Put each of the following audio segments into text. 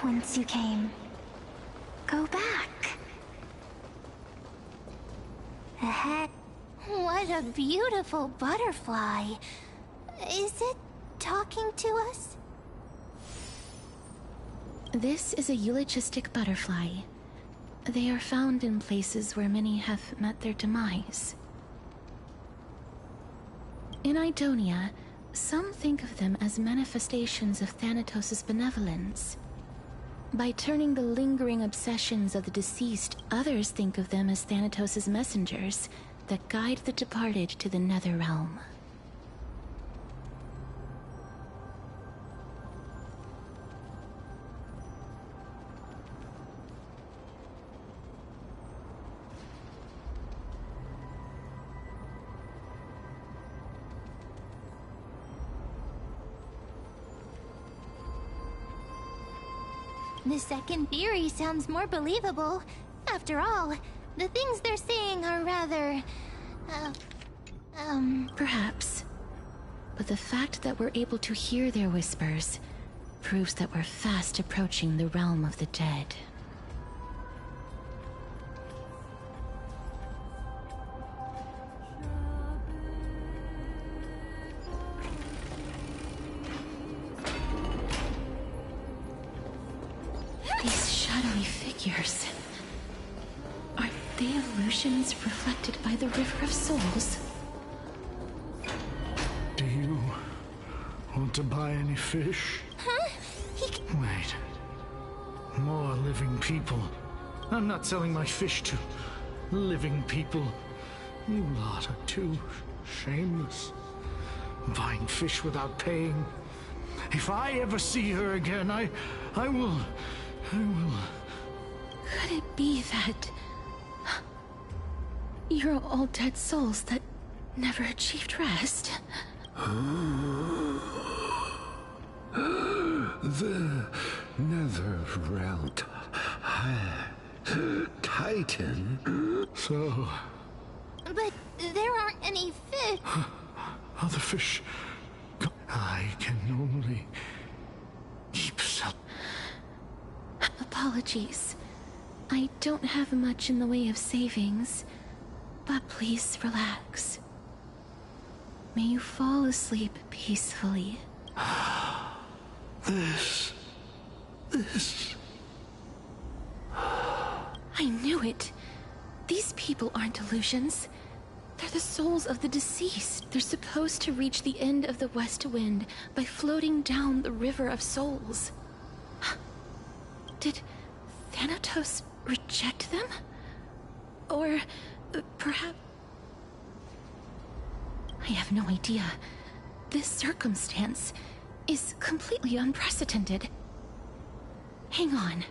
whence you came. Go back. Ahead. What a beautiful butterfly. Is it talking to us? This is a eulogistic butterfly. They are found in places where many have met their demise. In Idonia, some think of them as manifestations of Thanatos' benevolence. By turning the lingering obsessions of the deceased, others think of them as Thanatos' messengers that guide the departed to the nether realm. The second theory sounds more believable. After all, the things they're saying are rather... Perhaps. But the fact that we're able to hear their whispers proves that we're fast approaching the realm of the dead. These shadowy figures... Are they illusions reflected by the River of Souls? Do you want to buy any fish? Huh? Wait. More living people. I'm not selling my fish to living people. You lot are too shameless. Buying fish without paying. If I ever see her again, I will... Could it be that... You're all dead souls that never achieved rest? The nether realm. Titan. So... But there aren't any fish. Other fish... I can only... keep self... Apologies. I don't have much in the way of savings, but please relax. May you fall asleep peacefully. This... I knew it. These people aren't illusions. They're the souls of the deceased. They're supposed to reach the end of the West Wind by floating down the River of Souls. Did Thanatos reject them? Or perhaps... I have no idea. This circumstance is completely unprecedented. Hang on.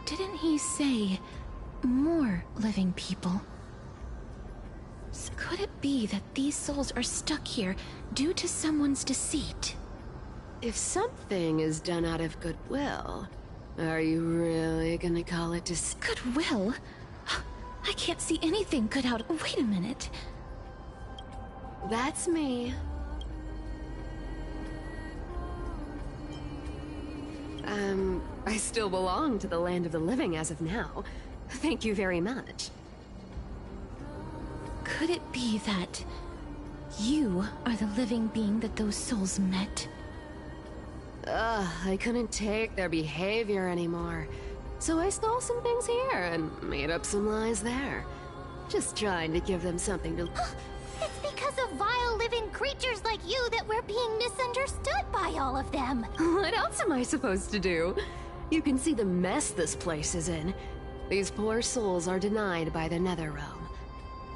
Didn't he say more living people? So could it be that these souls are stuck here due to someone's deceit? If something is done out of goodwill, are you really gonna call it Goodwill? I can't see anything good out. Wait a minute. That's me. I still belong to the land of the living as of now. Thank you very much. Could it be that you are the living being that those souls met? I couldn't take their behavior anymore. So I stole some things here and made up some lies there. Just trying to give them something to... It's because of vile living creatures like you that we're being misunderstood by all of them. What else am I supposed to do? You can see the mess this place is in. These poor souls are denied by the nether realm.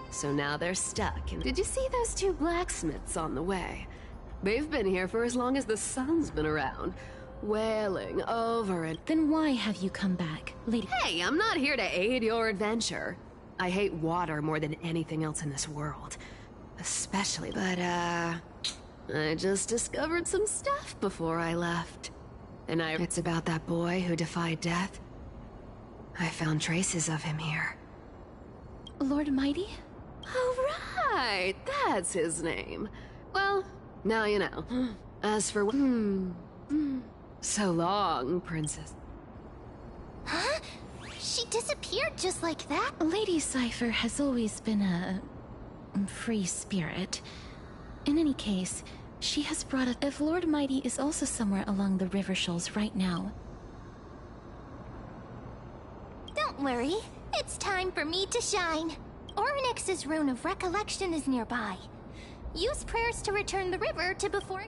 So now they're stuck. And did you see those two blacksmiths on the way? They've been here for as long as the sun's been around, wailing over and... Then why have you come back, lady? Hey, I'm not here to aid your adventure. I hate water more than anything else in this world. Especially, but I just discovered some stuff before I left. And it's about that boy who defied death. I found traces of him here. Lord Mighty? Oh, right! That's his name. Well, now you know. As for... So long, Princess. Huh? She disappeared just like that? Lady Cypher has always been a free spirit. In any case, she has brought us. If Lord Mighty is also somewhere along the river shoals right now. Don't worry. It's time for me to shine. Orynyx's rune of recollection is nearby. Use prayers to return the river to before...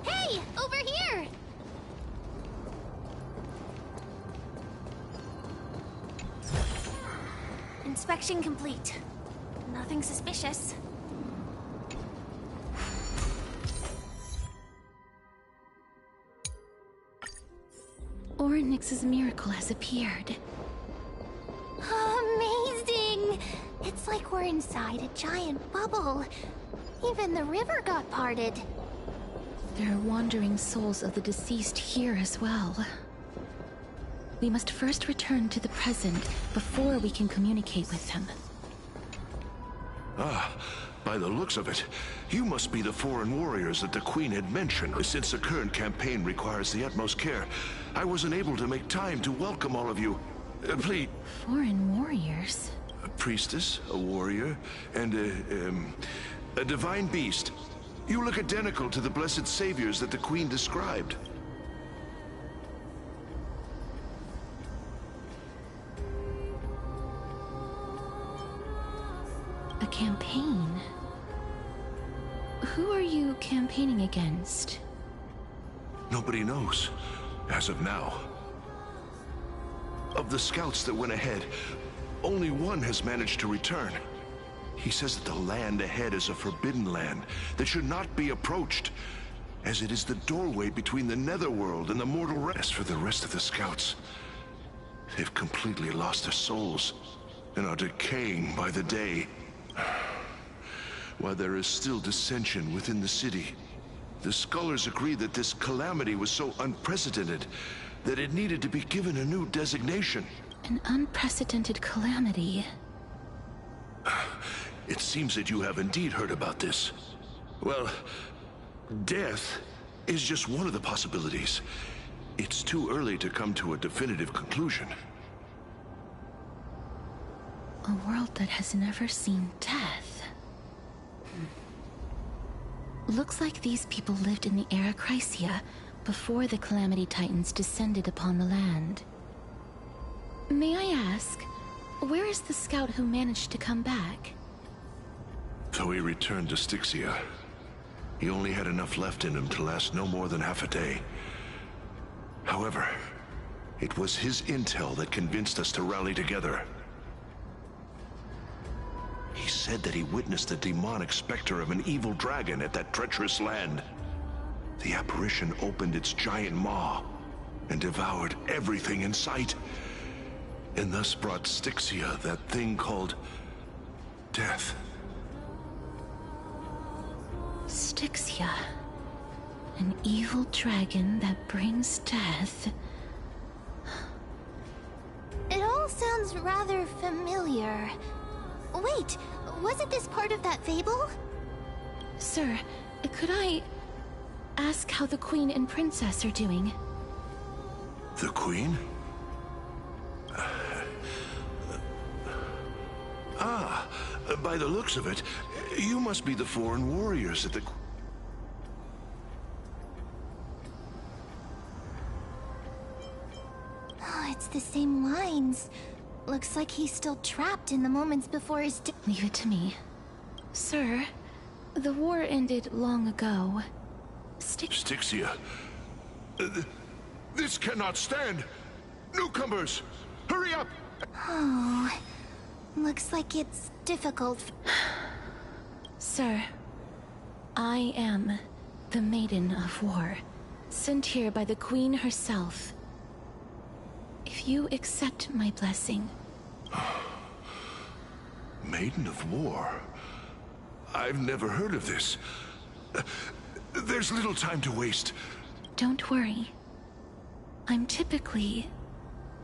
Hey! Over here! Inspection complete. Nothing suspicious. Orynyx's miracle has appeared. Amazing! It's like we're inside a giant bubble. Even the river got parted. There are wandering souls of the deceased here as well. We must first return to the present before we can communicate with them. Ah, by the looks of it, you must be the foreign warriors that the Queen had mentioned. Since the current campaign requires the utmost care, I wasn't able to make time to welcome all of you. Please... Foreign warriors? A priestess, a warrior, and a divine beast. You look identical to the blessed saviors that the Queen described. A campaign? Who are you campaigning against? Nobody knows, as of now. Of the scouts that went ahead, only one has managed to return. He says that the land ahead is a forbidden land that should not be approached, as it is the doorway between the netherworld and the mortal rest. For the rest of the scouts, they've completely lost their souls and are decaying by the day. While there is still dissension within the city, the scholars agree that this calamity was so unprecedented that it needed to be given a new designation. An unprecedented calamity. It seems that you have indeed heard about this. Well, death is just one of the possibilities. It's too early to come to a definitive conclusion. A world that has never seen death. Looks like these people lived in the Era Chrysia before the Calamity Titans descended upon the land. May I ask, where is the scout who managed to come back? So he returned to Styxia. He only had enough left in him to last no more than half a day. However, it was his intel that convinced us to rally together. He said that he witnessed the demonic specter of an evil dragon at that treacherous land. The apparition opened its giant maw and devoured everything in sight, and thus brought Styxia that thing called death. Styxia. An evil dragon that brings death. It all sounds rather familiar. Wait, wasn't this part of that fable? Sir, could I ask how the Queen and Princess are doing? The Queen? By the looks of it, you must be the foreign warriors at the... Oh, it's the same lines. Looks like he's still trapped in the moments before his death. Leave it to me. Sir, the war ended long ago. Styxia. This cannot stand! Newcomers! Hurry up! Oh, looks like it's difficult. Sir, I am the Maiden of War, sent here by the Queen herself. If you accept my blessing... Maiden of War? I've never heard of this. There's little time to waste. Don't worry. I'm typically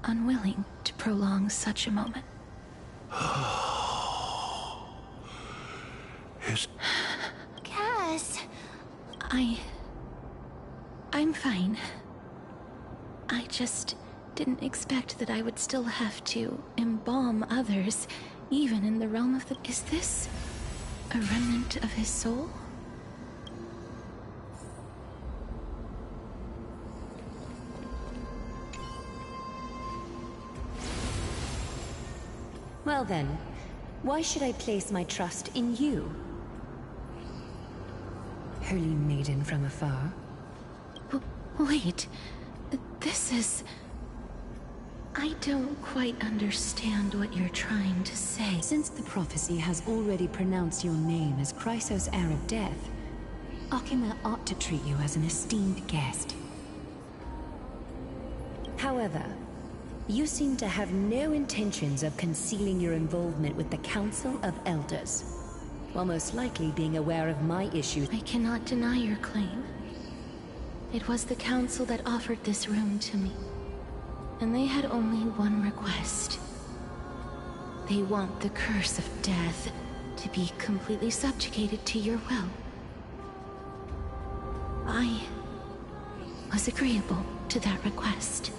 unwilling to prolong such a moment. Is... Cass. I'm fine. I just didn't expect that I would still have to embalm others, even in the realm of the... Is this a remnant of his soul? Well then, why should I place my trust in you? Holy maiden from afar. Wait, this is... I don't quite understand what you're trying to say. Since the prophecy has already pronounced your name as Chrysos' heir of death, Akima ought to treat you as an esteemed guest. However, you seem to have no intentions of concealing your involvement with the Council of Elders, while most likely being aware of my issues. I cannot deny your claim. It was the Council that offered this room to me, and they had only one request. They want the curse of death to be completely subjugated to your will. I was agreeable to that request.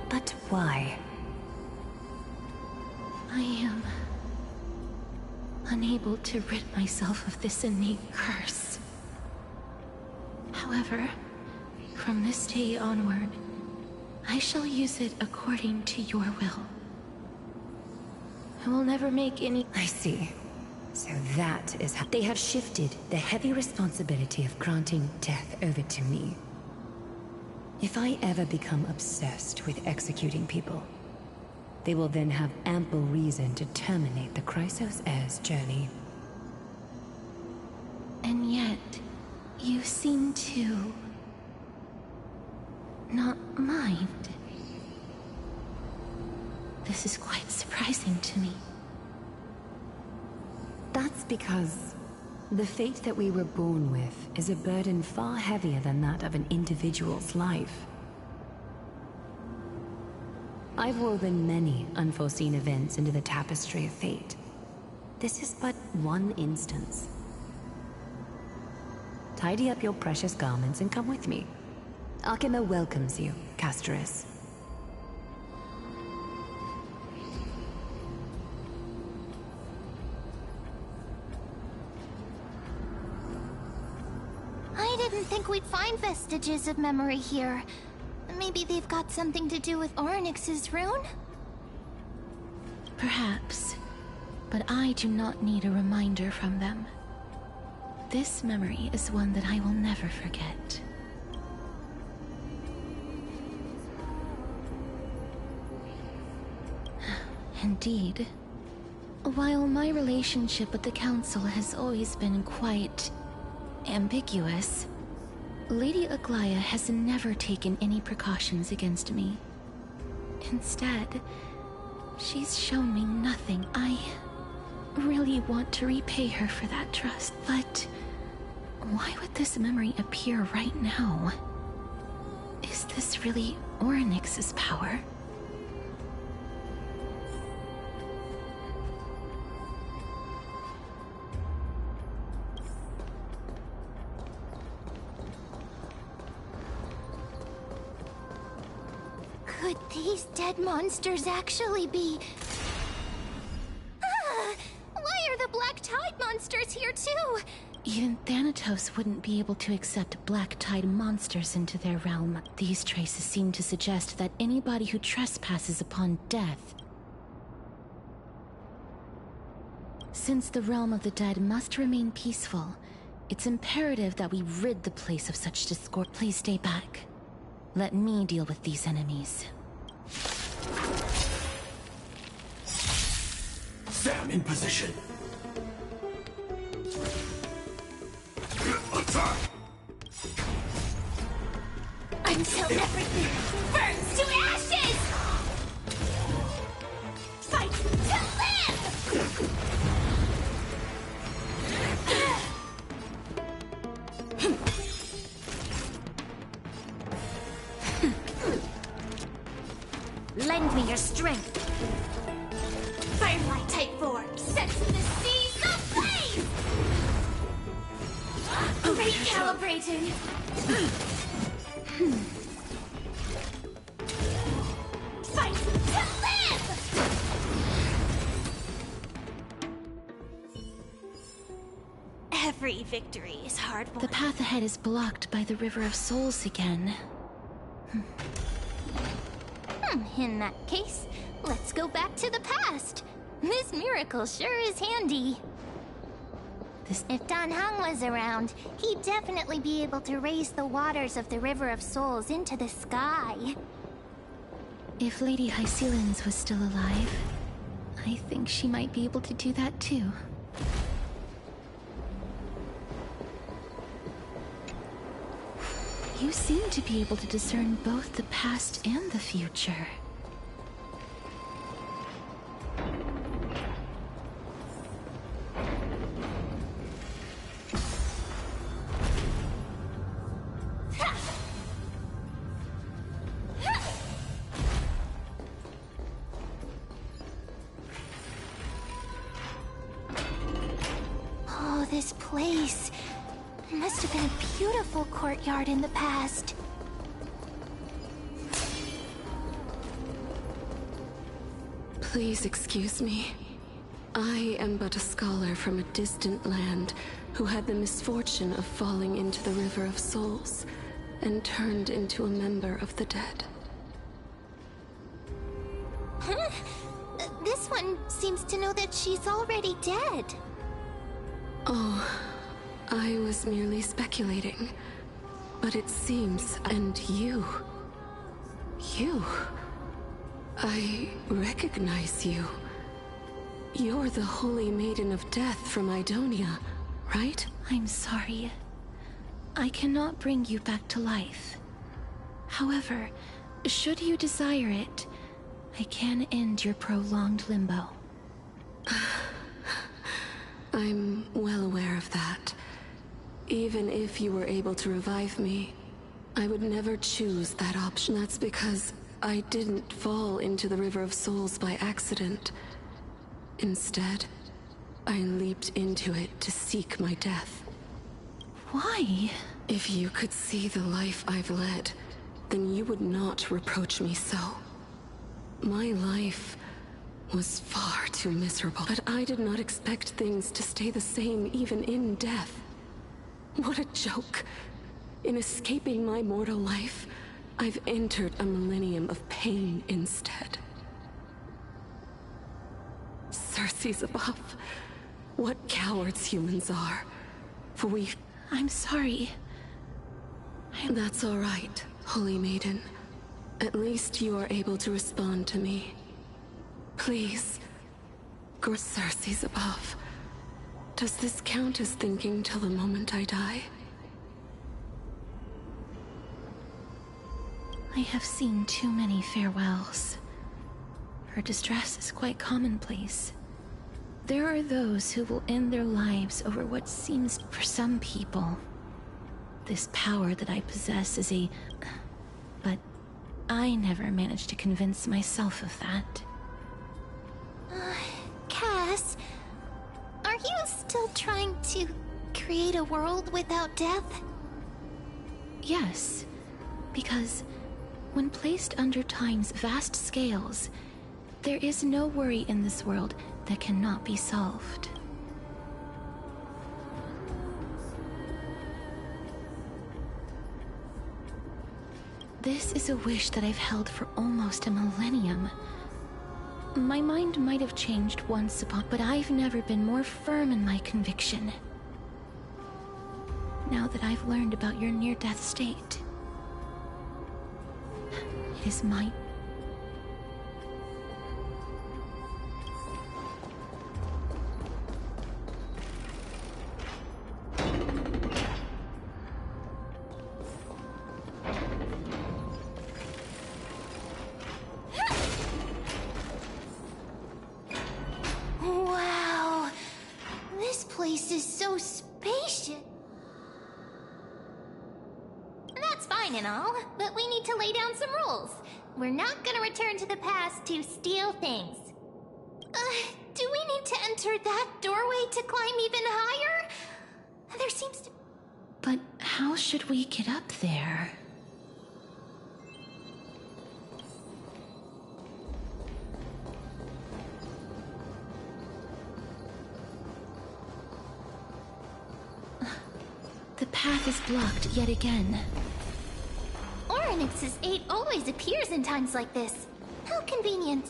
But why? I am unable to rid myself of this innate curse. However, from this day onward, I shall use it according to your will. I will never make any... I see. So that is how... They have shifted the heavy responsibility of granting death over to me. If I ever become obsessed with executing people, they will then have ample reason to terminate the Chrysos heir's journey. And yet, you seem to... not mind. This is quite surprising to me. That's because the fate that we were born with is a burden far heavier than that of an individual's life. I've woven many unforeseen events into the tapestry of fate. This is but one instance. Tidy up your precious garments and come with me. Akima welcomes you, Castoris. I didn't think we'd find vestiges of memory here. Maybe they've got something to do with Orynyx's rune? Perhaps, but I do not need a reminder from them. This memory is one that I will never forget. Indeed. While my relationship with the Council has always been quite ambiguous, Lady Aglaya has never taken any precautions against me. Instead, she's shown me nothing. I really want to repay her for that trust, but why would this memory appear right now? Is this really Orynyx's power? Could these dead monsters actually be... Ah! Why are the Black Tide monsters here too? Even Thanatos wouldn't be able to accept Black Tide monsters into their realm. These traces seem to suggest that anybody who trespasses upon death... Since the realm of the dead must remain peaceful, it's imperative that we rid the place of such discord. Please stay back. Let me deal with these enemies. Sam in position. Attack! Until everything burns to ashes! Fight to live! Lend me your strength. Firelight type form, sense the seas of Recalibrating. Fight to live! Every victory is hard won. The path ahead is blocked by the River of Souls again. In that case, let's go back to the past. This miracle sure is handy. If Dan Heng was around, he'd definitely be able to raise the waters of the River of Souls into the sky. If Lady Hycelens was still alive, I think she might be able to do that too. You seem to be able to discern both the past and the future. Oh, this place. Must have been a beautiful courtyard in the past. Please excuse me. I am but a scholar from a distant land who had the misfortune of falling into the River of Souls and turned into a member of the dead. Huh? This one seems to know that she's already dead. Oh, I was merely speculating. But it seems, and you... I recognize you. You're the Holy Maiden of Death from Idonia, right? I'm sorry. I cannot bring you back to life. However, should you desire it, I can end your prolonged limbo. I'm well aware of that. Even if you were able to revive me, I would never choose that option. That's because I didn't fall into the River of Souls by accident. Instead, I leaped into it to seek my death. Why? If you could see the life I've led, then you would not reproach me so. My life was far too miserable, but I did not expect things to stay the same even in death. What a joke. In escaping my mortal life, I've entered a millennium of pain instead. Circe's above. What cowards humans are. For we... I'm sorry. That's all right, Holy Maiden. At least you are able to respond to me. Please, Circe's above. Does this count as thinking till the moment I die? I have seen too many farewells. Her distress is quite commonplace. There are those who will end their lives over what seems for some people. This power that I possess is a... But I never managed to convince myself of that. Cass, are you still trying to create a world without death? Yes, because when placed under time's vast scales, there is no worry in this world that cannot be solved. This is a wish that I've held for almost a millennium. My mind might have changed once upon, but I've never been more firm in my conviction. Now that I've learned about your near-death state, it is my... Wow, this place is so spacious. That's fine and all, but we need to lay down some rules. We're not gonna return to the past to steal things. Do we need to enter that doorway to climb even higher? There seems to... But how should we get up there? The path is blocked yet again. Oryx's 8 always appears in times like this. How convenient.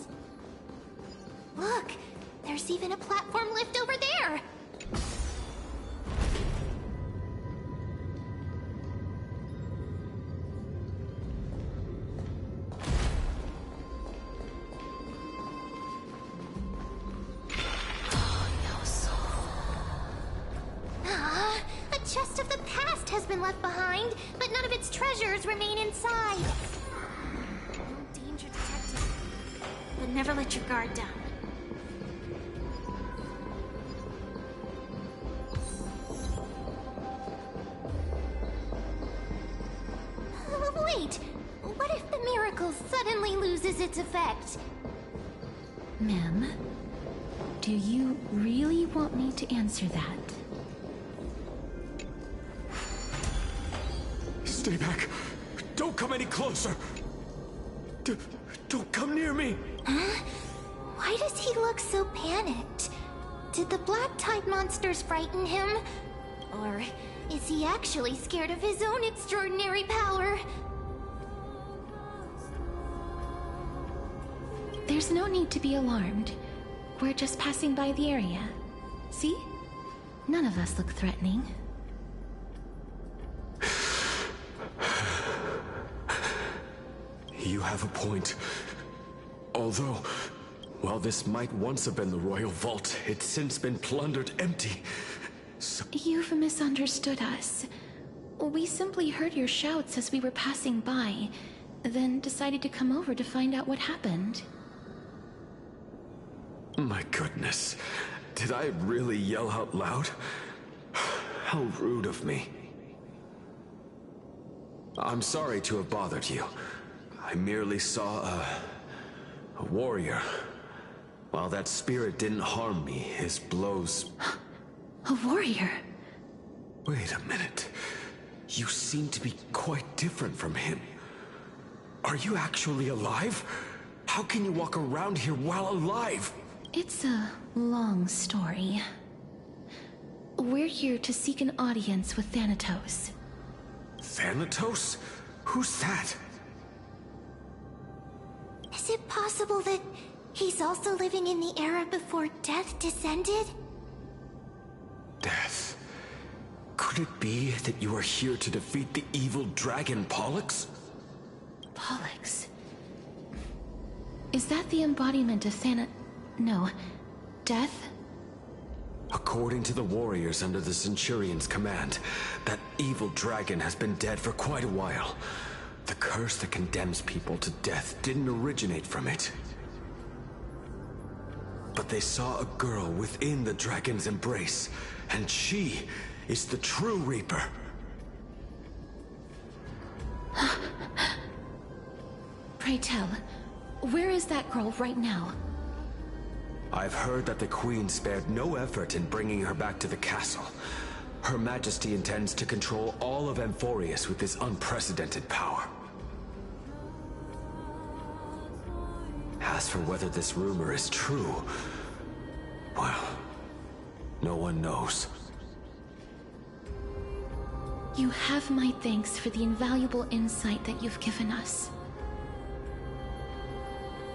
Look, there's even a platform lift over there. A chest of the past has been left behind, but none of its treasures remain inside. Danger detected. But never let your guard down. Wait, what if the miracle suddenly loses its effect? Ma'am, do you really want me to answer that? Stay back. Don't come any closer. Don't come near me. Huh? Why does he look so panicked? Did the black tide monsters frighten him? Or is he actually scared of his own extraordinary power? There's no need to be alarmed. We're just passing by the area. See? None of us look threatening. You have a point. Although, while this might once have been the royal vault, it's since been plundered empty. So You've misunderstood us. We simply heard your shouts as we were passing by, then decided to come over to find out what happened. my goodness. Did I really yell out loud? How rude of me. I'm sorry to have bothered you. I merely saw a warrior. While that spirit didn't harm me, his blows... A warrior? Wait a minute. You seem to be quite different from him. Are you actually alive? How can you walk around here while alive? It's a long story. We're here to seek an audience with Thanatos. Thanatos? Who's that? Is it possible that he's also living in the era before death descended? Death. Could it be that you are here to defeat the evil dragon Pollux? Pollux? Is that the embodiment of No. Death? According to the warriors under the Centurion's command, that evil dragon has been dead for quite a while. The curse that condemns people to death didn't originate from it. But they saw a girl within the dragon's embrace, and she is the true Reaper. Pray tell, where is that girl right now? I've heard that the Queen spared no effort in bringing her back to the castle. Her Majesty intends to control all of Amphorius with this unprecedented power. As for whether this rumor is true, well, no one knows. You have my thanks for the invaluable insight that you've given us.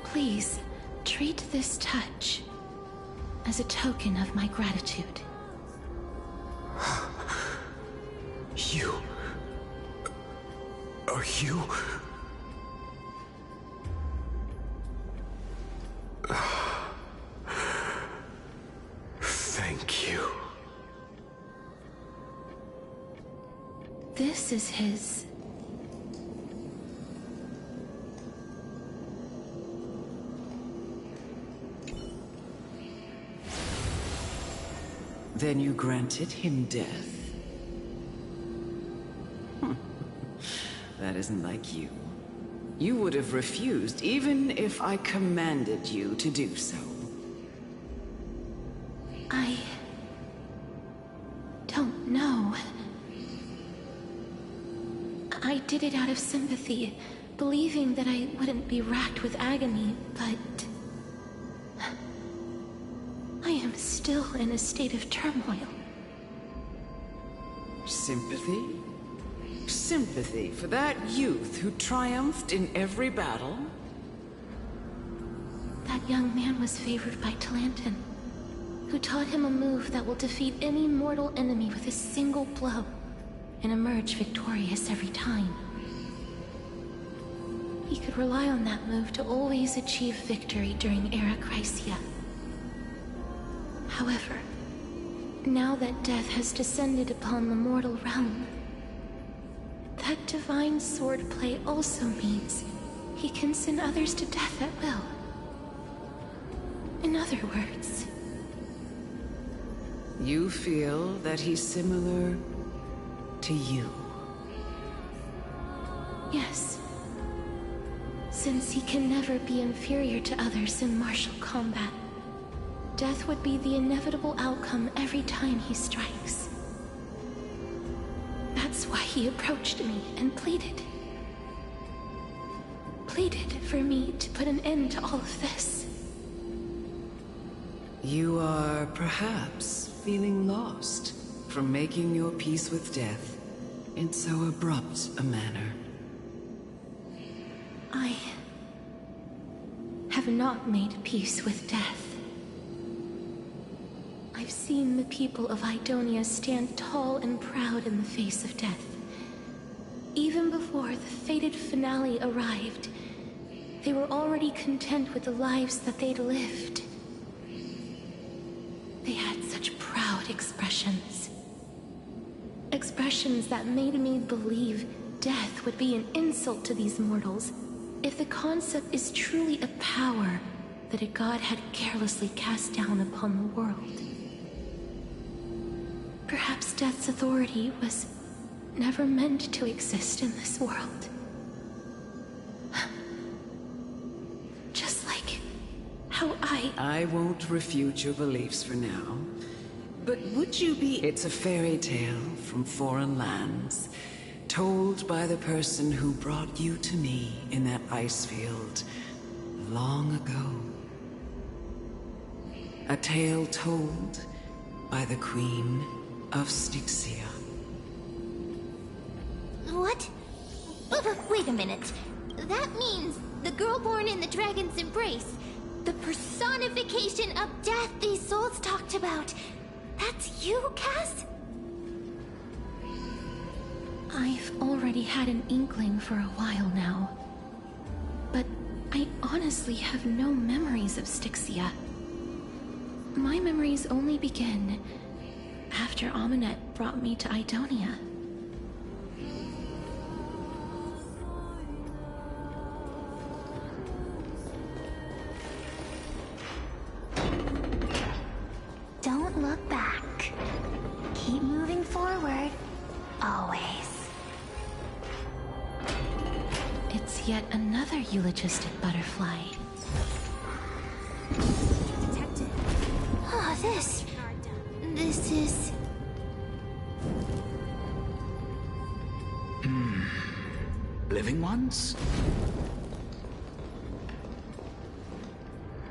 Please, treat this touch as a token of my gratitude. You... Are you... Thank you. This is his... Then you granted him death? That isn't like you. You would have refused even if I commanded you to do so. I don't know. did it out of sympathy, believing that I wouldn't be racked with agony, but I am still in a state of turmoil. Sympathy? Sympathy for that youth who triumphed in every battle? That young man was favored by Talantin, who taught him a move that will defeat any mortal enemy with a single blow and emerge victorious every time. He could rely on that move to always achieve victory during Era Chrysia. However, now that death has descended upon the mortal realm, that divine swordplay also means he can send others to death at will. In other words, You feel that he's similar to you? yes. Since he can never be inferior to others in martial combat, death would be the inevitable outcome every time he strikes. That's why he approached me and pleaded. Pleaded for me to put an end to all of this. You are perhaps feeling lost from making your peace with death in so abrupt a manner. I have not made peace with death. I've seen the people of Idonia stand tall and proud in the face of death. Even before the fated finale arrived, they were already content with the lives that they'd lived. They had such proud expressions. Expressions that made me believe death would be an insult to these mortals if the concept is truly a power that a god had carelessly cast down upon the world. Perhaps death's authority was never meant to exist in this world. Just like how I won't refute your beliefs for now, but would you be... It's a fairy tale from foreign lands, told by the person who brought you to me in that ice field long ago. A tale told by the Queen of Styxia. What? Wait a minute. That means the girl born in the dragon's embrace, the personification of death these souls talked about. That's you, Cass? I've already had an inkling for a while now. But I honestly have no memories of Styxia. My memories only begin after Amunet brought me to Idonia. Don't look back. Keep moving forward. Always. It's yet another eulogistic butterfly. Detected. Oh, this is... Living ones?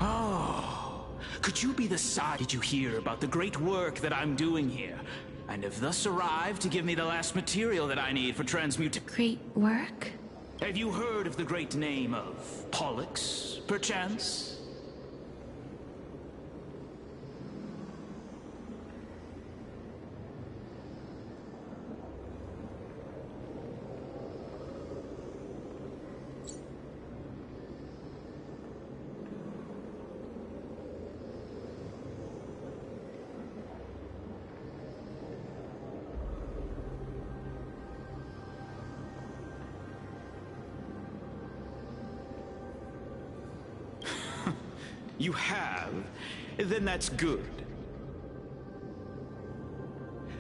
Oh, could you be the side? Did you hear about the great work that I'm doing here? And have thus arrived to give me the last material that I need for transmutation. Great work? Have you heard of the great name of Pollux, perchance? You have? Then that's good.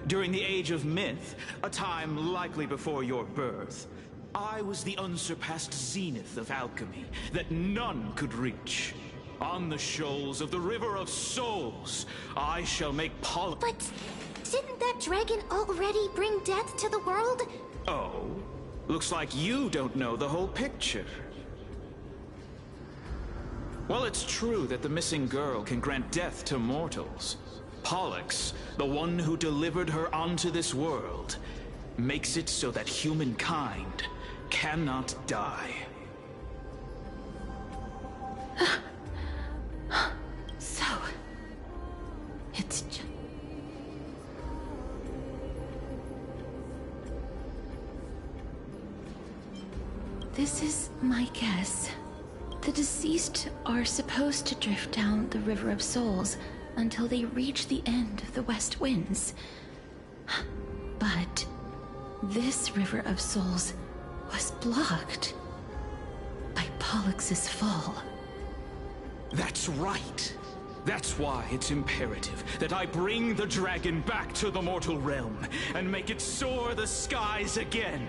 During the Age of Myth, a time likely before your birth, I was the unsurpassed zenith of alchemy that none could reach. On the shoals of the River of Souls, I shall make But didn't that dragon already bring death to the world? Oh? Looks like you don't know the whole picture. Well, it's true that the missing girl can grant death to mortals. Pollux, the one who delivered her onto this world, makes it so that humankind cannot die. So... it's just... This is my guess. The deceased are supposed to drift down the River of Souls until they reach the end of the West Winds. But this River of Souls was blocked by Pollux's fall. That's right. That's why it's imperative that I bring the dragon back to the mortal realm and make it soar the skies again.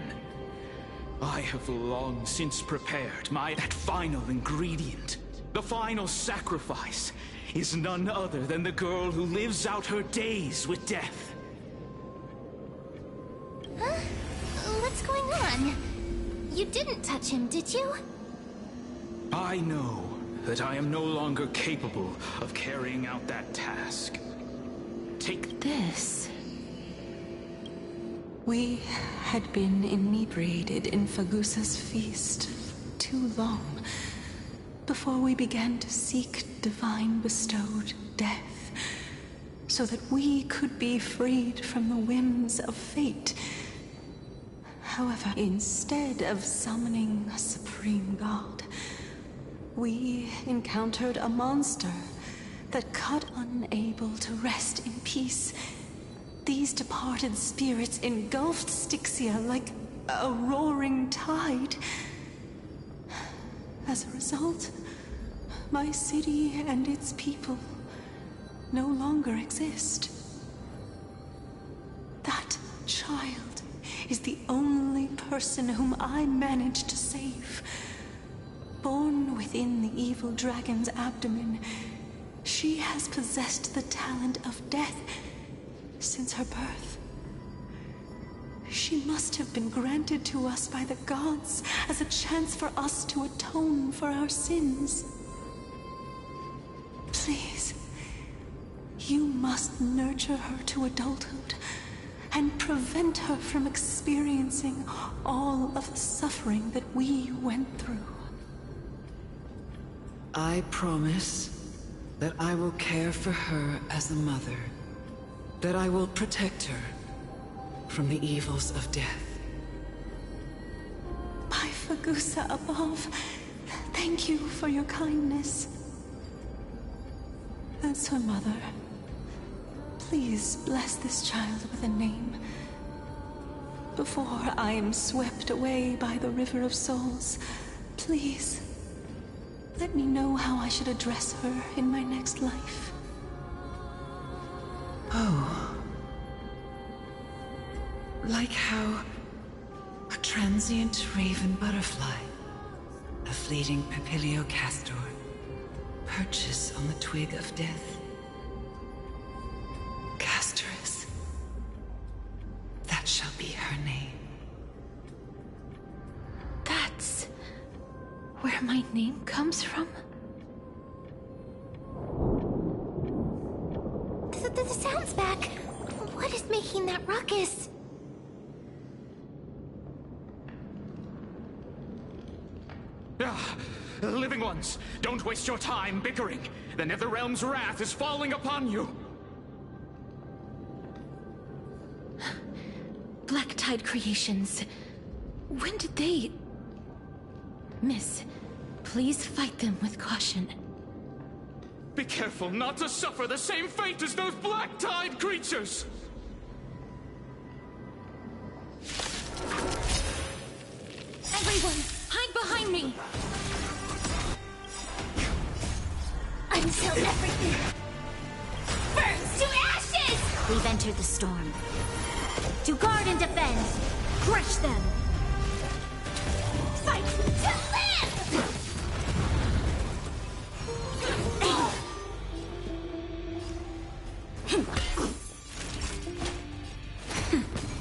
I have long since prepared that final ingredient. The final sacrifice is none other than the girl who lives out her days with death. Huh? What's going on? You didn't touch him, did you? I know that I am no longer capable of carrying out that task. Take This... We had been inebriated in Fagusa's feast too long before we began to seek divine bestowed death, so that we could be freed from the whims of fate. However, instead of summoning a supreme god, we encountered a monster that cut unable to rest in peace. These departed spirits engulfed Styxia like a roaring tide. As a result, my city and its people no longer exist. That child is the only person whom I managed to save. Born within the evil dragon's abdomen, she has possessed the talent of death since her birth. She must have been granted to us by the gods as a chance for us to atone for our sins. Please, you must nurture her to adulthood and prevent her from experiencing all of the suffering that we went through. I promise that I will care for her as a mother. That I will protect her from the evils of death. By Fagusa above, thank you for your kindness. As her mother, please bless this child with a name. Before I am swept away by the River of Souls, please, let me know how I should address her in my next life. Oh. Like how a transient raven butterfly, a fleeting papilio castor, perches on the twig of death. Castorus. That shall be her name. That's... where my name comes from? The sound's back. What is making that ruckus? Living ones, don't waste your time bickering. The Netherrealm's wrath is falling upon you. Black Tide Creations. When did they... Miss, please fight them with caution. Be careful not to suffer the same fate as those Black Tide creatures! Everyone, hide behind me! Until everything burns to ashes! We've entered the storm. To guard and defend, crush them! Fight to live!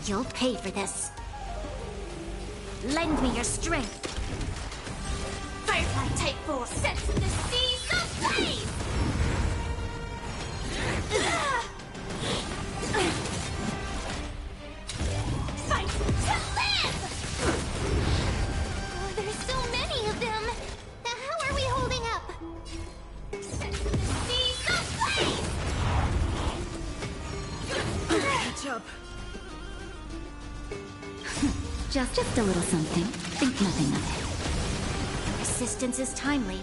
You'll pay for this. Lend me your strength. Firefly Type 4 sets the seas ablaze! Fight to live! Oh, there's so many of them! How are we holding up? Set the seas ablaze! Catch up. Just a little something. Think nothing of it. Resistance is timely.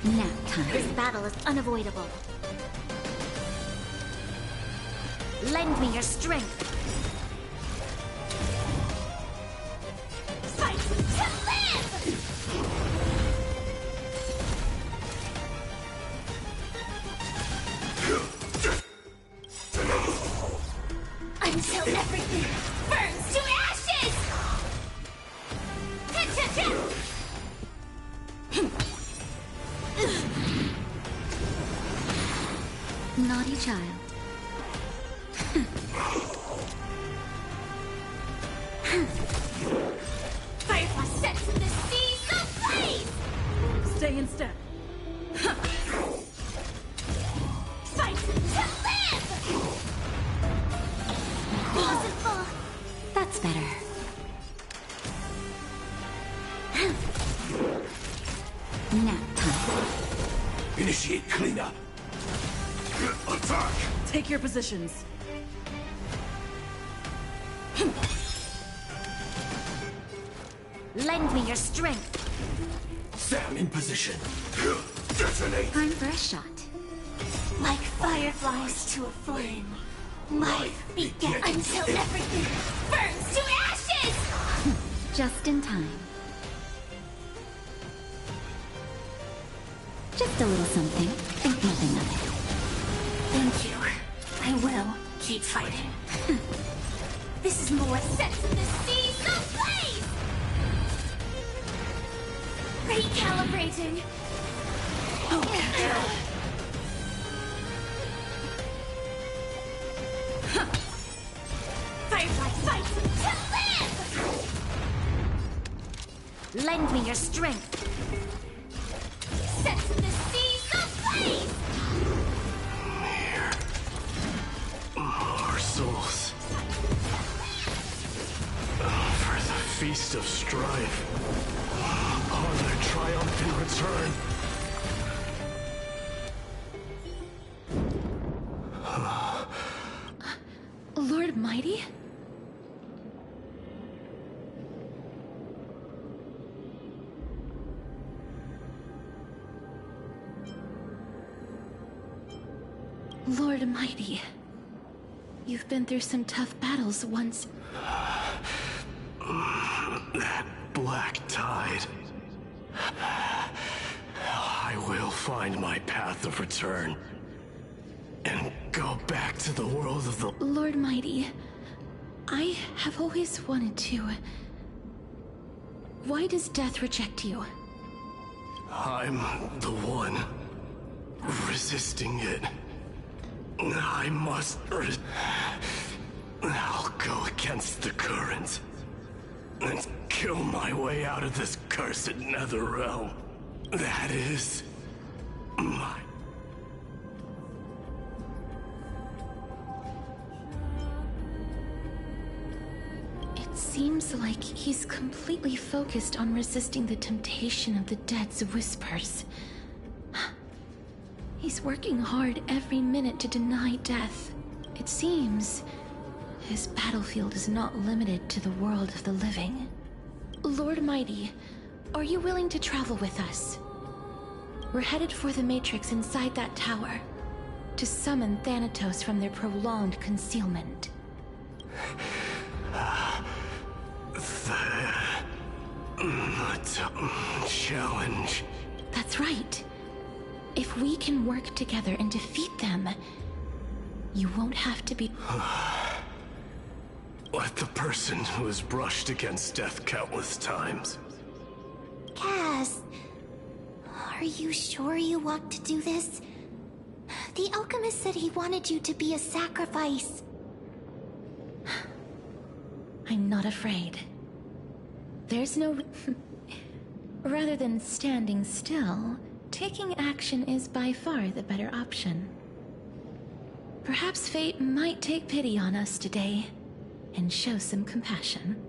Nap time. This battle is unavoidable. Lend me your strength. Fight to live! Until everything burns to ashes! Naughty child. Firefly sets the seas ablaze! Stay in step. Fight to live! Possible. That's better. Nap time. Initiate cleanup. Attack! Take your positions. Lend me your strength. Sam in position. Detonate. Time for a shot. Like fireflies to a flame. Life begins until everything burns to ashes! Just in time. Just a little something. Think nothing of it. Thank you. I will keep fighting. This is more set to the seas ablaze! Recalibrating. Firefly fight to live! Lend me your strength. Set the seas ablaze! Here. Our souls. For the feast of strife. On their triumphant return. Lord Mighty? Lord Mighty, you've been through some tough battles once. That black tide. I will find my path of return. And go back to the world of the... Lord Mighty, I have always wanted to. Why does death reject you? I'm the one resisting it. I must I'll go against the current and kill my way out of this cursed nether realm. That is my... It seems like he's completely focused on resisting the temptation of the dead's whispers. He's working hard every minute to deny death. It seems his battlefield is not limited to the world of the living. Lord Mighty, are you willing to travel with us? We're headed for the Matrix inside that tower, to summon Thanatos from their prolonged concealment. The challenge. That's right. If we can work together and defeat them, you won't have to be... Let the person who has brushed against death countless times. Cass, are you sure you want to do this? the alchemist said he wanted you to be a sacrifice. I'm not afraid. There's no... Rather than standing still, taking action is by far the better option. Perhaps fate might take pity on us today and show some compassion.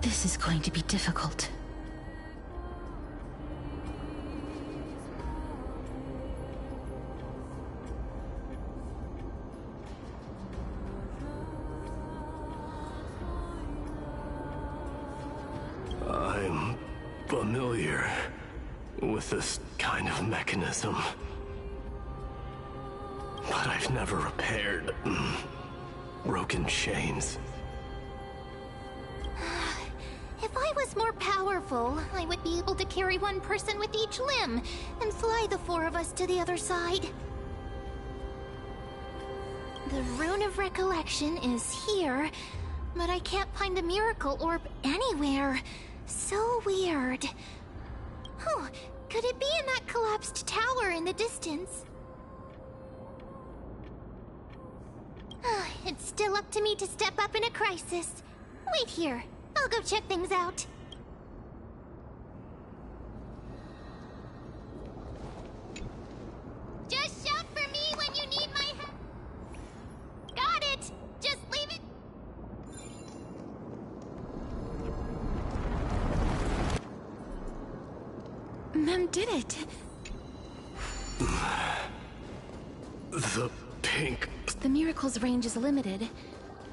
This is going to be difficult. I'm familiar with this kind of mechanism, but I've never repaired broken chains. If I was more powerful, I would be able to carry one person with each limb and fly the four of us to the other side. The Rune of Recollection is here, but I can't find the miracle orb anywhere. So weird. Oh, could it be in that collapsed tower in the distance? It's still up to me to step up in a crisis. Wait here. I'll go check things out. Just shout for me when you need my help. Got it. Just leave it. Mem did it. The pink... The miracle's range is limited.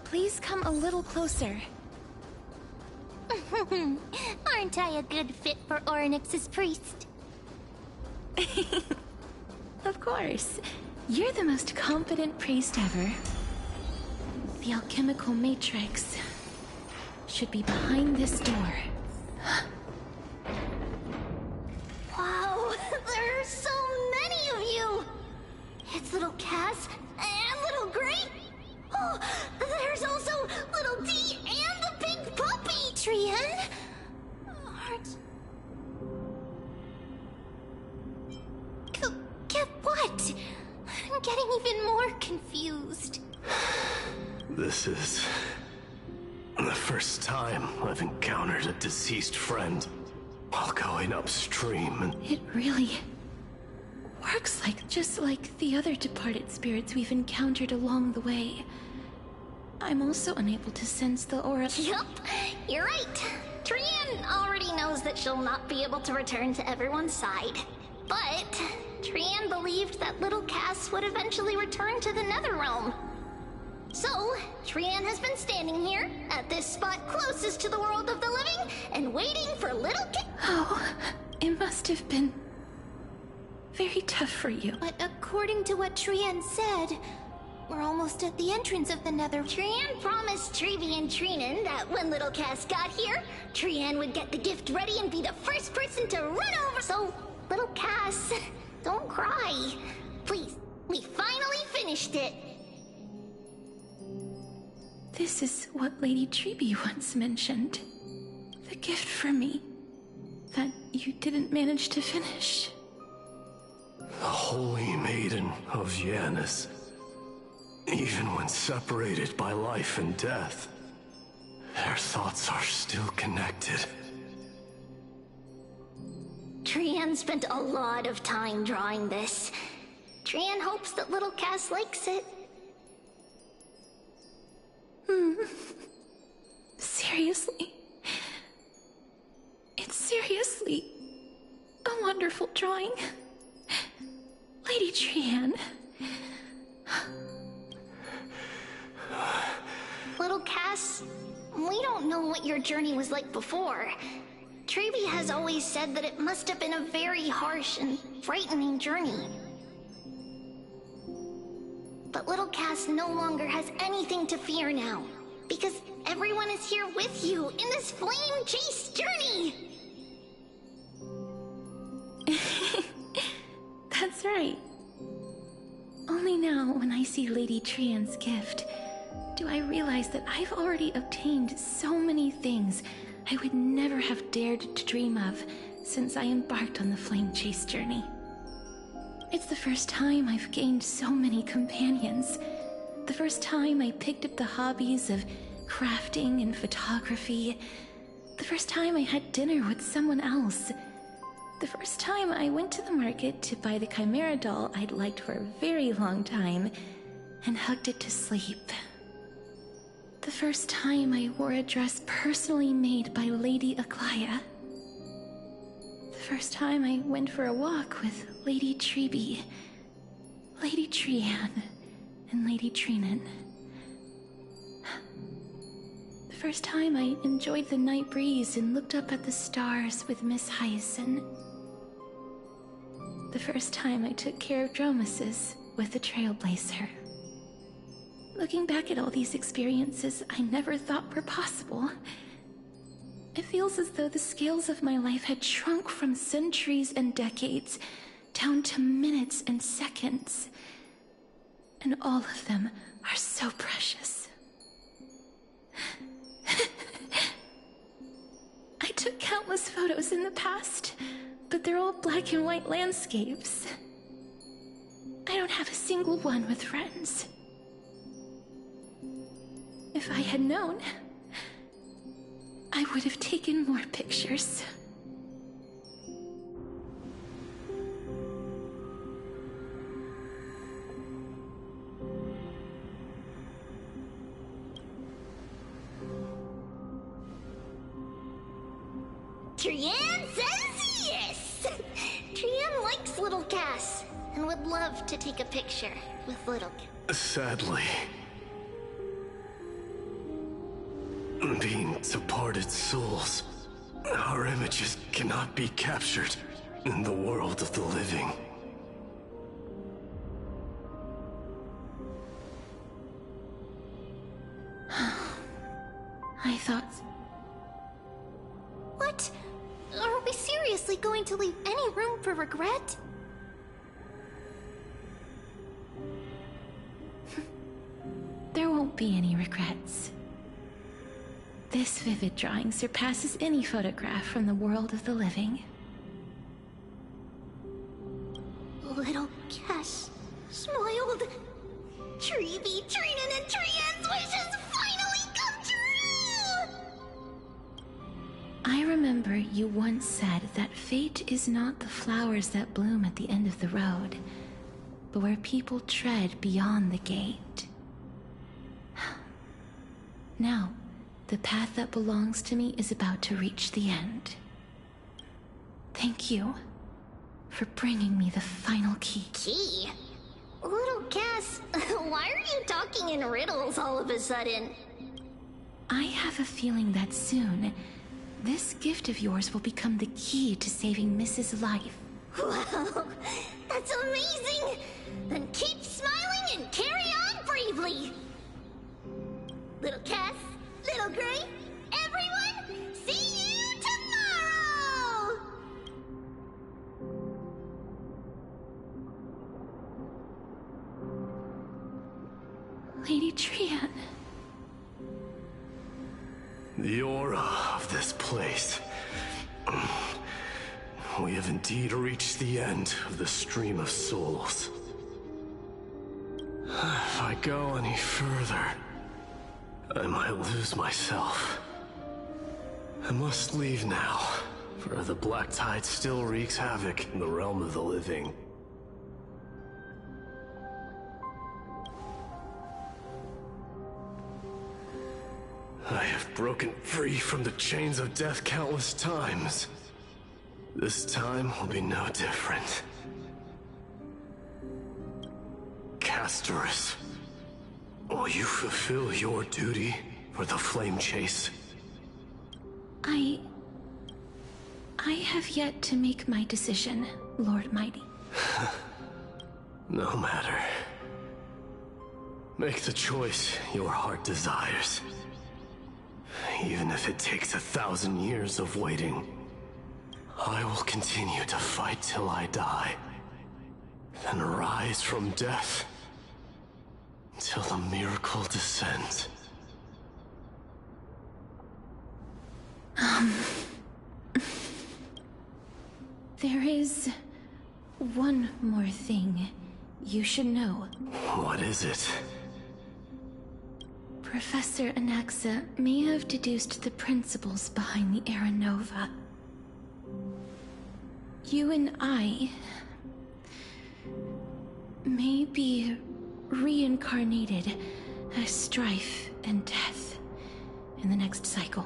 Please come a little closer. Aren't I a good fit for Orynyx's priest? Of course. You're the most competent priest ever. The alchemical matrix should be behind this door. Wow, there are so many of you! It's little Cass and little Grape. Oh, there's also little D and the pink puppy, Trian. Get what? I'm getting even more confused. This is the first time I've encountered a deceased friend while going upstream, and It really works just like the other departed spirits we've encountered along the way. I'm also unable to sense the aura. Yup, you're right. Trian already knows that she'll not be able to return to everyone's side. But Trian believed that little Cass would eventually return to the Netherrealm. So, Trian has been standing here, at this spot closest to the world of the living, and waiting for little Oh, it must have been very tough for you. But according to what Trian said, we're almost at the entrance of the Nether. Trian promised Trevi and Trinan that when little Cass got here, Trian would get the gift ready and be the first person to run over. So, little Cass, don't cry. Please, we finally finished it. This is what Lady Trevi once mentioned. The gift for me that you didn't manage to finish. the Holy Maiden of Janus. Even when separated by life and death, Their thoughts are still connected. Trian spent a lot of time drawing this. Trian hopes that little Cass likes it. Seriously? It's seriously a wonderful drawing. Lady Trian. Little Cass, we don't know what your journey was like before. Trevi has always said that it must have been a very harsh and frightening journey. But little Cass no longer has anything to fear now, because everyone is here with you in this flame chase journey! That's right. Only now, when I see Lady Trian's gift, do I realize that I've already obtained so many things I would never have dared to dream of since I embarked on the flame chase journey. It's the first time I've gained so many companions. The first time I picked up the hobbies of crafting and photography. The first time I had dinner with someone else. The first time I went to the market to buy the Chimera doll I'd liked for a very long time and hugged it to sleep. The first time I wore a dress personally made by Lady Aglaya. The first time I went for a walk with Lady Trebi, Lady Trian, and Lady Trinan. The first time I enjoyed the night breeze and looked up at the stars with Miss Hyacin. The first time I took care of Dromesis with the Trailblazer. Looking back at all these experiences I never thought were possible, it feels as though the scales of my life had shrunk from centuries and decades down to minutes and seconds. And all of them are so precious. I took countless photos in the past, but they're all black and white landscapes. I don't have a single one with friends. If I had known, I would have taken more pictures. Trian says yes! Trian likes little Cass and would love to take a picture with little Cass. Sadly, being departed souls, our images cannot be captured in the world of the living. I thought... What? Are we seriously going to leave any room for regret? There won't be any regrets. This vivid drawing surpasses any photograph from the world of the living. Little Cass smiled. Trevi, Trinan, and Trian's wishes finally come true! I remember you once said that fate is not the flowers that bloom at the end of the road, but where people tread beyond the gate. Now, the path that belongs to me is about to reach the end. Thank you for bringing me the final key. Key? Little Cass, why are you talking in riddles all of a sudden? I have a feeling that soon, this gift of yours will become the key to saving Mrs. Life. Wow, that's amazing! Then keep smiling and carry on bravely! Little Cass, Little Gray, everyone, see you tomorrow! Lady Trian. The aura of this place. We have indeed reached the end of the stream of souls. If I go any further, I might lose myself. I must leave now, for the Black Tide still wreaks havoc in the realm of the living. I have broken free from the chains of death countless times. This time will be no different. Castorus, will you fulfill your duty for the flame chase? I have yet to make my decision, Lord Mighty. No matter. Make the choice your heart desires. Even if it takes 1,000 years of waiting, I will continue to fight till I die. Then rise from death till the miracle descends. There is one more thing you should know. What is it? Professor Anaxa may have deduced the principles behind the Era Nova. You and I may be reincarnated as strife and death in the next cycle,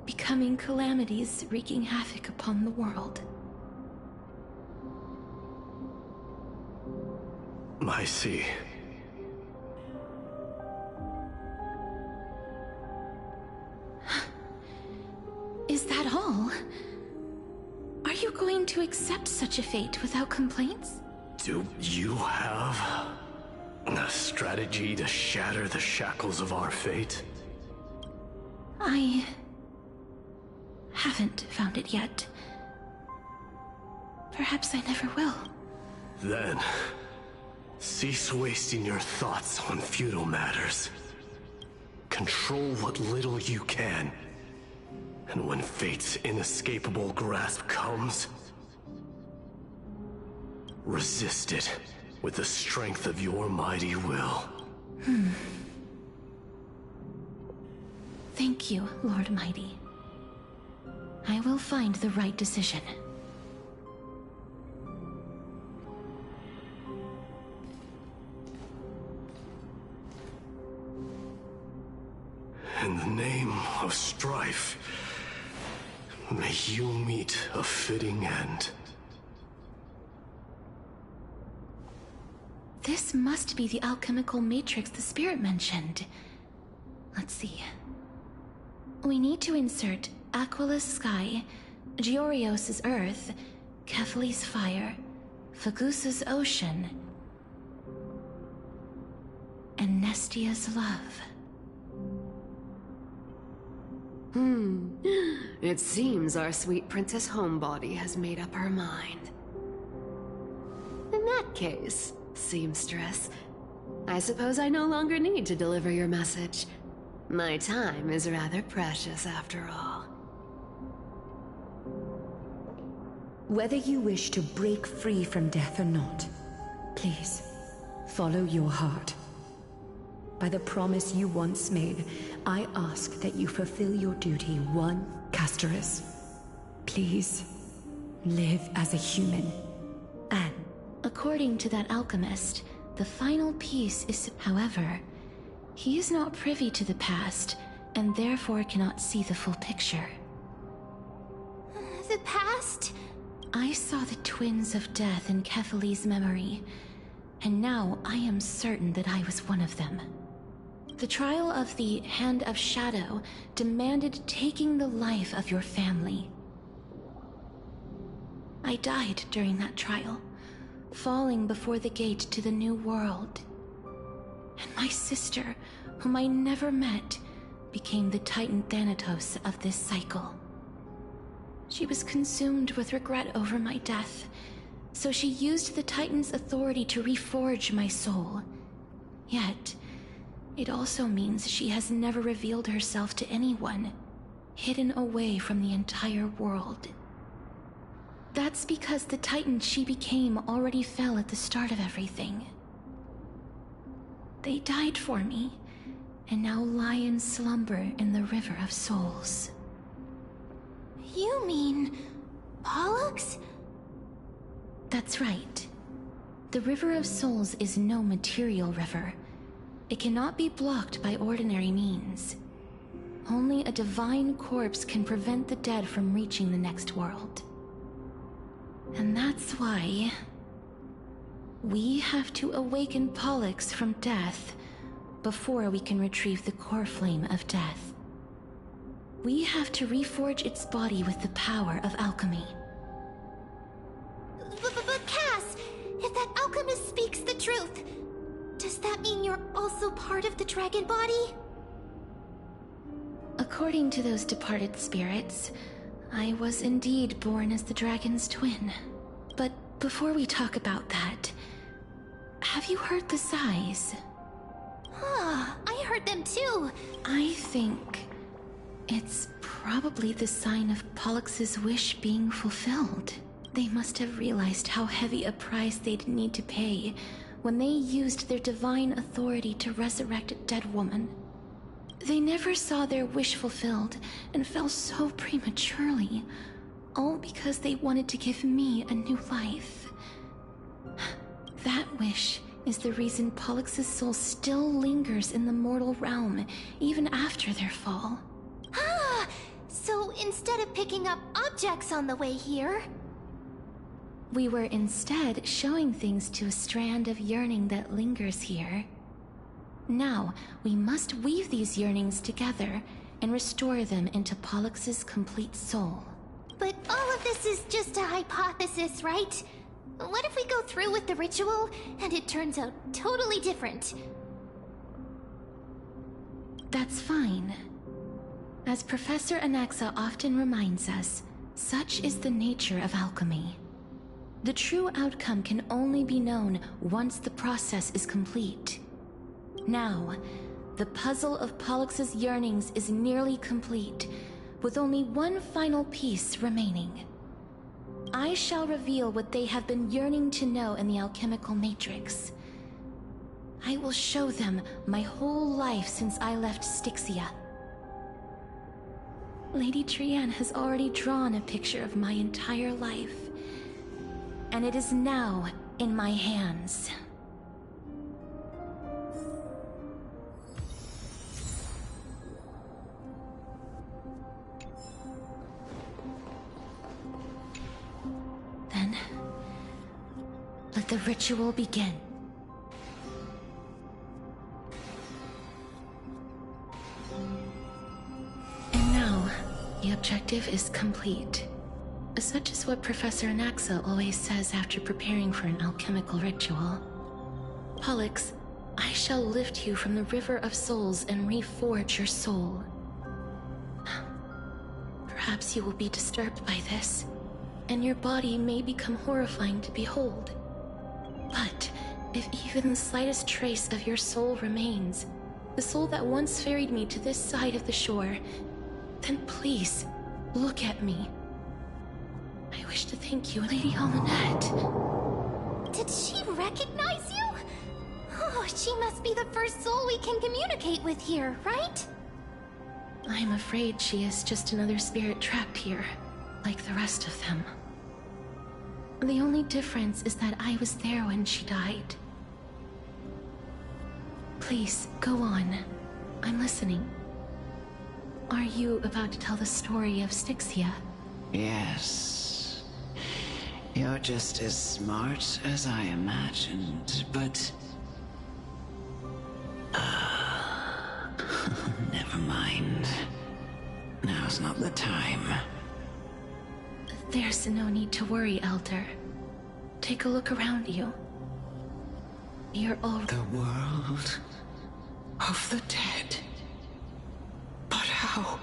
becoming calamities wreaking havoc upon the world. I see. Is that all? Are you going to accept such a fate without complaints? Do you have a strategy to shatter the shackles of our fate? I haven't found it yet. Perhaps I never will. Then, cease wasting your thoughts on futile matters. Control what little you can. And when fate's inescapable grasp comes, resist it with the strength of your mighty will. Thank you, Lord Mighty. I will find the right decision. In the name of strife, may you meet a fitting end. This must be the alchemical matrix the spirit mentioned. Let's see. We need to insert Aquila's sky, Georios' earth, Kethali's fire, Fagusa's ocean, and Nestia's love. It seems our sweet Princess Homebody has made up her mind. In that case, seamstress, I suppose I no longer need to deliver your message. My time is rather precious after all. Whether you wish to break free from death or not, please, follow your heart. By the promise you once made, I ask that you fulfill your duty one, Castorus. Please, live as a human. And according to that alchemist, the final piece is, however, he is not privy to the past, and therefore cannot see the full picture. The past? I saw the twins of death in Kethali's memory, and now I am certain that I was one of them. The trial of the Hand of Shadow demanded taking the life of your family. I died during that trial, falling before the gate to the new world. And my sister, whom I never met, became the Titan Thanatos of this cycle. She was consumed with regret over my death, so she used the Titan's authority to reforge my soul. Yet, it also means she has never revealed herself to anyone, hidden away from the entire world. That's because the Titan she became already fell at the start of everything. They died for me, and now lie in slumber in the River of Souls. You mean... Pollux? That's right. The River of Souls is no material river. It cannot be blocked by ordinary means. Only a divine corpse can prevent the dead from reaching the next world. And that's why... we have to awaken Pollux from death before we can retrieve the core flame of death. We have to reforge its body with the power of alchemy. But Cass, if that alchemist speaks the truth, does that mean you're also part of the dragon body? According to those departed spirits, I was indeed born as the dragon's twin. But before we talk about that, have you heard the sighs? I heard them too. I think it's probably the sign of Pollux's wish being fulfilled. They must have realized how heavy a price they'd need to pay when they used their divine authority to resurrect a dead woman. They never saw their wish fulfilled and fell so prematurely, all because they wanted to give me a new life. That wish is the reason Pollux's soul still lingers in the mortal realm, even after their fall. So instead of picking up objects on the way here... we were instead showing things to a strand of yearning that lingers here. Now, we must weave these yearnings together and restore them into Pollux's complete soul. But all of this is just a hypothesis, right? What if we go through with the ritual and it turns out totally different? That's fine. As Professor Anaxa often reminds us, such is the nature of alchemy. The true outcome can only be known once the process is complete. Now, the puzzle of Pollux's yearnings is nearly complete, with only one final piece remaining. I shall reveal what they have been yearning to know in the alchemical matrix. I will show them my whole life since I left Styxia. Lady Trianne has already drawn a picture of my entire life, and it is now in my hands. Then, let the ritual begin. And now, the objective is complete. Such is what Professor Anaxa always says after preparing for an alchemical ritual. Pollux, I shall lift you from the River of Souls and reforge your soul. Perhaps you will be disturbed by this, and your body may become horrifying to behold. But if even the slightest trace of your soul remains, the soul that once ferried me to this side of the shore, then please, look at me. I wish to thank you, Lady Almanette. Did she recognize you? Oh, she must be the first soul we can communicate with here, right? I'm afraid she is just another spirit trapped here, like the rest of them. The only difference is that I was there when she died. Please, go on. I'm listening. Are you about to tell the story of Styxia? Yes. You're just as smart as I imagined, but... never mind. Now's not the time. There's no need to worry, Elder. Take a look around you. You're all... The world of the dead. But how?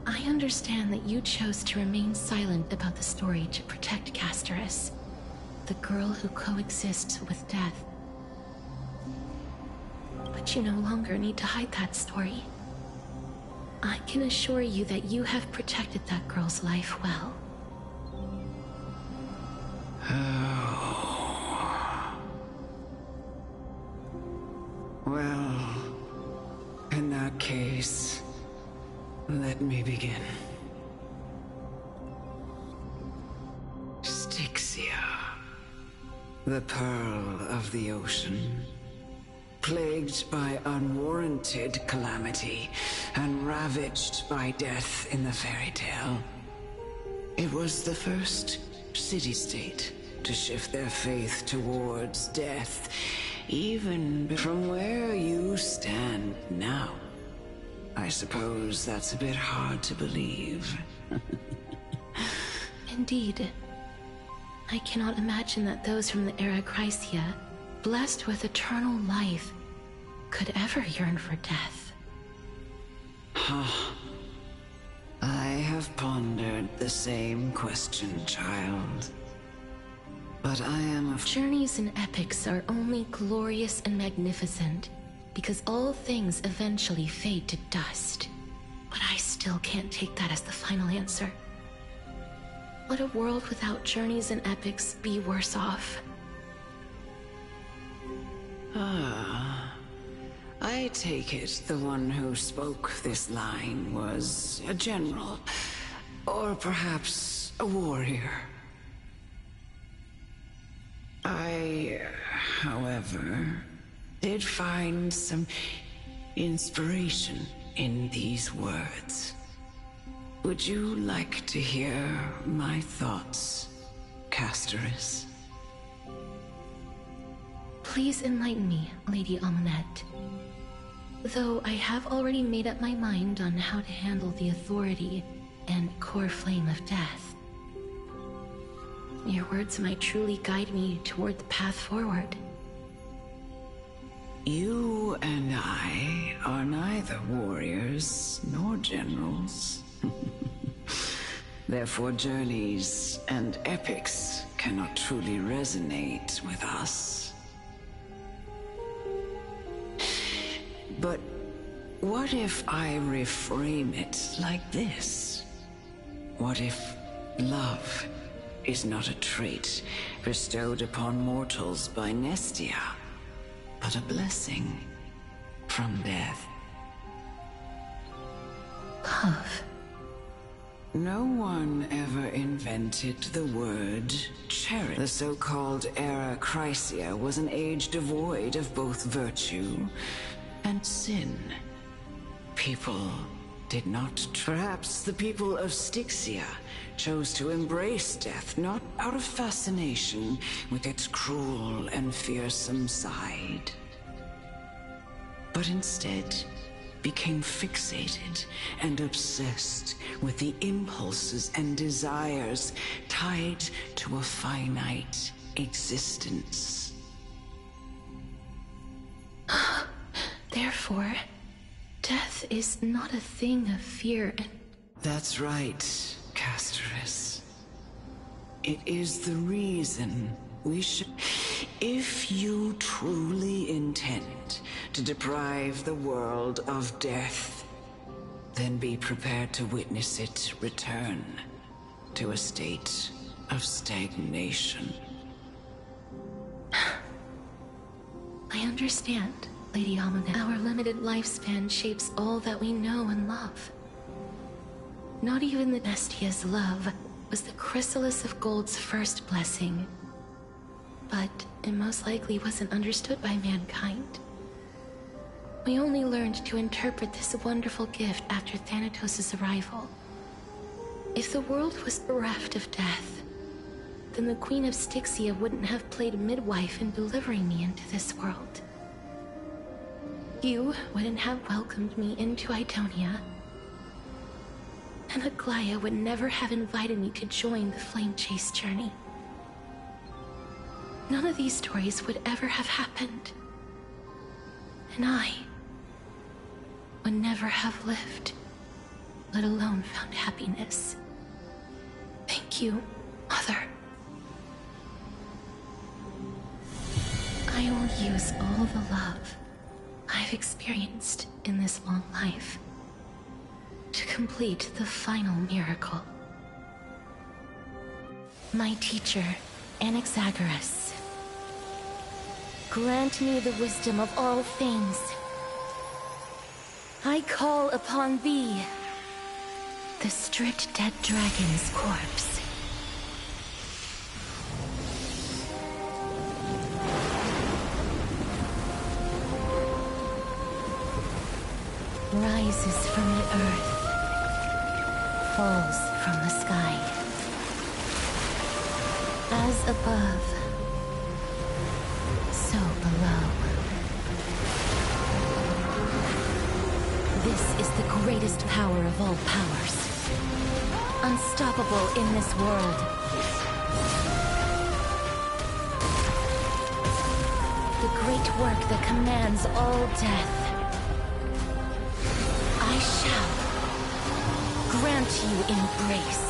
I understand that you chose to remain silent about the story to protect Casterus, the girl who coexists with death. But you no longer need to hide that story. I can assure you that you have protected that girl's life well. Oh. Well, in that case, let me begin. Styxia, the pearl of the ocean, plagued by unwarranted calamity and ravaged by death in the fairy tale. It was the first city-state to shift their faith towards death, even from where you stand now. I suppose that's a bit hard to believe. Indeed. I cannot imagine that those from the era Chrysia, blessed with eternal life, could ever yearn for death. I have pondered the same question, child. But I am Journeys and epics are only glorious and magnificent because all things eventually fade to dust. But I still can't take that as the final answer. Would a world without journeys and epics be worse off? I take it the one who spoke this line was a general, or perhaps a warrior. I, however, did find some inspiration in these words. Would you like to hear my thoughts, Castoris? Please enlighten me, Lady Amunet. Though I have already made up my mind on how to handle the authority and core flame of death. Your words might truly guide me toward the path forward. You and I are neither warriors nor generals. Therefore, journeys and epics cannot truly resonate with us. But what if I reframe it like this? What if love is not a trait bestowed upon mortals by Nestia, but a blessing from death? Love. No one ever invented the word cherish. The so-called era Chrysia was an age devoid of both virtue and sin. People did not. Perhaps the people of Styxia chose to embrace death not out of fascination with its cruel and fearsome side, but instead became fixated and obsessed with the impulses and desires tied to a finite existence. Therefore, death is not a thing of fear and... That's right, Castoris. It is the reason we should... If you truly intend to deprive the world of death, then be prepared to witness it return to a state of stagnation. I understand, Lady Amunet. Our limited lifespan shapes all that we know and love. Not even the Nestia's love was the chrysalis of gold's first blessing. But it most likely wasn't understood by mankind. We only learned to interpret this wonderful gift after Thanatos' arrival. If the world was bereft of death, then the Queen of Styxia wouldn't have played midwife in delivering me into this world. You wouldn't have welcomed me into Idonia, and Aglaya would never have invited me to join the Flame Chase journey. None of these stories would ever have happened. And I would never have lived, let alone found happiness. Thank you, Mother. I will use all the love I've experienced in this long life to complete the final miracle. My teacher, Anaxagoras, grant me the wisdom of all things. I call upon thee, the stripped dead dragon's corpse. rises from the earth, falls from the sky. As above, so below. This is the greatest power of all powers. Unstoppable in this world. The great work that commands all death. I shall grant you embrace.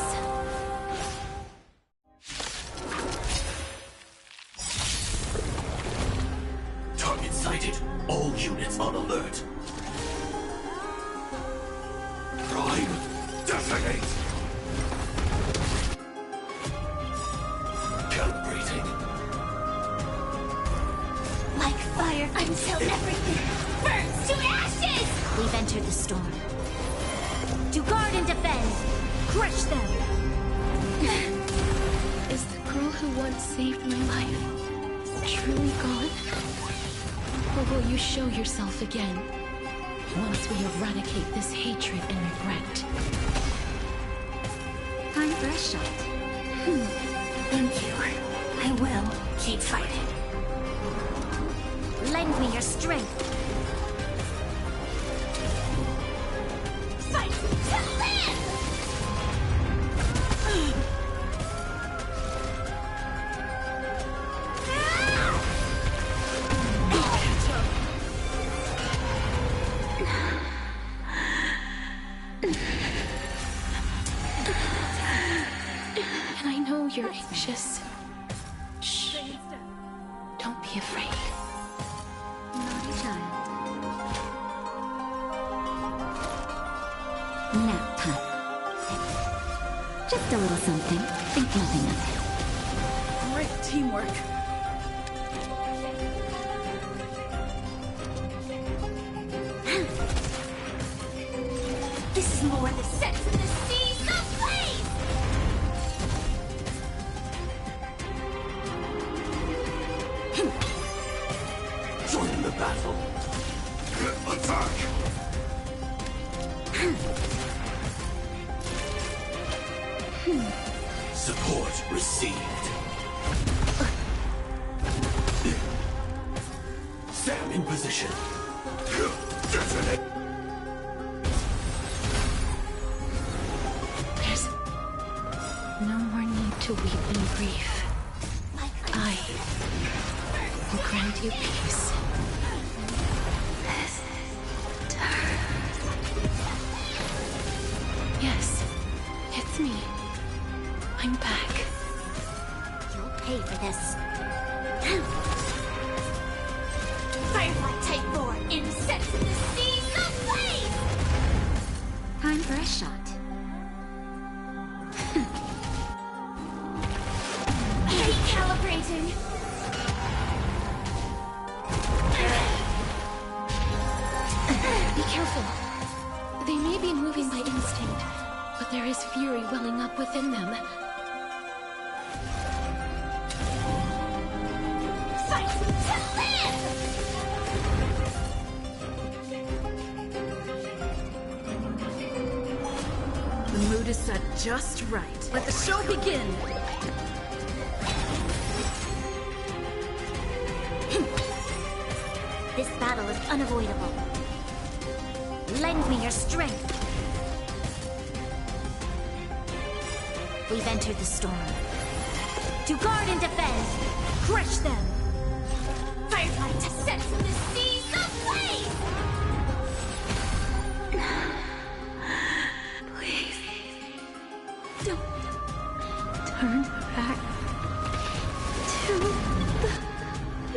Target sighted. All units on alert. Prime, detonate. Calibrating. Like fire until everything burns to ashes! We've entered the storm. To guard and defend! Crush them! Is the girl who once saved my life truly gone? Or will you show yourself again, once we eradicate this hatred and regret? Time for a shot. Thank you. I will keep fighting. Lend me your strength. Fight to live! And I know you're anxious. Shh. Don't be afraid. Naughty child. Nap time. Just a little something. Think nothing of it. Great teamwork. This is more than sets in the seas ablaze! Join the battle. Attack! Support received. Sam in position. Detonate. There's no more need to weep in grief. I will grant you peace. Yes, it's me. I'm back. You'll pay for this. Firefly Type 4 insets in the seas ablaze! Time for a shot. Recalibrating. Be careful. They may be moving by instinct, but there is fury welling up within them. Fight to live! The mood is set just right. Let the show begin! This battle is unavoidable. Lend me your strength. We've entered the storm. To guard and defend, crush them. Firefly to sets in the seas ablaze! Please, don't turn back to the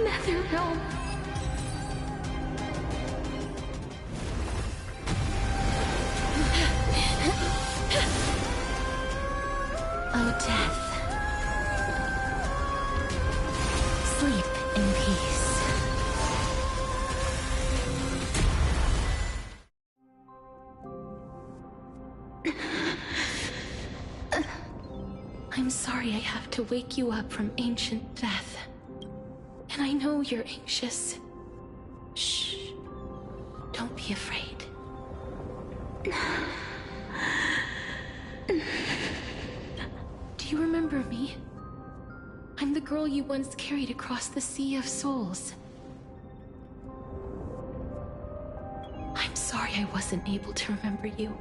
Nether Realm. Oh, death. Sleep in peace. I'm sorry I have to wake you up from ancient death. And I know you're anxious. Shh. Don't be afraid. Do you remember me? I'm the girl you once carried across the Sea of Souls. I'm sorry I wasn't able to remember you,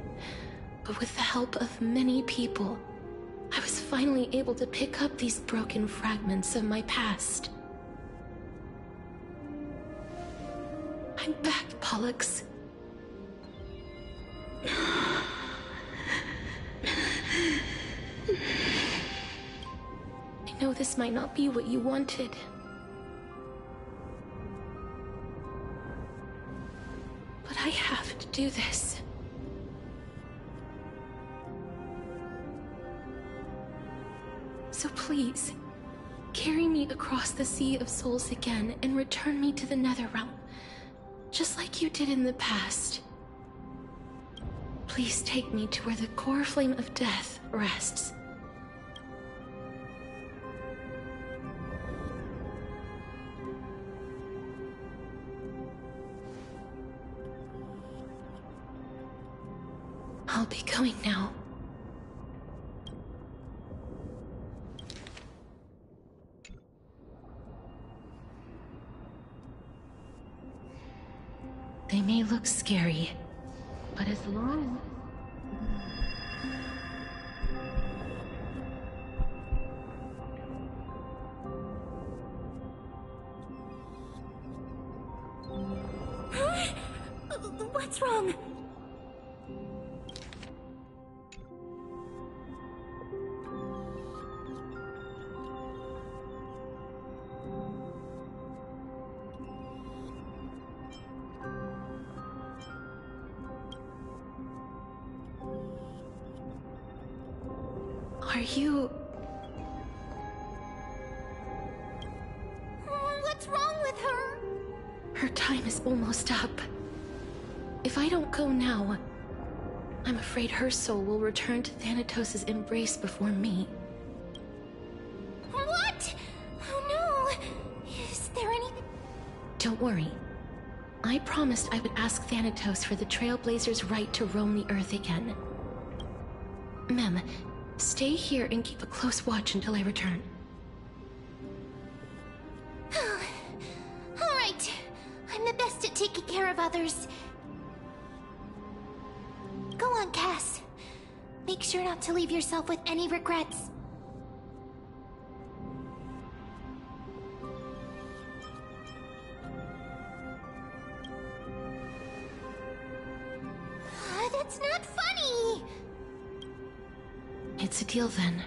but with the help of many people, I was finally able to pick up these broken fragments of my past. I'm back, Pollux. I know this might not be what you wanted. But I have to do this. So please, carry me across the Sea of Souls again and return me to the Netherrealm, just like you did in the past. Please take me to where the core flame of death rests. I'll be going now. They may look scary, but as long... What's wrong? Are you... What's wrong with her? Her time is almost up. If I don't go now, I'm afraid her soul will return to Thanatos' embrace before me. What? Oh no! Is there anything? Don't worry. I promised I would ask Thanatos for the Trailblazers' right to roam the Earth again. Mem, stay here and keep a close watch until I return. All right. I'm the best at taking care of others. Go on, Cass. Make sure not to leave yourself with any regrets. That's not funny! It's a deal then.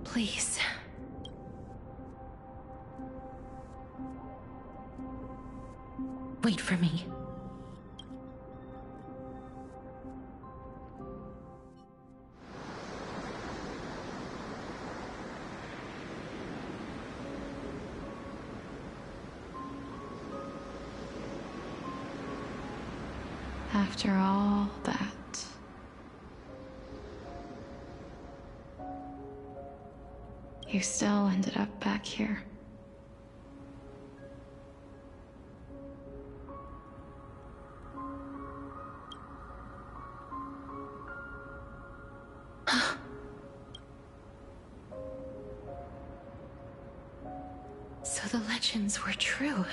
Please. Wait for me. After all that, you still ended up back here. So the legends were true.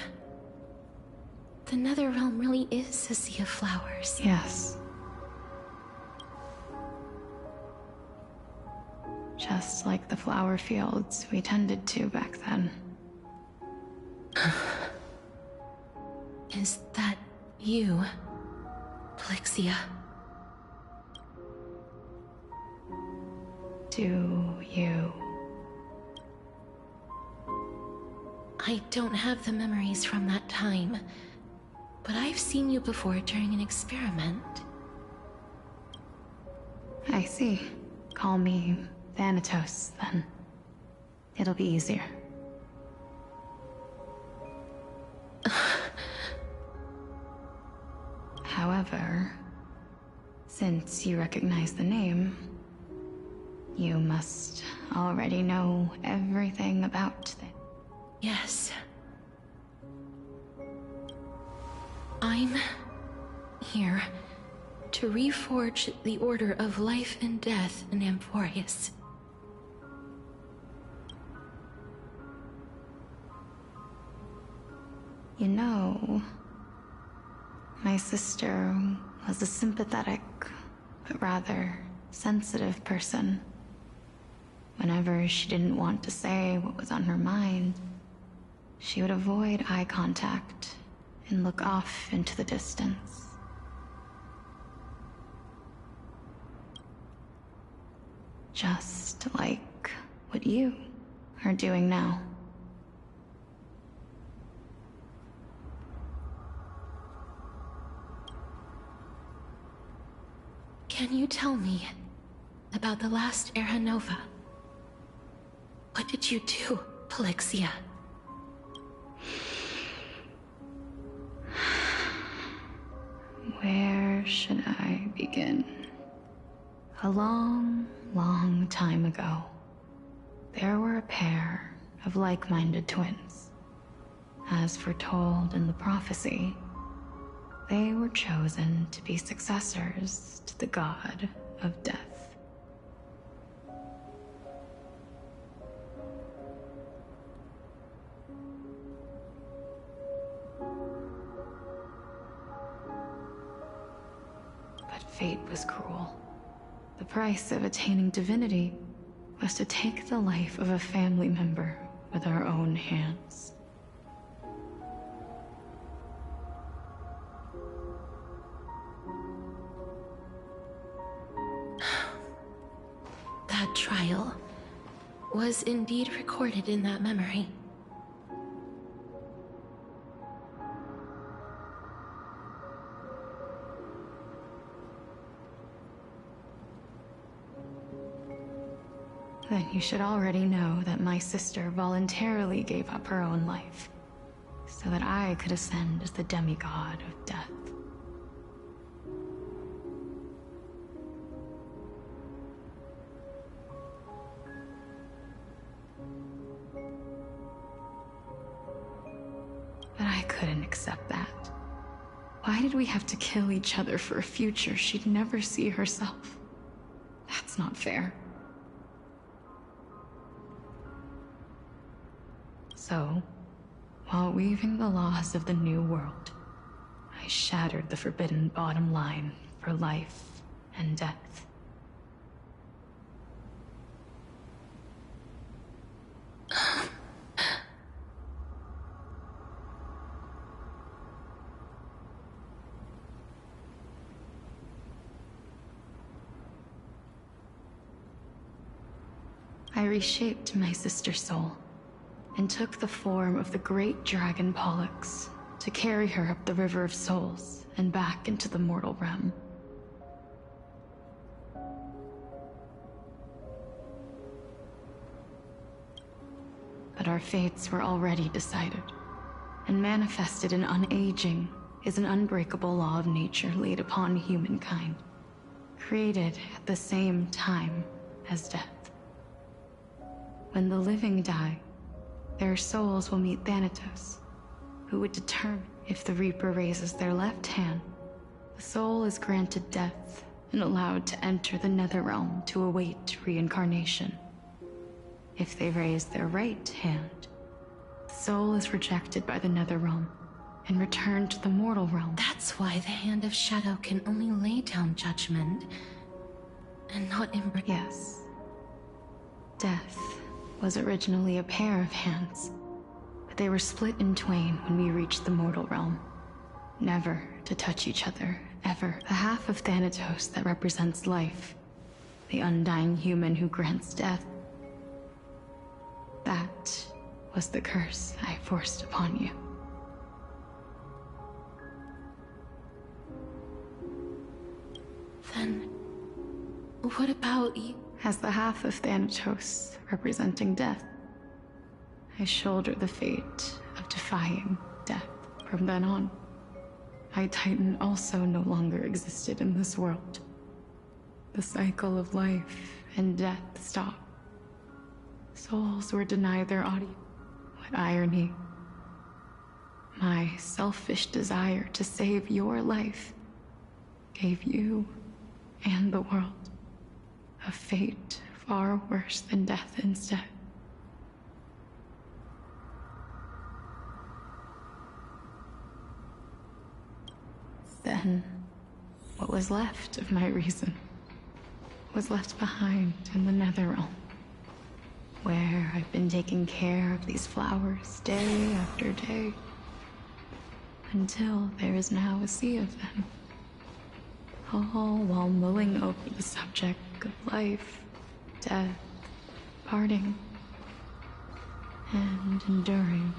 The Netherrealm really is a sea of flowers. Yes. Just like the flower fields we tended to back then. Is that you, Plixia? Do you? I don't have the memories from that time, but I've seen you before during an experiment. I see. Call me Thanatos, then. It'll be easier. However, Since you recognize the name, you must already know everything about it. Yes. I'm here to reforge the order of life and death in Amphorius. You know, my sister was a sympathetic, but rather sensitive person. Whenever she didn't want to say what was on her mind, she would avoid eye contact and look off into the distance. Just like what you are doing now. Can you tell me about the last Era Nova? What did you do, Polixia? Where should I begin? A long, long time ago, there were a pair of like-minded twins. As foretold in the prophecy, they were chosen to be successors to the god of death. But fate was cruel. The price of attaining divinity was to take the life of a family member with our own hands. That trial was indeed recorded in that memory. Then you should already know that my sister voluntarily gave up her own life, so that I could ascend as the demigod of death. But I couldn't accept that. Why did we have to kill each other for a future she'd never see herself? That's not fair. So, while weaving the laws of the new world, I shattered the forbidden bottom line for life and death. I reshaped my sister's soul and took the form of the great dragon Pollux to carry her up the River of Souls and back into the mortal realm. But our fates were already decided, and manifested in unaging is an unbreakable law of nature laid upon humankind, created at the same time as death. When the living die, their souls will meet Thanatos, who would determine if the Reaper raises their left hand. The soul is granted death and allowed to enter the Netherrealm to await reincarnation. If they raise their right hand, the soul is rejected by the Netherrealm and returned to the mortal realm. That's why the Hand of Shadow can only lay down judgment and not embrace. Yes. Death was originally a pair of hands, but they were split in twain when we reached the mortal realm, never to touch each other, ever. The half of Thanatos that represents life, the undying human who grants death, that was the curse I forced upon you. Then, what about you? As the half of Thanatos representing death, I shoulder the fate of defying death. From then on, my Titan also no longer existed in this world. the cycle of life and death stopped. Souls were denied their audience. What irony. My selfish desire to save your life gave you and the world a fate far worse than death instead. Then, what was left of my reason was left behind in the Netherrealm, where I've been taking care of these flowers day after day, until there is now a sea of them, all while mulling over the subject of life, death, parting, and enduring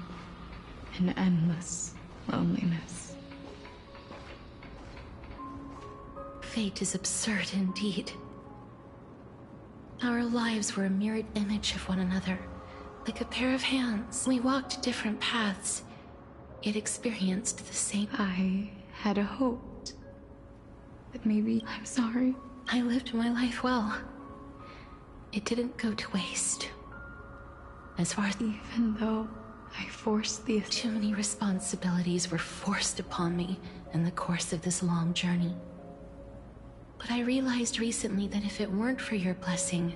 an endless loneliness. Fate is absurd indeed. Our lives were a mirrored image of one another, like a pair of hands. We walked different paths, yet experienced the same. I had hoped that maybe I'm sorry. I lived my life well. It didn't go to waste. As far as even though I forced the too many responsibilities were forced upon me in the course of this long journey. But I realized recently that if it weren't for your blessing,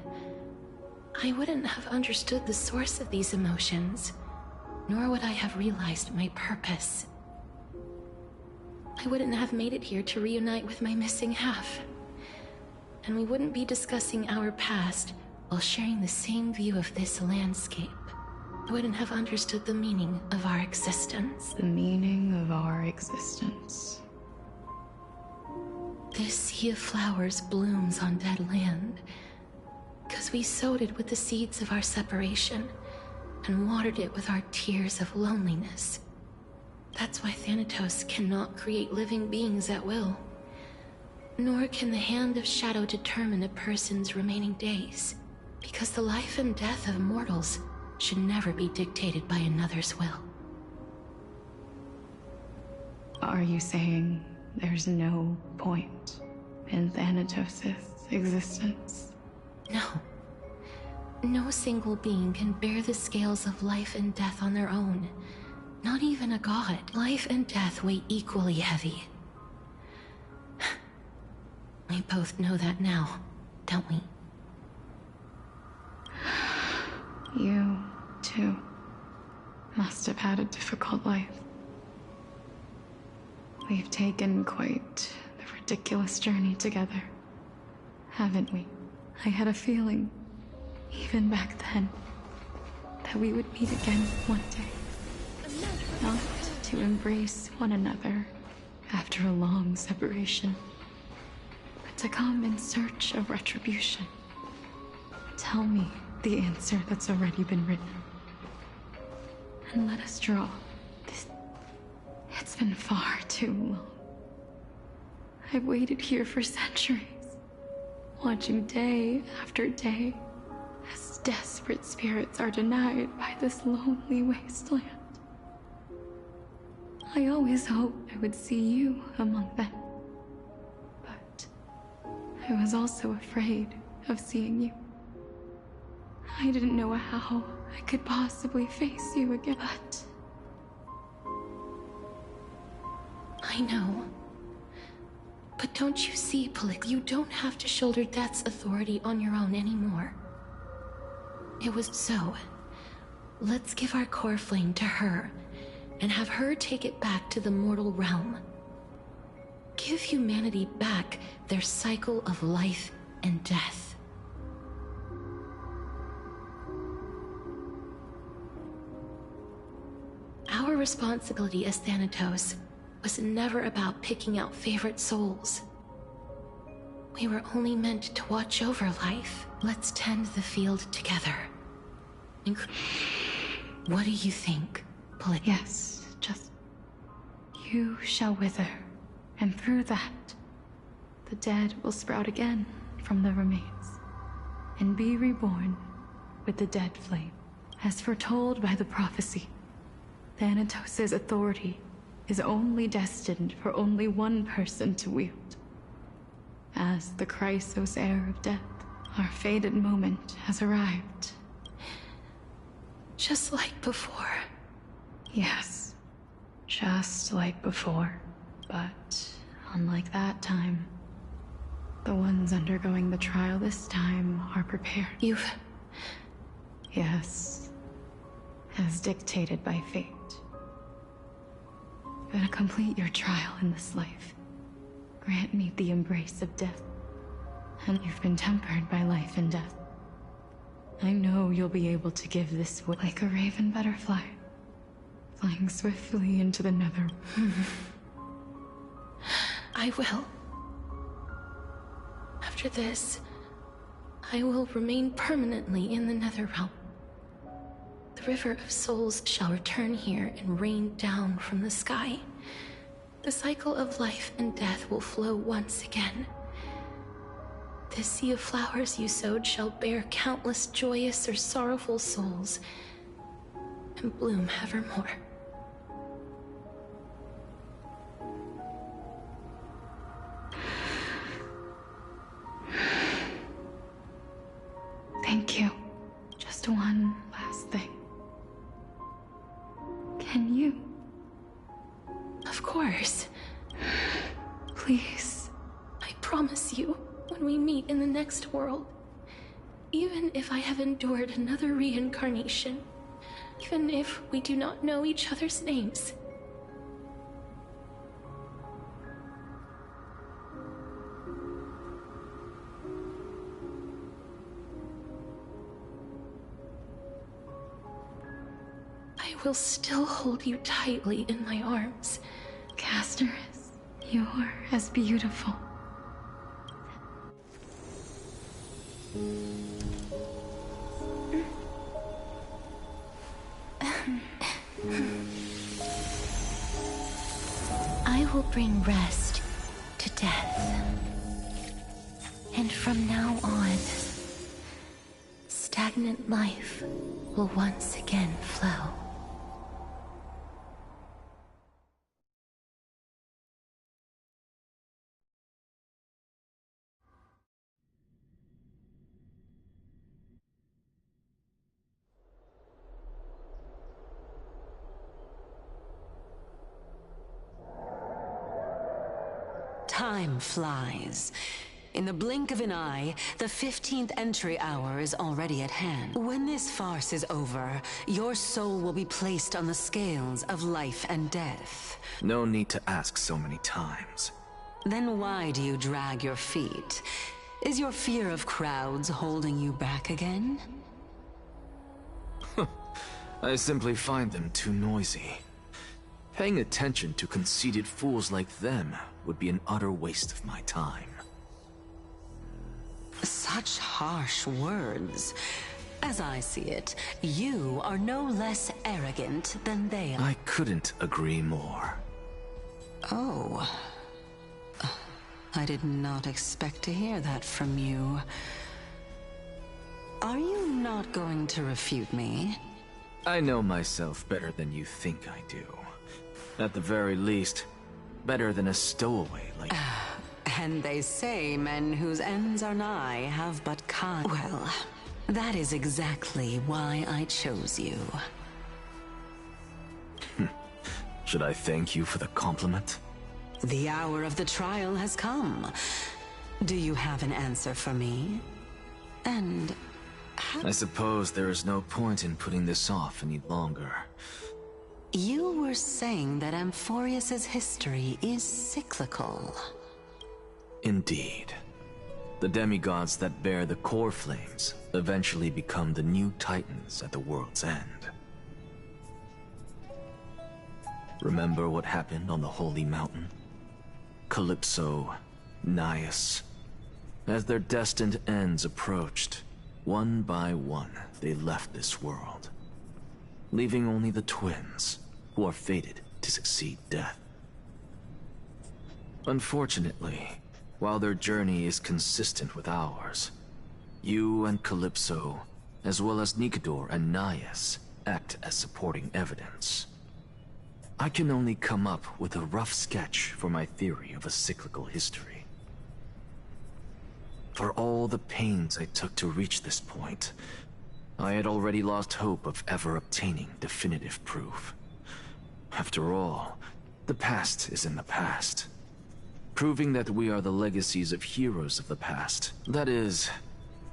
I wouldn't have understood the source of these emotions, nor would I have realized my purpose. I wouldn't have made it here to reunite with my missing half. And we wouldn't be discussing our past while sharing the same view of this landscape. I wouldn't have understood the meaning of our existence. The meaning of our existence. This sea of flowers blooms on dead land, because we sowed it with the seeds of our separation and watered it with our tears of loneliness. That's why Thanatos cannot create living beings at will. Nor can the hand of shadow determine a person's remaining days, because the life and death of mortals should never be dictated by another's will. Are you saying there's no point in Thanatos' existence? No. No single being can bear the scales of life and death on their own. Not even a god. Life and death weigh equally heavy. We both know that now, don't we? You, too, must have had a difficult life. We've taken quite the ridiculous journey together, haven't we? I had a feeling, even back then, that we would meet again one day. Not to embrace one another after a long separation, but to come in search of retribution. Tell me the answer that's already been written, and let us draw this. It's been far too long. I've waited here for centuries, watching day after day as desperate spirits are denied by this lonely wasteland. I always hoped I would see you among them, but I was also afraid of seeing you. I didn't know how I could possibly face you again, but I know. But don't you see, you don't have to shoulder death's authority on your own anymore. It was so. Let's give our core flame to her, and have her take it back to the mortal realm. Give humanity back their cycle of life and death. Our responsibility as Thanatos was never about picking out favorite souls. We were only meant to watch over life. Let's tend the field together. What do you think, Yes, just... You shall wither, and through that, the dead will sprout again from the remains, and be reborn with the dead flame. As foretold by the prophecy, Thanatos' authority is only destined for only one person to wield. as the Chrysos heir of death. Our fated moment has arrived. Just like before. Yes, just like before. But unlike that time, the ones undergoing the trial this time are prepared. You've... Yes, as dictated by fate. Gonna complete your trial in this life. Grant me the embrace of death. And you've been tempered by life and death. I know you'll be able to give this like a raven butterfly, flying swiftly into the nether. I will. After this, I will remain permanently in the Netherrealm. The River of Souls shall return here and rain down from the sky. The cycle of life and death will flow once again. This sea of flowers you sowed shall bear countless joyous or sorrowful souls, and bloom evermore. Thank you. Just one last thing. Can you? Of course. Please. I promise you, when we meet in the next world, even if I have endured another reincarnation, even if we do not know each other's names, I will still hold you tightly in my arms. Casterus, you're as beautiful. I will bring rest to death. And from now on, stagnant life will once again flow. Time flies. In the blink of an eye, the 15th entry hour is already at hand. When this farce is over, your soul will be placed on the scales of life and death. No need to ask so many times. Then why do you drag your feet? Is your fear of crowds holding you back again? I simply find them too noisy. Paying attention to conceited fools like them would be an utter waste of my time. Such harsh words. As I see it, you are no less arrogant than they are. I couldn't agree more. Oh. I did not expect to hear that from you. Are you not going to refute me? I know myself better than you think I do. At the very least, better than a stowaway like you. And they say men whose ends are nigh have but kind. Well, that is exactly why I chose you. Should I thank you for the compliment? The hour of the trial has come. Do you have an answer for me? And I suppose there is no point in putting this off any longer. You were saying that Amphorius's history is cyclical. Indeed. The demigods that bear the core flames eventually become the new titans at the world's end. Remember what happened on the Holy Mountain? Calypso, Naias. As their destined ends approached, one by one they left this world, leaving only the twins, who are fated to succeed death. Unfortunately, while their journey is consistent with ours, you and Calypso, as well as Nikador and Naias, act as supporting evidence. I can only come up with a rough sketch for my theory of a cyclical history. For all the pains I took to reach this point, I had already lost hope of ever obtaining definitive proof. After all, the past is in the past. Proving that we are the legacies of heroes of the past. That is,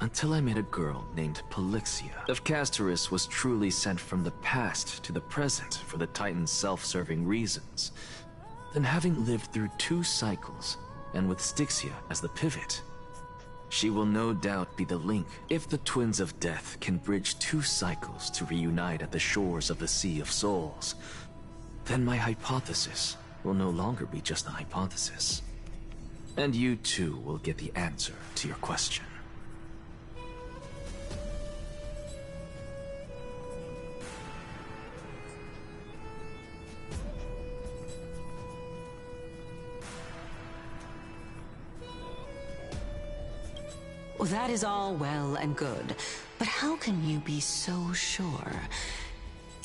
until I met a girl named Polixia. If Castoris was truly sent from the past to the present for the Titan's self-serving reasons, then having lived through 2 cycles, and with Styxia as the pivot, she will no doubt be the link. If the Twins of Death can bridge 2 cycles to reunite at the shores of the Sea of Souls, then my hypothesis will no longer be just a hypothesis. And you too will get the answer to your question. Well, that is all well and good, but how can you be so sure?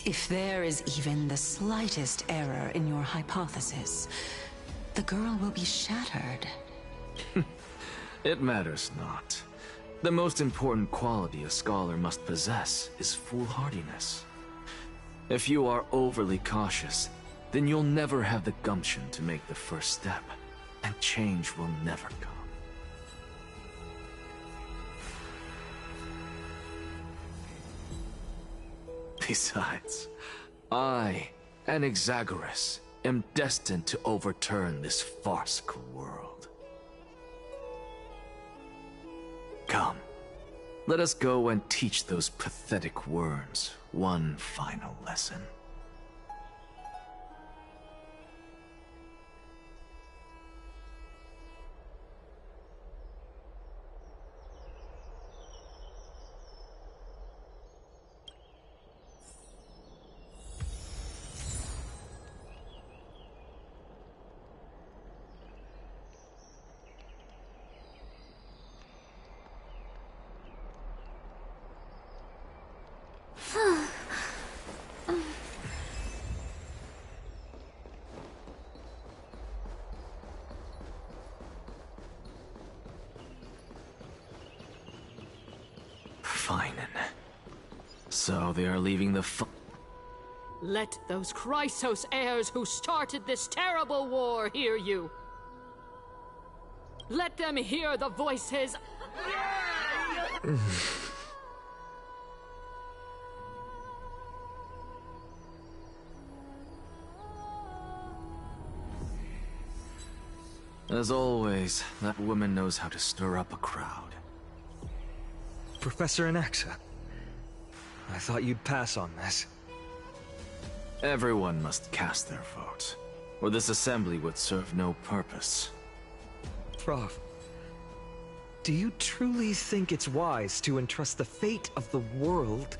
If there is even the slightest error in your hypothesis, the girl will be shattered. It matters not. The most important quality a scholar must possess is foolhardiness. If you are overly cautious, then you'll never have the gumption to make the first step, and change will never come. Besides, I, Anaxagoras, am destined to overturn this farcical world. Come, let us go and teach those pathetic worms one final lesson. Fine. So they are leaving the Let those Chrysos heirs who started this terrible war hear you. Let them hear the voices. As always, that woman knows how to stir up a crowd. Professor Anaxa, I thought you'd pass on this. Everyone must cast their vote, or this assembly would serve no purpose. Prof, do you truly think it's wise to entrust the fate of the world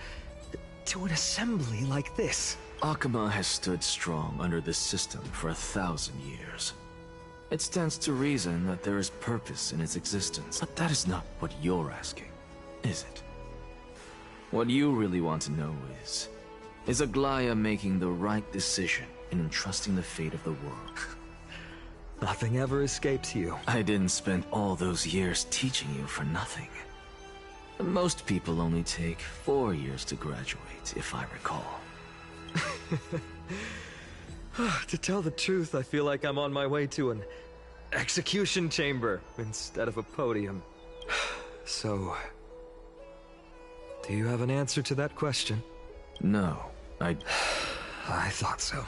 to an assembly like this? Akama has stood strong under this system for 1,000 years. It stands to reason that there is purpose in its existence, but that is not what you're asking, is it? What you really want to know is Aglaya making the right decision in entrusting the fate of the world? Nothing ever escapes you. I didn't spend all those years teaching you for nothing. Most people only take 4 years to graduate, if I recall. To tell the truth, I feel like I'm on my way to an execution chamber instead of a podium. So, do you have an answer to that question? No, I thought so.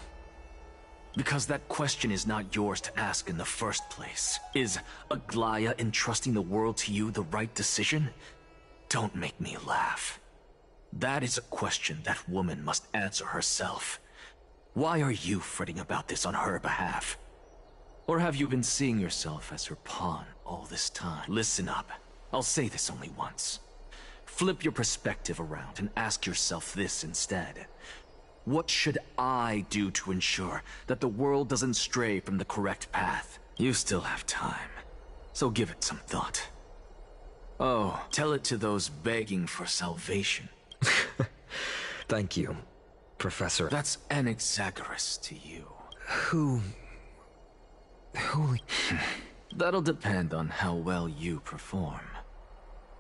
Because that question is not yours to ask in the first place. Is Aglaya entrusting the world to you the right decision? Don't make me laugh. That is a question that woman must answer herself. Why are you fretting about this on her behalf? Or have you been seeing yourself as her pawn all this time? Listen up. I'll say this only once. Flip your perspective around and ask yourself this instead. What should I do to ensure that the world doesn't stray from the correct path? You still have time, so give it some thought. Oh, tell it to those begging for salvation. Thank you, Professor. That's Anaxagoras to you. Who... That'll depend on how well you perform.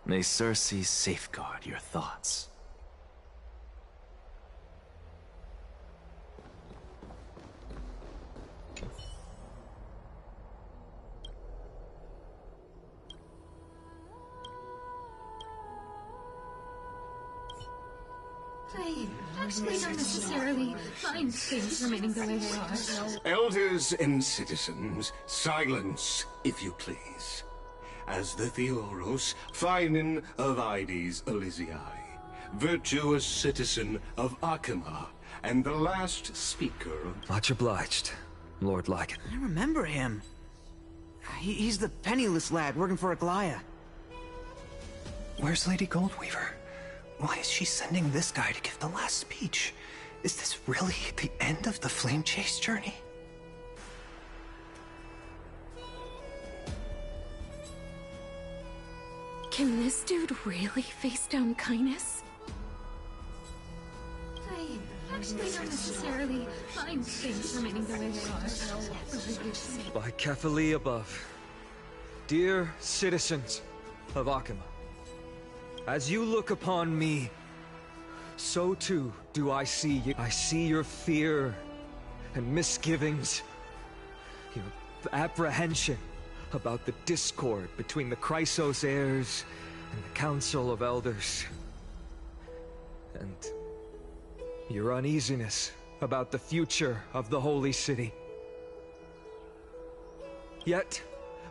May Circe safeguard your thoughts. I actually don't necessarily mind things remaining the way they are. Elders and citizens, silence, if you please. As the Theoros, Finan of Ides Elysiae, virtuous citizen of Akima, and the last speaker of... Much obliged, Lord Lycan. I remember him. He's the penniless lad working for Aglaya. Where's Lady Goldweaver? Why is she sending this guy to give the last speech? Is this really the end of the Flame Chase journey? Can this dude really face down kindness? I actually don't necessarily mind things remaining the way they are. By Kefali above, dear citizens of Akima, as you look upon me, so too do I see you. I see your fear and misgivings, your apprehension about the discord between the Chrysos heirs and the Council of Elders, and your uneasiness about the future of the Holy City. Yet,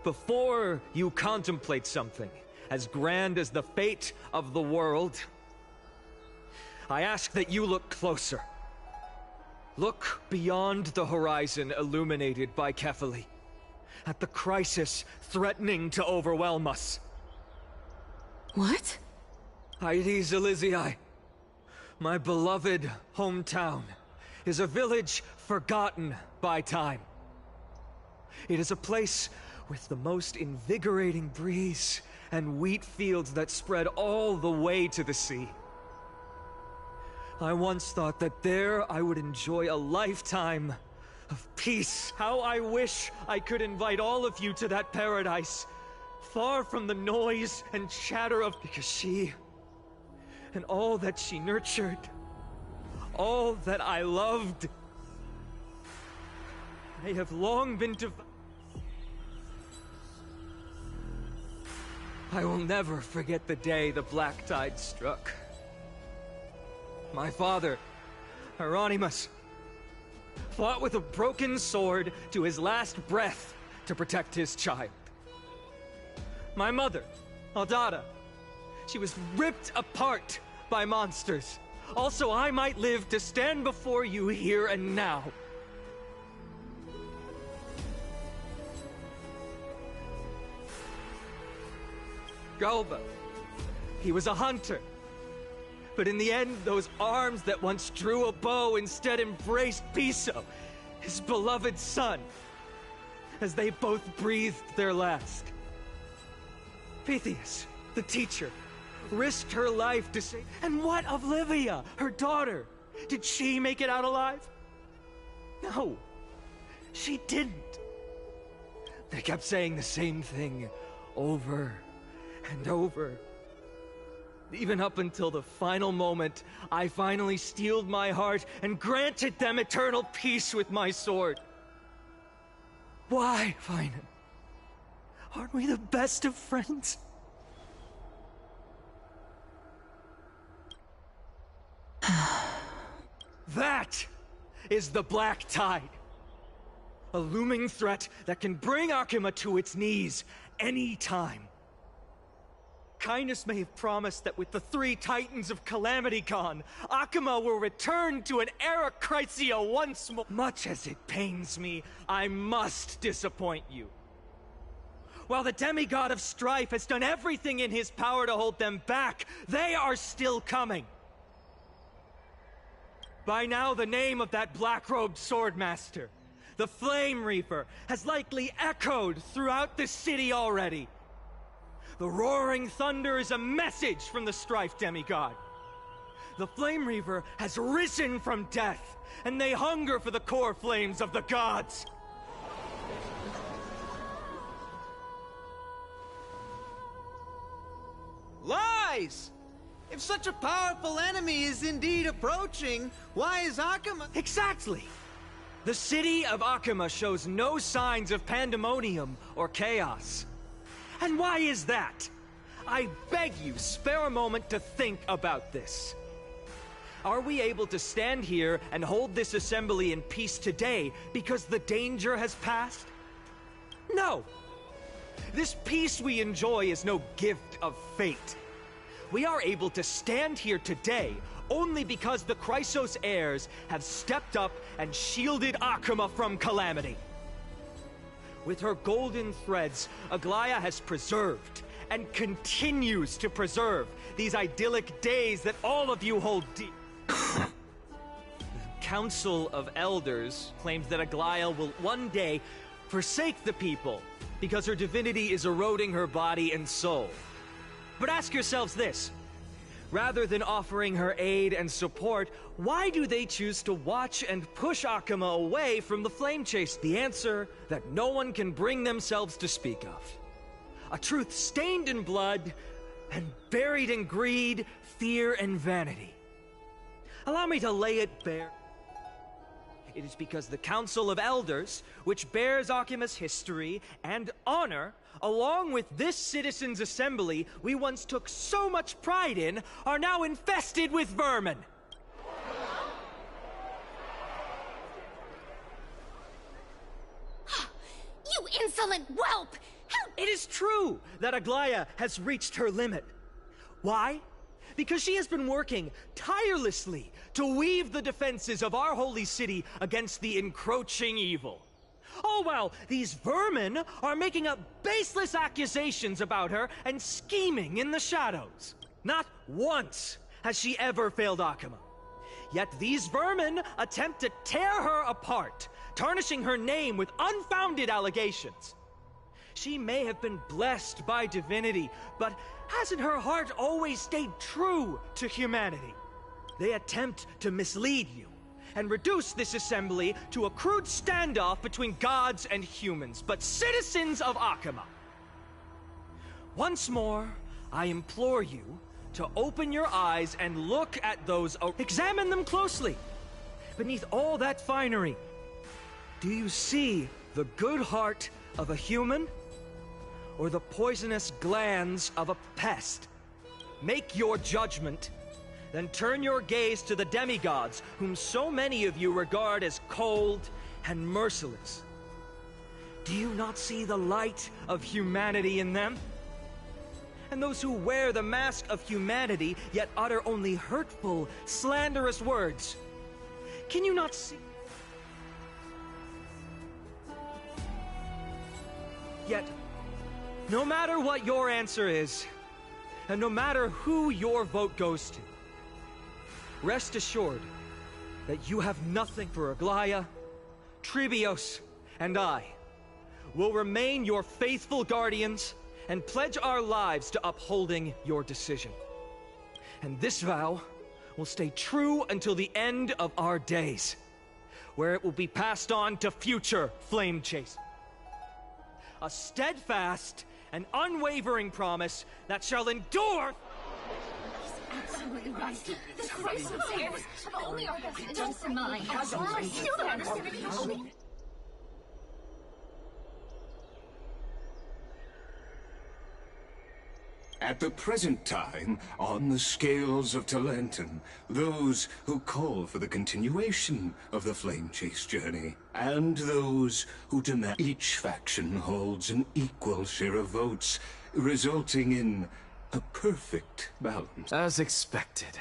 before you contemplate something as grand as the fate of the world, I ask that you look closer. Look beyond the horizon illuminated by Kefali, at the crisis threatening to overwhelm us. What? Ides Elysiae, my beloved hometown, is a village forgotten by time. It is a place with the most invigorating breeze and wheat fields that spread all the way to the sea. I once thought that there I would enjoy a lifetime of peace. How I wish I could invite all of you to that paradise, far from the noise and chatter of... Because she, and all that she nurtured, all that I loved, they have long been divided. I will never forget the day the black tide struck. My father, Hieronymus, fought with a broken sword to his last breath to protect his child. My mother, Aldada, she was ripped apart by monsters. Also, I might live to stand before you here and now. Galba, he was a hunter. But in the end, those arms that once drew a bow instead embraced Piso, his beloved son, as they both breathed their last. Pythias, the teacher, risked her life to save... And what of Livia, her daughter? Did she make it out alive? No, she didn't. They kept saying the same thing over and over. Even up until the final moment, I finally steeled my heart and granted them eternal peace with my sword. Why, Finan? Aren't we the best of friends? That is the Black Tide. A looming threat that can bring Akima to its knees any time. Kindness may have promised that with the 3 Titans of Calamity gone, Akima will return to an era Chrysia once more. Much as it pains me, I must disappoint you. While the demigod of strife has done everything in his power to hold them back, they are still coming. By now, the name of that black-robed swordmaster, the Flame Reaper, has likely echoed throughout the city already. The roaring thunder is a message from the strife demigod. The Flame Reaver has risen from death, and they hunger for the core flames of the gods. lies! If such a powerful enemy is indeed approaching, why is Akuma— Exactly! The city of Akuma shows no signs of pandemonium or chaos. And why is that? I beg you, spare a moment to think about this. Are we able to stand here and hold this assembly in peace today because the danger has passed? No! This peace we enjoy is no gift of fate. We are able to stand here today only because the Chrysos heirs have stepped up and shielded Akuma from calamity. With her golden threads, Aglaya has preserved and continues to preserve these idyllic days that all of you hold dear. The Council of Elders claims that Aglaya will one day forsake the people because her divinity is eroding her body and soul. But ask yourselves this. Rather than offering her aid and support, why do they choose to watch and push Akuma away from the flame chase? The answer that no one can bring themselves to speak of. A truth stained in blood and buried in greed, fear, and vanity. Allow me to lay it bare. It is because the Council of Elders, which bears Akuma's history and honor, along with this citizens' assembly we once took so much pride in, are now infested with vermin. You insolent whelp! How— It is true that Aglaya has reached her limit. Why? Because she has been working tirelessly to weave the defenses of our holy city against the encroaching evil. All while these vermin are making up baseless accusations about her and scheming in the shadows. Not once has she ever failed Akuma. Yet these vermin attempt to tear her apart, tarnishing her name with unfounded allegations. She may have been blessed by divinity, but hasn't her heart always stayed true to humanity? They attempt to mislead you and reduce this assembly to a crude standoff between gods and humans, but citizens of Akuma. Once more, I implore you to open your eyes and look at those. Examine them closely. Beneath all that finery, do you see the good heart of a human? Or the poisonous glands of a pest? Make your judgment, then turn your gaze to the demigods, whom so many of you regard as cold and merciless. Do you not see the light of humanity in them? And those who wear the mask of humanity, yet utter only hurtful, slanderous words. Can you not see? Yet, no matter what your answer is, and no matter who your vote goes to, rest assured that you have nothing for Aglaya, Tribios, and I will remain your faithful guardians and pledge our lives to upholding your decision. And this vow will stay true until the end of our days, where it will be passed on to future flame chasers. A steadfast and unwavering promise that shall endure. Absolutely right. The Chrysos heirs have only our best interests in mind. I still don't understand. At the present time, on the scales of Talenton, those who call for the continuation of the Flame Chase journey, and those who demand each faction holds an equal share of votes, resulting in a perfect balance. As expected.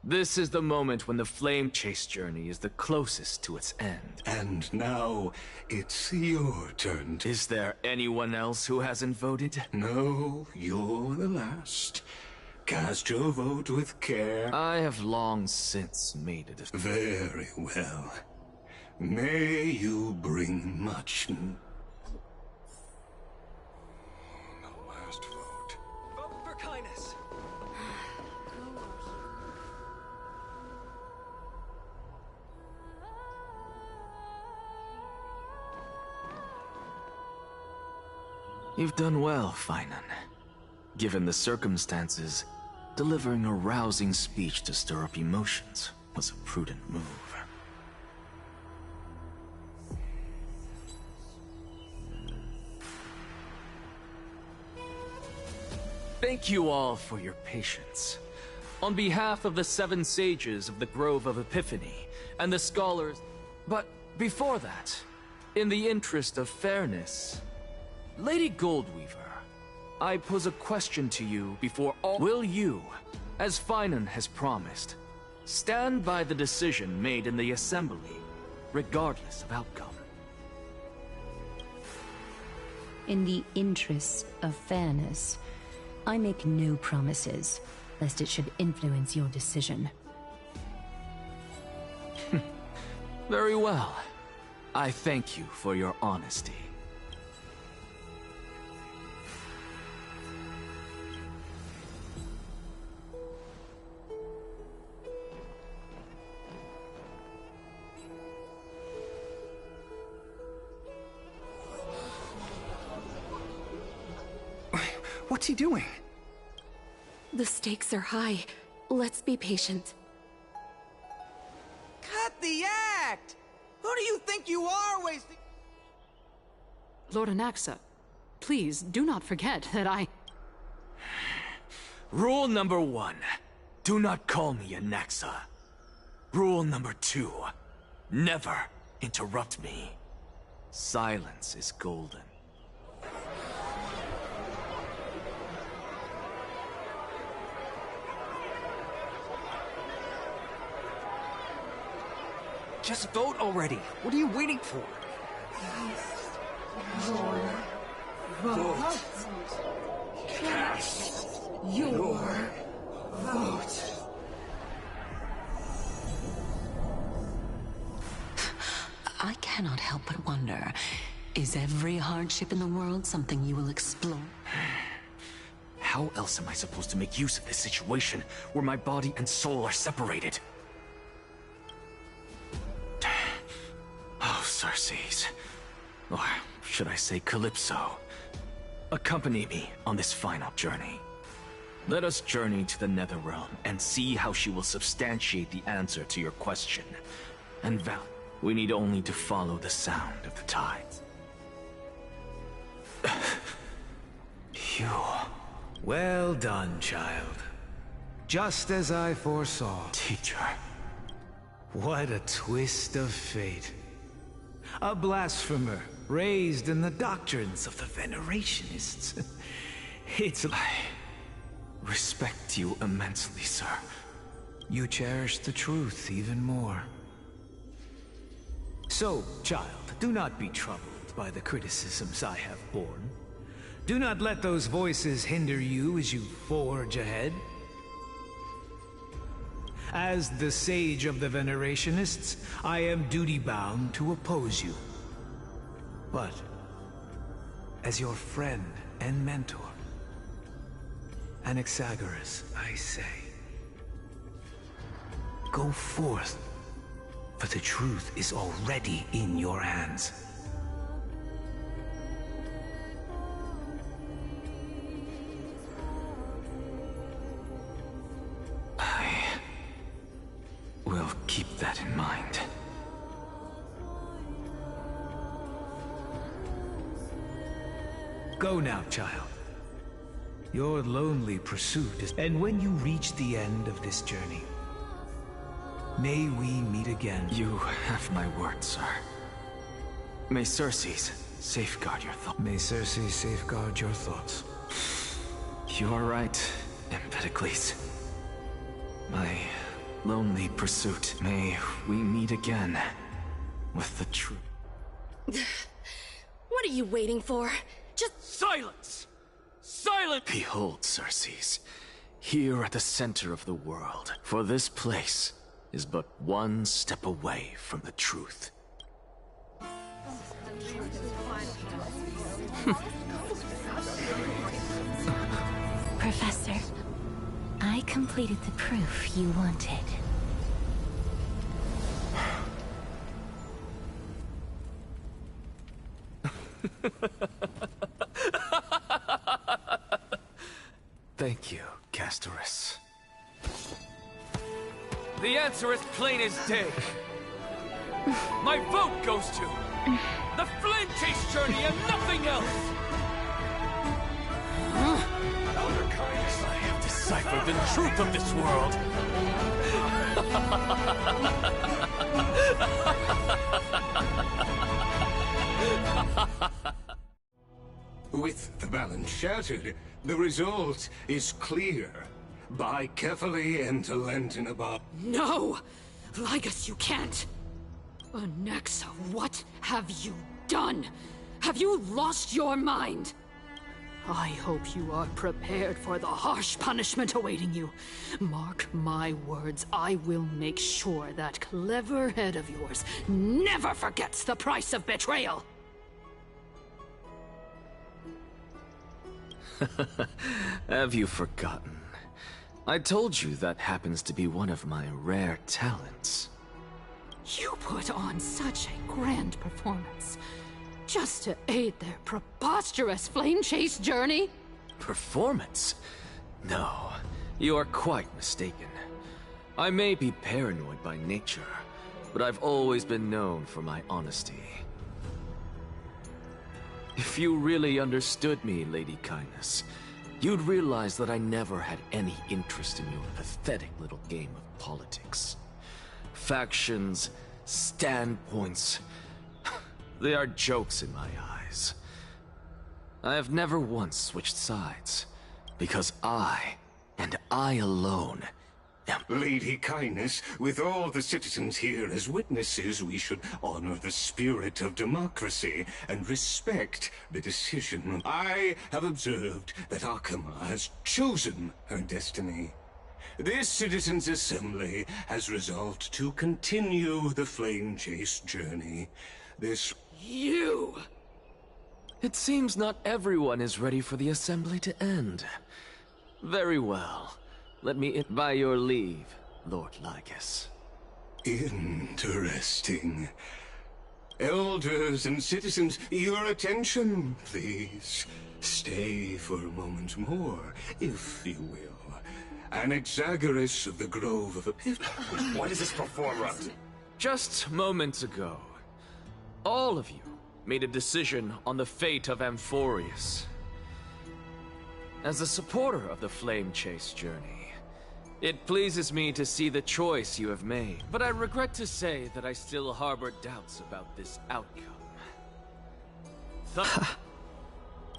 This is the moment when the Flame Chase journey is the closest to its end. And now, it's your turn. Is there anyone else who hasn't voted? No, you're the last. Cast your vote with care. I have long since made a decision. Very well. May you bring much... last vote. Vote for kindness. You've done well, Finan. Given the circumstances, Delivering a rousing speech to stir up emotions was a prudent move. Thank you all for your patience. On behalf of the 7 sages of the Grove of Epiphany and the scholars... But before that, in the interest of fairness, Lady Goldweaver, I pose a question to you before all... Will you, as Finan has promised, stand by the decision made in the Assembly, regardless of outcome? In the interest of fairness, I make no promises, lest it should influence your decision. Very well. I thank you for your honesty. What's he doing? The stakes are high. Let's be patient. Cut the act! Who do you think you are, wasting... Lord Anaxa, please do not forget that I... Rule number 1. Do not call me Anaxa. Rule number 2. Never interrupt me. Silence is golden. Just vote already. What are you waiting for? Vote. Cast your vote. I cannot help but wonder, is every hardship in the world something you will explore? How else am I supposed to make use of this situation where my body and soul are separated? Oh, Circes. Or should I say Calypso? Accompany me on this final journey. Let us journey to the Netherrealm and see how she will substantiate the answer to your question. And Val, we need only to follow the sound of the tides. You... Well done, child. Just as I foresaw. Teacher. What a twist of fate. A blasphemer, raised in the doctrines of the Venerationists. It's like... I respect you immensely, sir. You cherish the truth even more. So, child, do not be troubled by the criticisms I have borne. Do not let those voices hinder you as you forge ahead. As the sage of the Venerationists, I am duty-bound to oppose you. But, as your friend and mentor, Anaxagoras, I say, go forth, for the truth is already in your hands. We'll keep that in mind. Go now, child. Your lonely pursuit is... And when you reach the end of this journey, may we meet again. You have my word, sir. May Circes safeguard your thoughts. May Circes safeguard your thoughts. You are right, Empedocles. My lonely pursuit. May we meet again with the truth. What are you waiting for? Just silence! Silence! Behold, Circes, here at the center of the world, for this place is but one step away from the truth. Professor, I completed the proof you wanted. Thank you, Castorus. The answer is plain as day. My vote goes to the Flame Chase journey and nothing else! Elder Kindness, I have deciphered the truth of this world. With the balance shattered, the result is clear. Buy carefully and to Lenten above. No! Lygus, you can't! Onyxa, what have you done? Have you lost your mind? I hope you are prepared for the harsh punishment awaiting you. Mark my words, I will make sure that clever head of yours never forgets the price of betrayal! Have you forgotten? I told you that happens to be one of my rare talents. You put on such a grand performance, just to aid their preposterous flame chase journey? Performance? No, you are quite mistaken. I may be paranoid by nature, but I've always been known for my honesty. If you really understood me, Lady Kindness, you'd realize that I never had any interest in your pathetic little game of politics. Factions, standpoints, they are jokes in my eyes. I have never once switched sides, because I, and I alone, am— Lady Kindness, with all the citizens here as witnesses, we should honor the spirit of democracy and respect the decision. I have observed that Akama has chosen her destiny. This citizens' assembly has resolved to continue the flame chase journey. This— You! It seems not everyone is ready for the assembly to end. Very well. Let me in by your leave, Lord Lygus. Interesting. Elders and citizens, your attention, please. Stay for a moment more, if you will. Anaxagoras of the Grove of Epiphany. Why does this performer? Just moments ago, all of you made a decision on the fate of Amphorius. As a supporter of the Flame Chase journey, it pleases me to see the choice you have made, but I regret to say that I still harbor doubts about this outcome.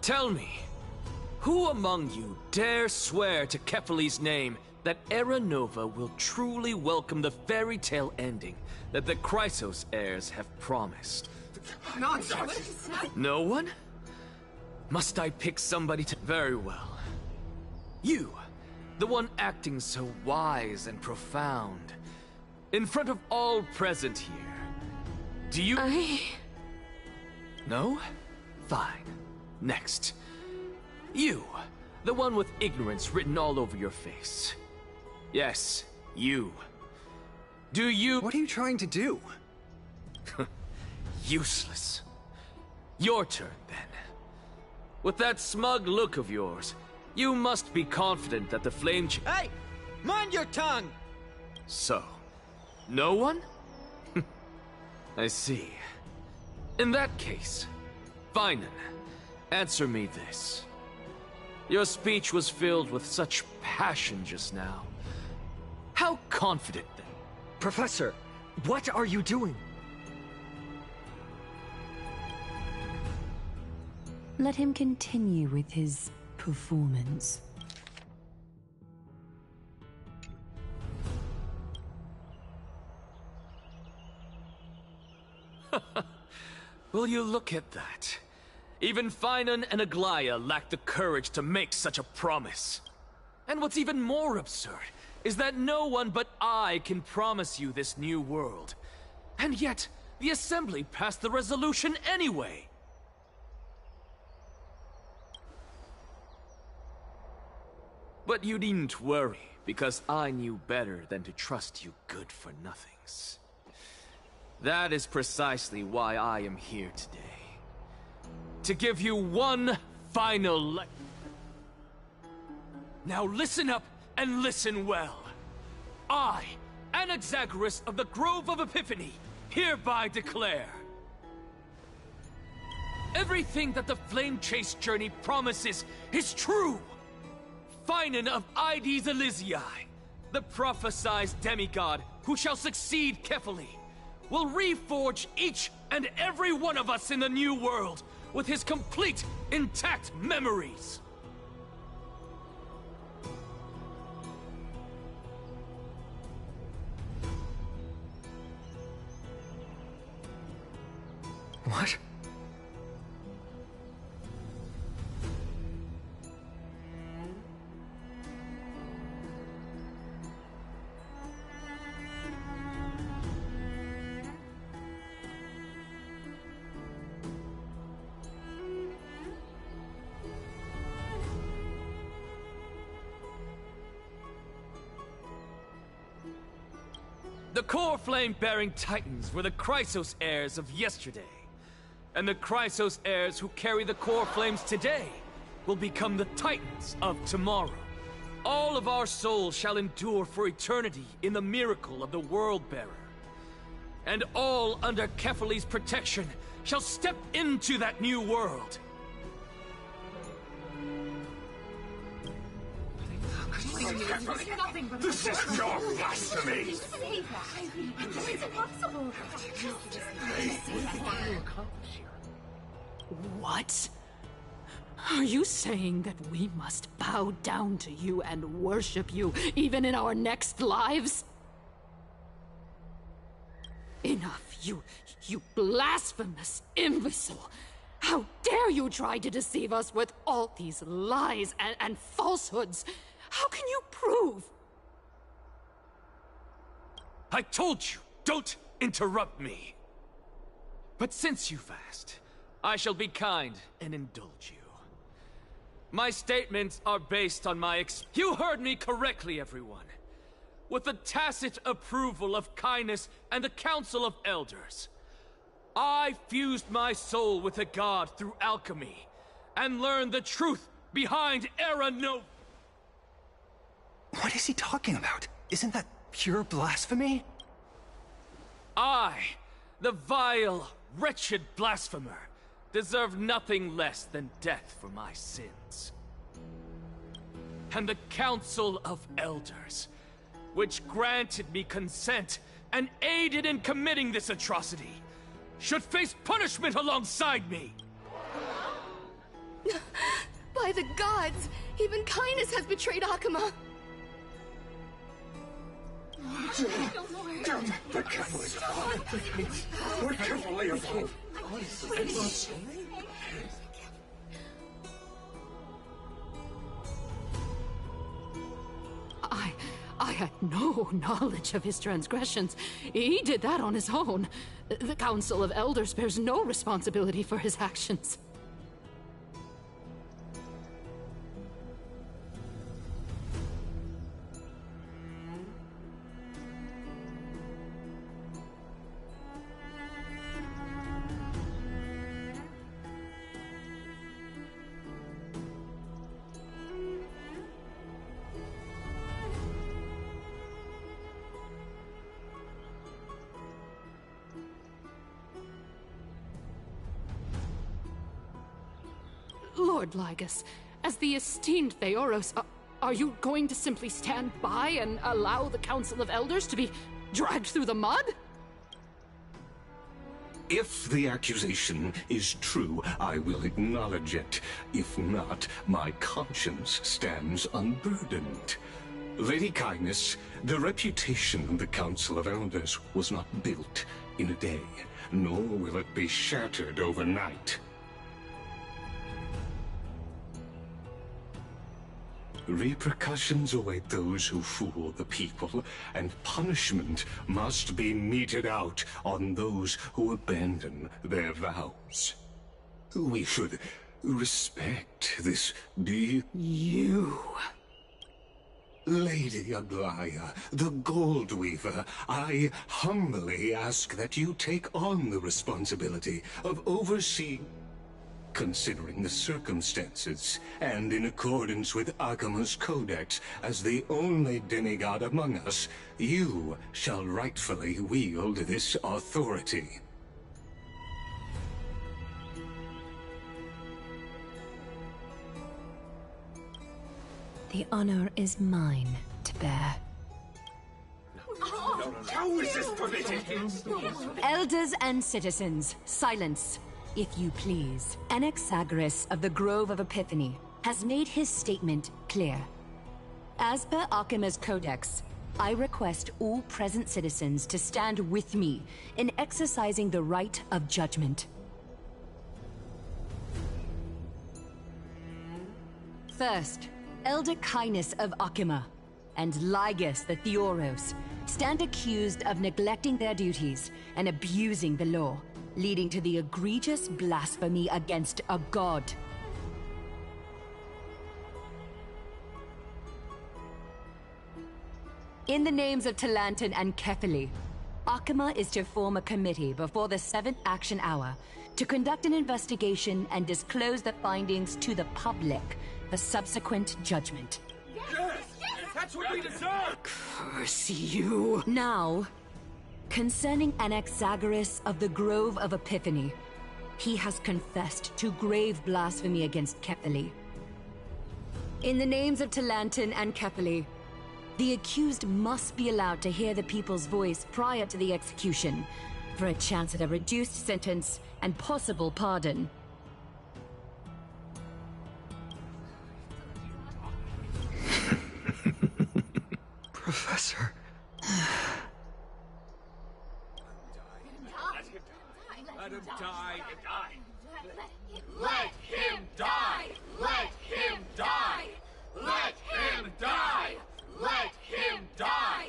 Tell me, who among you dare swear to Kefali's name that Era Nova will truly welcome the fairy tale ending that the Chrysos heirs have promised? Nonsense! No one? Must I pick somebody to— Very well. You, the one acting so wise and profound, in front of all present here. Do you— No? Fine. Next. You, the one with ignorance written all over your face. Yes, you. Do you— What are you trying to do? Useless. Your turn, then. With that smug look of yours, you must be confident that the flame— Hey! Mind your tongue! So, no one? I see. In that case, Finan, answer me this. Your speech was filled with such passion just now. How confident, then? Professor, what are you doing? Let him continue with his performance. Will you look at that? Even Finan and Aglaya lack the courage to make such a promise. And what's even more absurd is that no one but I can promise you this new world. And yet, the Assembly passed the resolution anyway. But you needn't worry, because I knew better than to trust you good-for-nothings. That is precisely why I am here today. To give you one final Now listen up and listen well. I Anaxagoras of the Grove of Epiphany, hereby declare everything that the Flame Chase journey promises is true! Finan of Ides Elysiae, the prophesied demigod who shall succeed Kefali, will reforge each and every one of us in the new world with his complete, intact memories. What? The core flame-bearing titans were the Chrysos heirs of yesterday. And the Chrysos heirs who carry the core flames today will become the titans of tomorrow. All of our souls shall endure for eternity in the miracle of the World-Bearer. And all under Kefali's protection shall step into that new world. This is pure blasphemy! It's impossible! What? Are you saying that we must bow down to you and worship you, even in our next lives? Enough, you blasphemous imbecile! How dare you try to deceive us with all these lies and falsehoods? How can you prove? I told you, don't interrupt me. But since you've asked, I shall be kind and indulge you. My statements are based on my You heard me correctly, everyone. With the tacit approval of kindness and the Council of Elders, I fused my soul with a god through alchemy, and learned the truth behind Era Nova. What is he talking about? Isn't that pure blasphemy? I, the vile, wretched blasphemer, deserve nothing less than death for my sins. And the Council of Elders, which granted me consent and aided in committing this atrocity, should face punishment alongside me! By the gods! Even kindness has betrayed Akuma! The Kefali is gone. We're carefully evolved. I had no knowledge of his transgressions. He did that on his own. The Council of Elders bears no responsibility for his actions. Lord Lygus, as the esteemed Theoros, are you going to simply stand by and allow the Council of Elders to be dragged through the mud? If the accusation is true, I will acknowledge it. If not, my conscience stands unburdened. Lady Kindness, the reputation of the Council of Elders was not built in a day, nor will it be shattered overnight. Repercussions await those who fool the people, and punishment must be meted out on those who abandon their vows. We should respect this You! Lady Aglaya, the Gold Weaver, I humbly ask that you take on the responsibility of overseeing considering the circumstances, and in accordance with Akima's codex, as the only demigod among us, you shall rightfully wield this authority. The honor is mine to bear. How is this permitted? Elders and citizens, silence, if you please. Anaxagoras of the Grove of Epiphany has made his statement clear. As per Akima's codex, I request all present citizens to stand with me in exercising the right of judgment. First, Elder Kainis of Akima and Ligus the Theoros stand accused of neglecting their duties and abusing the law, leading to the egregious blasphemy against a god. In the names of Talantan and Kefili, Akima is to form a committee before the 7th action hour to conduct an investigation and disclose the findings to the public for subsequent judgment. Yes! That's what we deserve! Curse you! Now, concerning Anaxagoras of the Grove of Epiphany, he has confessed to grave blasphemy against Kefili. In the names of Talantan and Kefili, the accused must be allowed to hear the people's voice prior to the execution, for a chance at a reduced sentence and possible pardon. Professor. Let him die. Let him die! Let him die! Let him die! Let him die!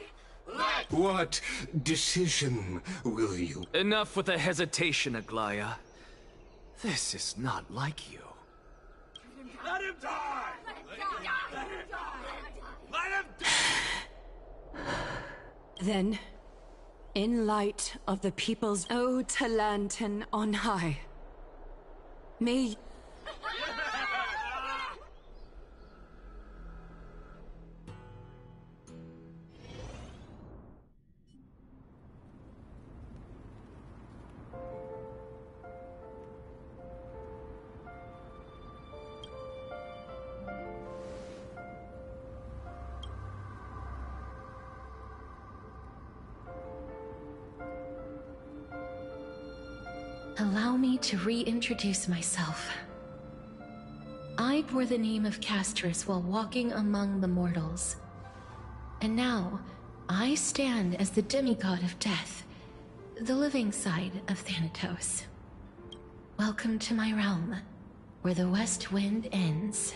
What decision will you? Enough with the hesitation, Aglaya. This is not like you. Let him die! Let him die! Let him die! Then, in light of the people's O Talantan on high, may... Allow me to reintroduce myself. I bore the name of Castris while walking among the mortals. And now, I stand as the demigod of death, the living side of Thanatos. Welcome to my realm, where the west wind ends.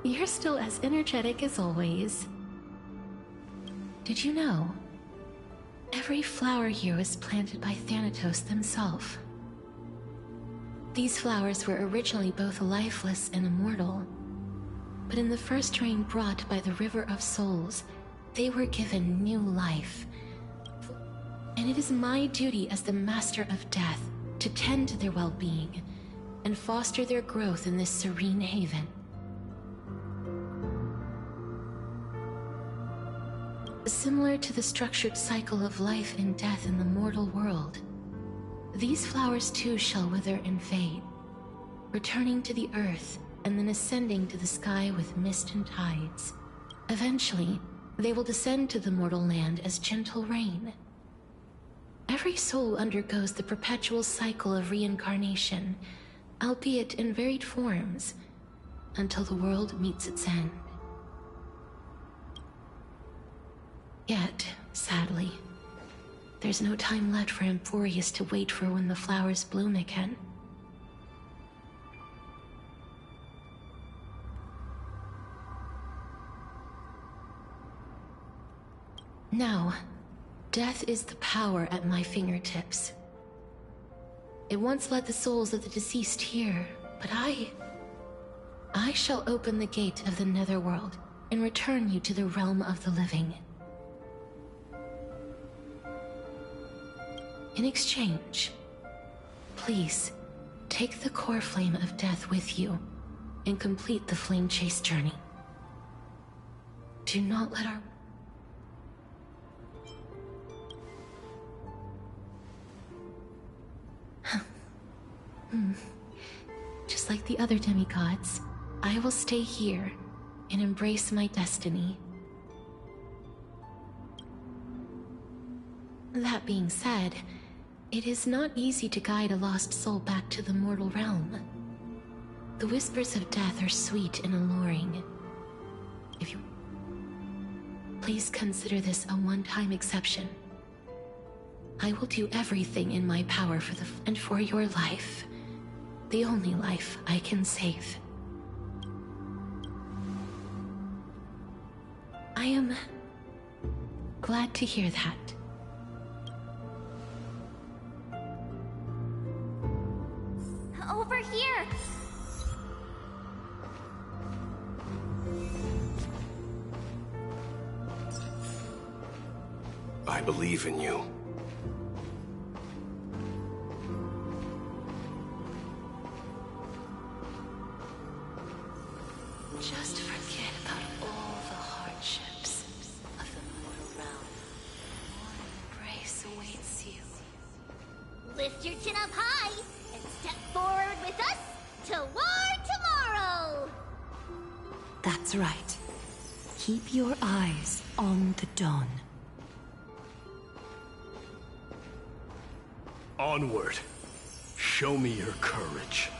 You're still as energetic as always. Did you know? Every flower here was planted by Thanatos themselves. These flowers were originally both lifeless and immortal, but in the first rain brought by the River of Souls, they were given new life. And it is my duty as the Master of Death to tend to their well-being and foster their growth in this serene haven. Similar to the structured cycle of life and death in the mortal world, these flowers too shall wither and fade, returning to the earth and then ascending to the sky with mist and tides. Eventually, they will descend to the mortal land as gentle rain. Every soul undergoes the perpetual cycle of reincarnation, albeit in varied forms, until the world meets its end. Yet, sadly, there's no time left for Emphorius to wait for when the flowers bloom again. Now, death is the power at my fingertips. It once led the souls of the deceased here, but I shall open the gate of the Netherworld and return you to the realm of the living. In exchange, please, take the core flame of death with you and complete the flame chase journey. Do not let our... Just like the other demigods, I will stay here and embrace my destiny. That being said, it is not easy to guide a lost soul back to the mortal realm. The whispers of death are sweet and alluring. If you... Please consider this a one-time exception. I will do everything in my power and for your life. The only life I can save. I am glad to hear that. Over here! I believe in you. Just forget about all the hardships of the mortal realm. More embrace awaits you. Lift your chin up high and step forward with us toward tomorrow! That's right. Keep your eyes on the dawn. Onward. Show me your courage.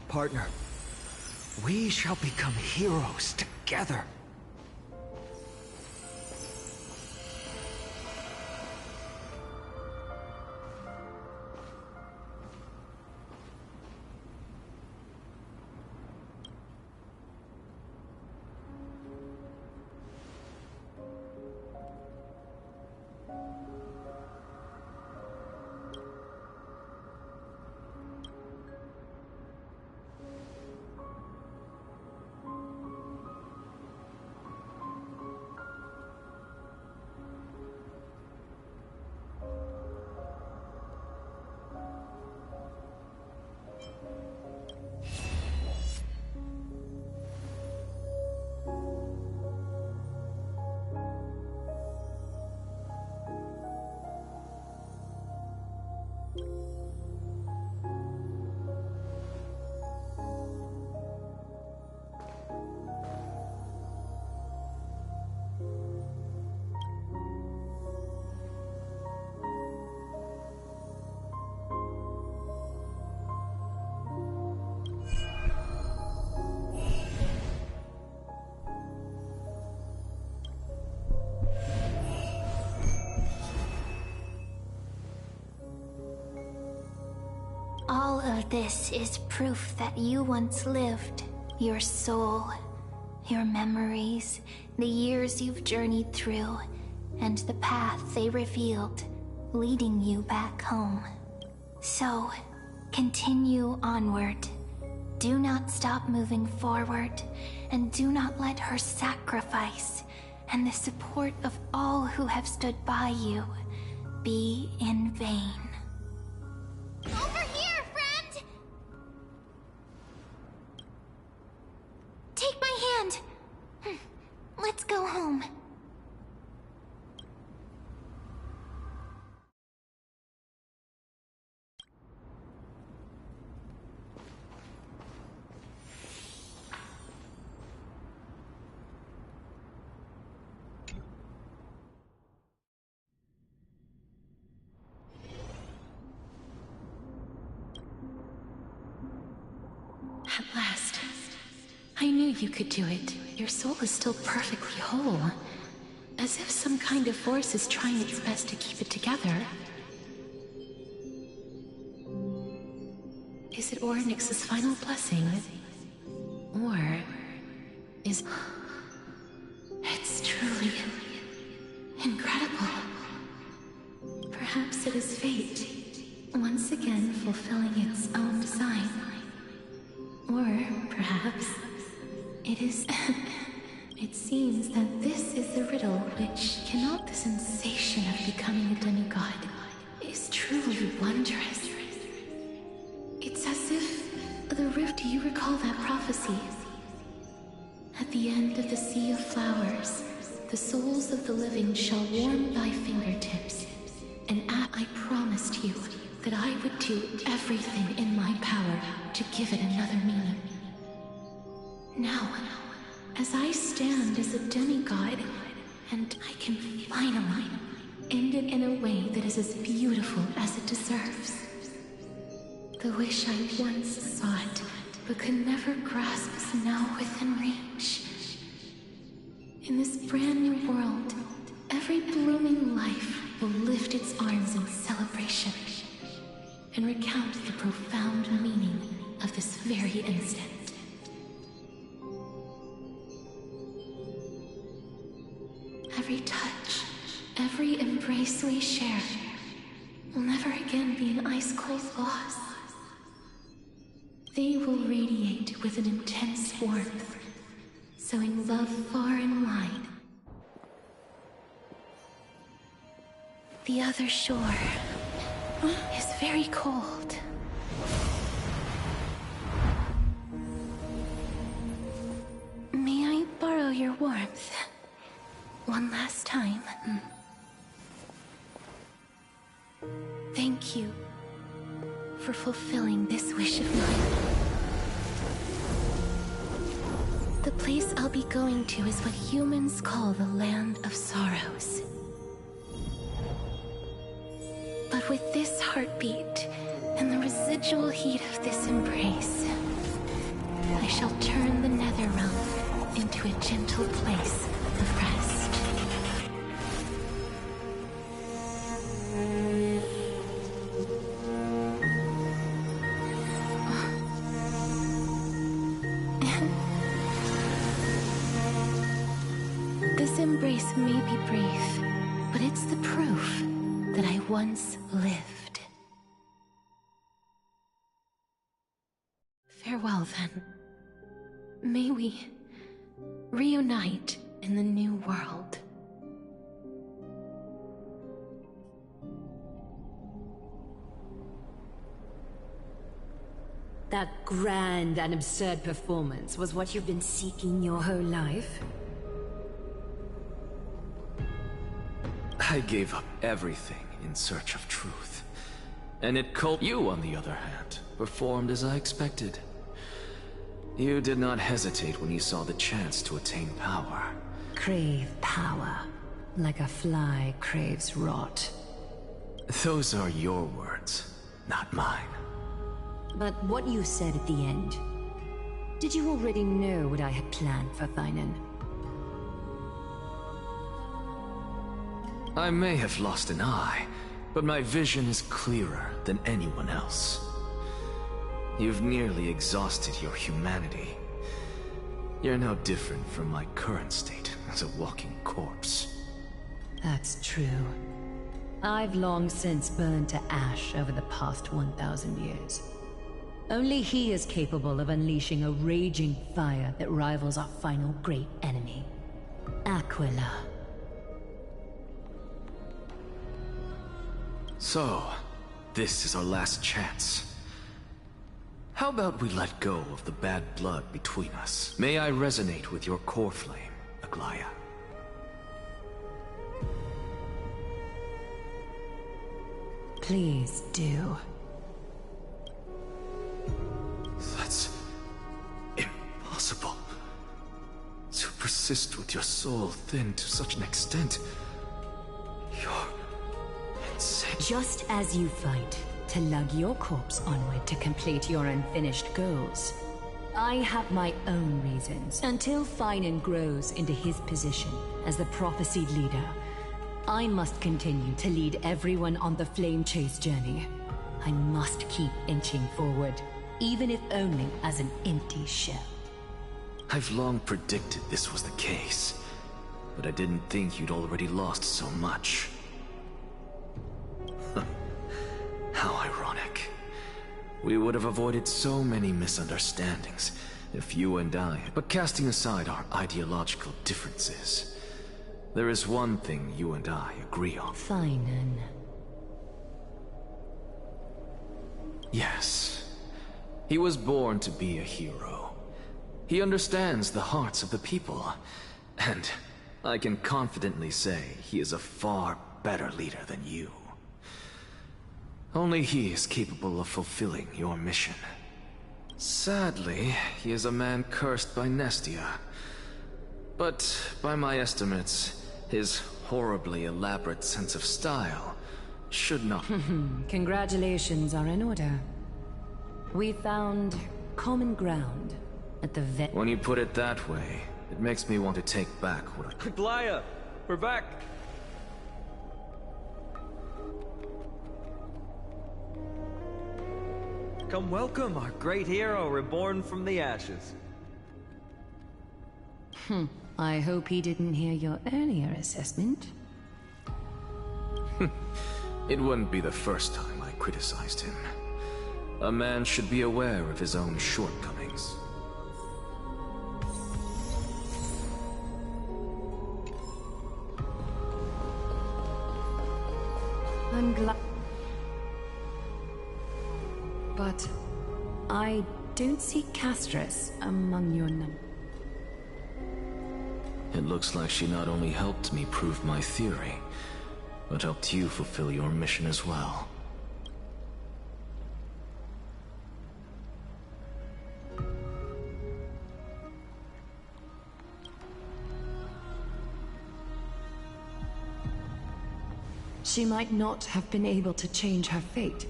Partner, we shall become heroes together. All of this is proof that you once lived. Your soul, your memories, the years you've journeyed through, and the path they revealed, leading you back home. So, continue onward. Do not stop moving forward, and do not let her sacrifice and the support of all who have stood by you be in vain. Over here, friend! Take my hand. Let's go home. At last. I knew you could do it. Your soul is still perfectly whole. As if some kind of force is trying its best to keep it together. Is it Orynyx's final blessing? Or is... It's truly Incredible. Perhaps it is fate, once again fulfilling its own design. Or perhaps it is... It seems that this is the riddle which cannot the sensation of becoming a demigod is truly wondrous. It's as if the rift... Do you recall that prophecy? At the end of the Sea of Flowers, the souls of the living shall warm thy fingertips, and I promised you that I would do everything in my power to give it another meaning. Now, as I stand as a demigod, and I can finally end it in a way that is as beautiful as it deserves. The wish I once sought, but could never grasp is now within reach. In this brand new world, every blooming life will lift its arms in celebration and recount the profound meaning of this very instant. Every touch, every embrace we share will never again be an ice-cold loss. They will radiate with an intense warmth, sowing love far and wide. The other shore is very cold. May I borrow your warmth? One last time. Thank you for fulfilling this wish of mine. The place I'll be going to is what humans call the Land of Sorrows. But with this heartbeat and the residual heat of this embrace, I shall turn the Netherrealm into a gentle place of rest. This embrace may be brief, but it's the proof that I once lived. Farewell, then. May we reunite in the new world. That grand and absurd performance was what you've been seeking your whole life? I gave up everything in search of truth. And it called you, on the other hand, performed as I expected. You did not hesitate when you saw the chance to attain power. Crave power, like a fly craves rot. Those are your words, not mine. But what you said at the end, did you already know what I had planned for Thainan? I may have lost an eye, but my vision is clearer than anyone else. You've nearly exhausted your humanity. You're no different from my current state as a walking corpse. That's true. I've long since burned to ash over the past 1,000 years. Only he is capable of unleashing a raging fire that rivals our final great enemy, Aquila. So, this is our last chance. How about we let go of the bad blood between us? May I resonate with your core flame, Aglaya? Please do. That's impossible. To persist with your soul thinned to such an extent. You're insane. Just as you fight to lug your corpse onward to complete your unfinished goals, I have my own reasons. Until Thainan grows into his position as the prophesied leader, I must continue to lead everyone on the flame chase journey. I must keep inching forward, even if only as an empty shell. I've long predicted this was the case. but I didn't think you'd already lost so much. How ironic. We would have avoided so many misunderstandings if you and I... But casting aside our ideological differences, there is one thing you and I agree on. Fine. Yes. He was born to be a hero. He understands the hearts of the people, and I can confidently say he is a far better leader than you. Only he is capable of fulfilling your mission. Sadly, he is a man cursed by Nestia. But by my estimates, his horribly elaborate sense of style should not... Congratulations are in order. We found common ground at the vet. When you put it that way, it makes me want to take back what I... Glaya! We're back! Come welcome our great hero reborn from the ashes. I hope he didn't hear your earlier assessment. It wouldn't be the first time I criticized him. A man should be aware of his own shortcomings. I'm glad... But I don't see Castris among your number. It looks like she not only helped me prove my theory, but helped you fulfill your mission as well. She might not have been able to change her fate,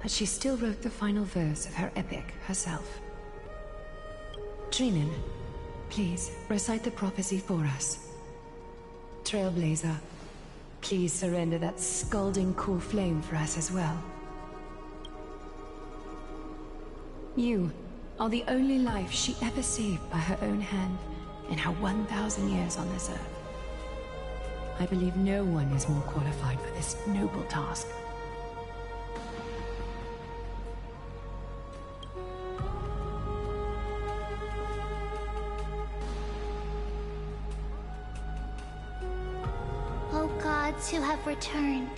but she still wrote the final verse of her epic herself. Dreamin, please recite the prophecy for us. Trailblazer, please surrender that scalding cool flame for us as well. You are the only life she ever saved by her own hand in her 1,000 years on this earth. I believe no one is more qualified for this noble task. O gods who have returned,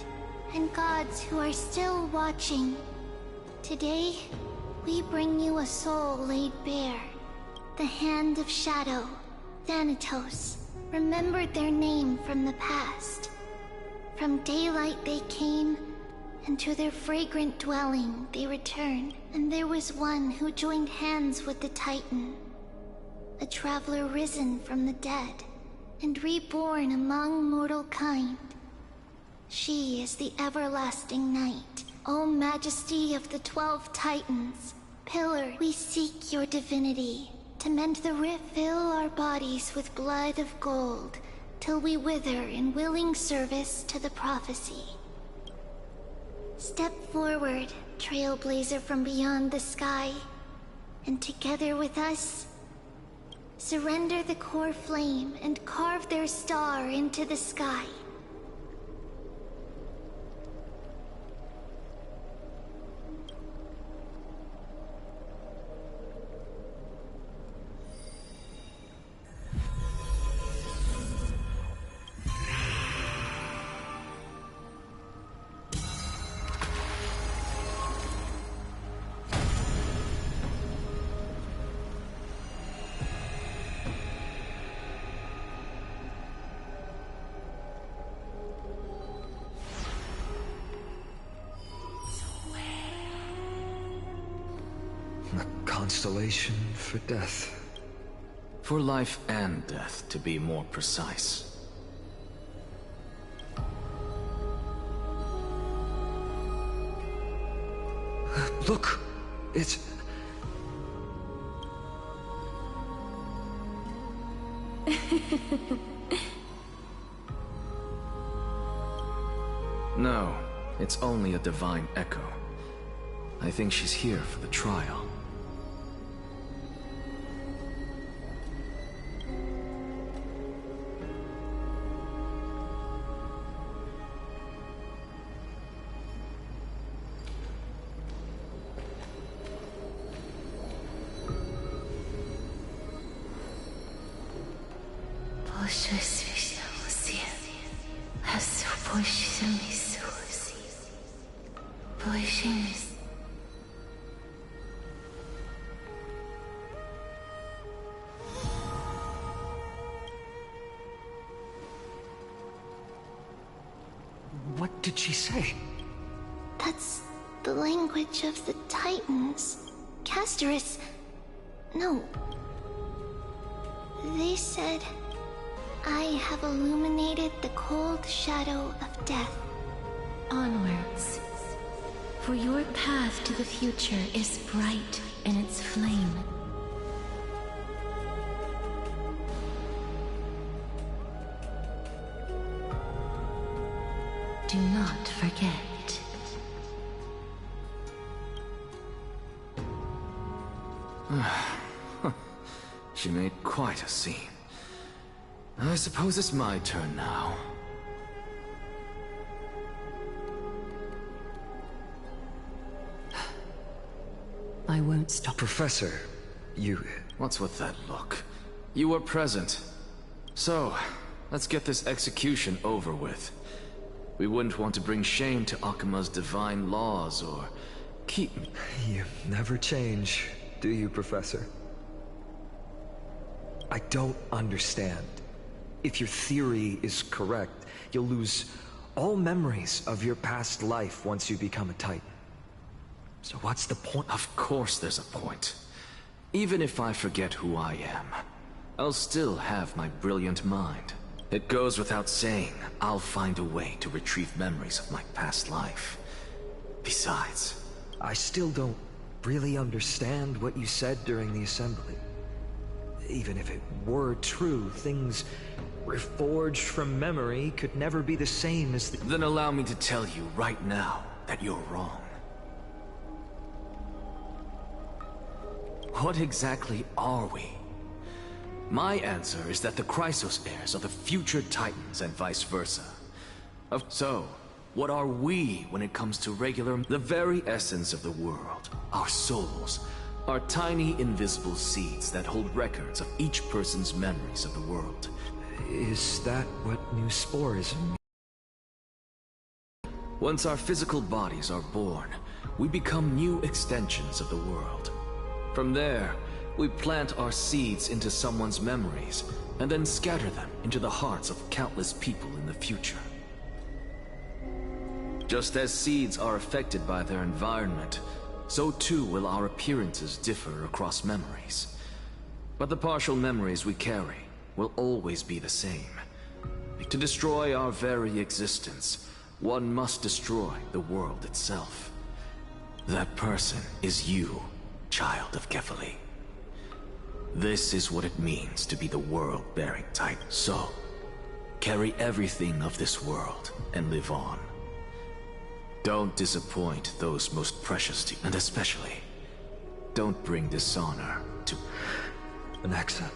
and gods who are still watching, today we bring you a soul laid bare. The Hand of Shadow, Thanatos, remembered their name from the past. From daylight they came, and to their fragrant dwelling they return. And there was one who joined hands with the Titan, a traveler risen from the dead, and reborn among mortal kind. She is the everlasting night. O Majesty of the 12 Titans, Pillar, we seek your divinity. To mend the rift, fill our bodies with blood of gold, till we wither in willing service to the prophecy. Step forward, trailblazer from beyond the sky, and together with us, surrender the core flame and carve their star into the sky. A constellation for death. For life and death, to be more precise. Look! It's... No, it's only a divine echo. I think she's here for the trial. Je suis aussi la supposition aussi. Poisons. What did she say? That's the language of the Titans. Castorus... No. They said... I have illuminated the cold shadow of death. Onwards. For your path to the future is bright in its flame. Do not forget. She made quite a scene. I suppose it's my turn now. I won't stop. Professor, you... What's with that look? You were present. So, let's get this execution over with. We wouldn't want to bring shame to Akima's divine laws, or keep me. You never change, do you, Professor? I don't understand. If your theory is correct, you'll lose all memories of your past life once you become a Titan. So what's the point? Of course there's a point. Even if I forget who I am, I'll still have my brilliant mind. It goes without saying, I'll find a way to retrieve memories of my past life. Besides... I still don't really understand what you said during the assembly. Even if it were true, things reforged from memory could never be the same as the... Then allow me to tell you right now that you're wrong. What exactly are we? My answer is that the Chrysos heirs are the future Titans and vice versa. So, what are we when it comes to regular... The very essence of the world, our souls, are tiny invisible seeds that hold records of each person's memories of the world. Is that what new sporism means? Once our physical bodies are born, we become new extensions of the world. From there, we plant our seeds into someone's memories, and then scatter them into the hearts of countless people in the future. Just as seeds are affected by their environment, so too will our appearances differ across memories. But the partial memories we carry will always be the same. To destroy our very existence, one must destroy the world itself. That person is you, child of Kefali. This is what it means to be the world-bearing Titan. So, carry everything of this world and live on. Don't disappoint those most precious to you, and especially, don't bring dishonor to... Anaxa,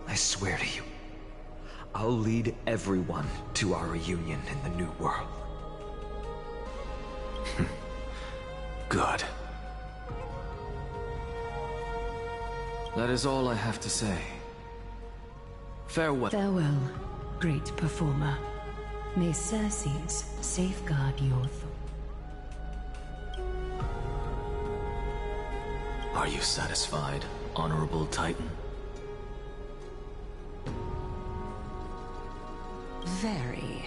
I swear to you, I'll lead everyone to our reunion in the new world. Good. That is all I have to say. Farewell. Farewell, great performer. May Circes safeguard your thoughts. Are you satisfied, Honorable Titan? Very.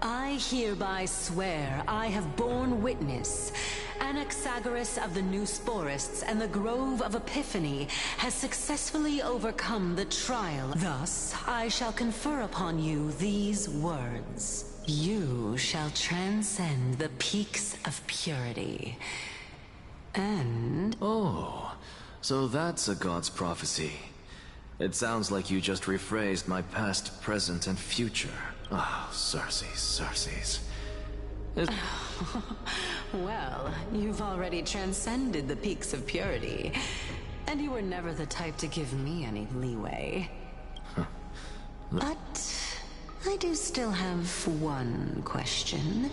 I hereby swear I have borne witness. Anaxagoras of the New Sporists and the Grove of Epiphany has successfully overcome the trial. Thus, I shall confer upon you these words. You shall transcend the peaks of purity. And... Oh, so that's a god's prophecy. It sounds like you just rephrased my past, present, and future. Ah, Circes. Well, you've already transcended the peaks of purity. And you were never the type to give me any leeway. But I do still have one question.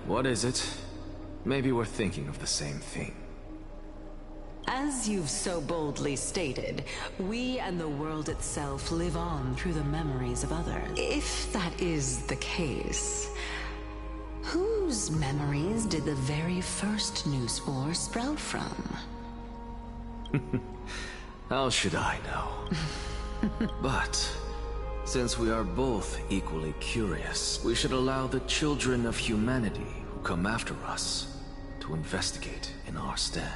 What is it? Maybe we're thinking of the same thing. As you've so boldly stated, we and the world itself live on through the memories of others. If that is the case, whose memories did the very first New Spore sprout from? How should I know? But since we are both equally curious, we should allow the children of humanity who come after us to investigate in our stead.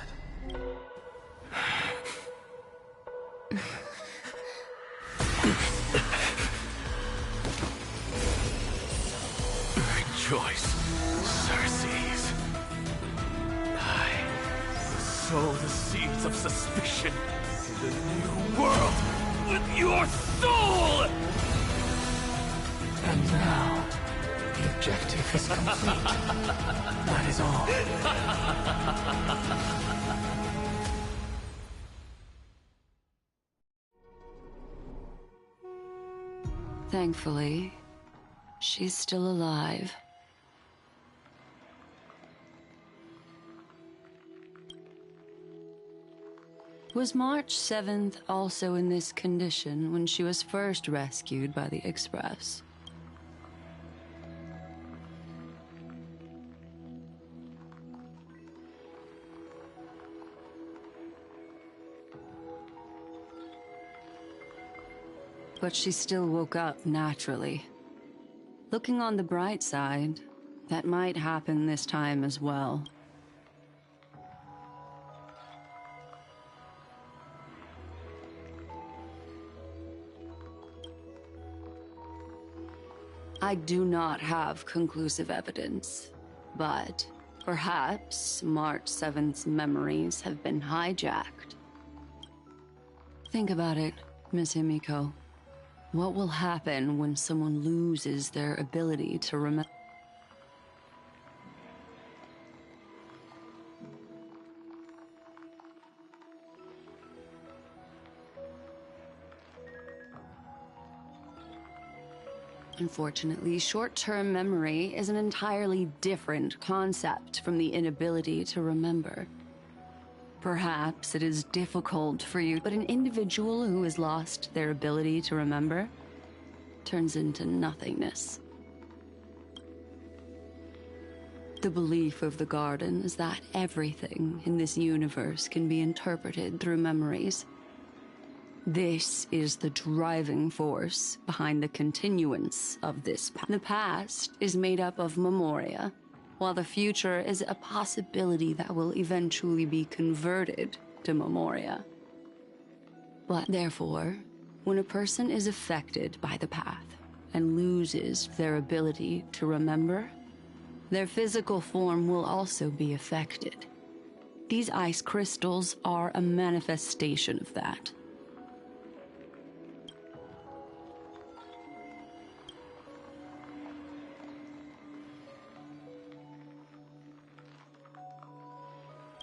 Rejoice, Circes. I sow the seeds of suspicion in the new world with your soul! And now, the objective is complete. That is all. Thankfully, she's still alive. Was March 7th also in this condition when she was first rescued by the Express? But she still woke up naturally. Looking on the bright side, that might happen this time as well. I do not have conclusive evidence, but perhaps March 7th's memories have been hijacked. Think about it, Miss Himiko. What will happen when someone loses their ability to remember? Unfortunately, short-term memory is an entirely different concept from the inability to remember. Perhaps it is difficult for you, but an individual who has lost their ability to remember turns into nothingness. The belief of the Garden is that everything in this universe can be interpreted through memories. This is the driving force behind the continuance of this past. The past is made up of memoria, while the future is a possibility that will eventually be converted to memoria. But therefore, when a person is affected by the path and loses their ability to remember, their physical form will also be affected. These ice crystals are a manifestation of that.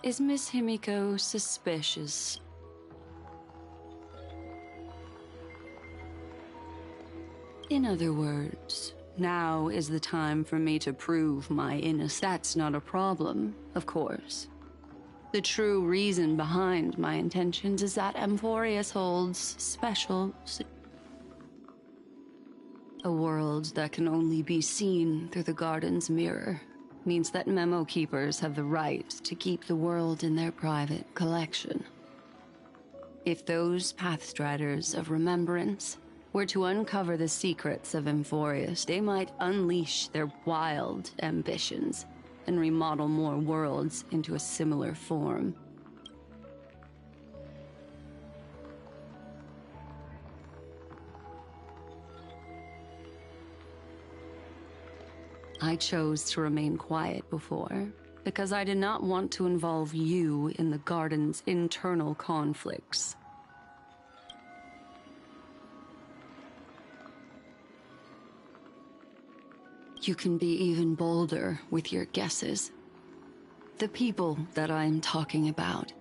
Is Miss Himiko suspicious? In other words, now is the time for me to prove my innocence. That's not a problem, of course. The true reason behind my intentions is that Amphorius holds special... A world that can only be seen through the Garden's mirror means that memo keepers have the right to keep the world in their private collection. If those Pathstriders of Remembrance were to uncover the secrets of Amphorius, they might unleash their wild ambitions and remodel more worlds into a similar form. I chose to remain quiet before, because I did not want to involve you in the Garden's internal conflicts. You can be even bolder with your guesses. The people that I'm talking about,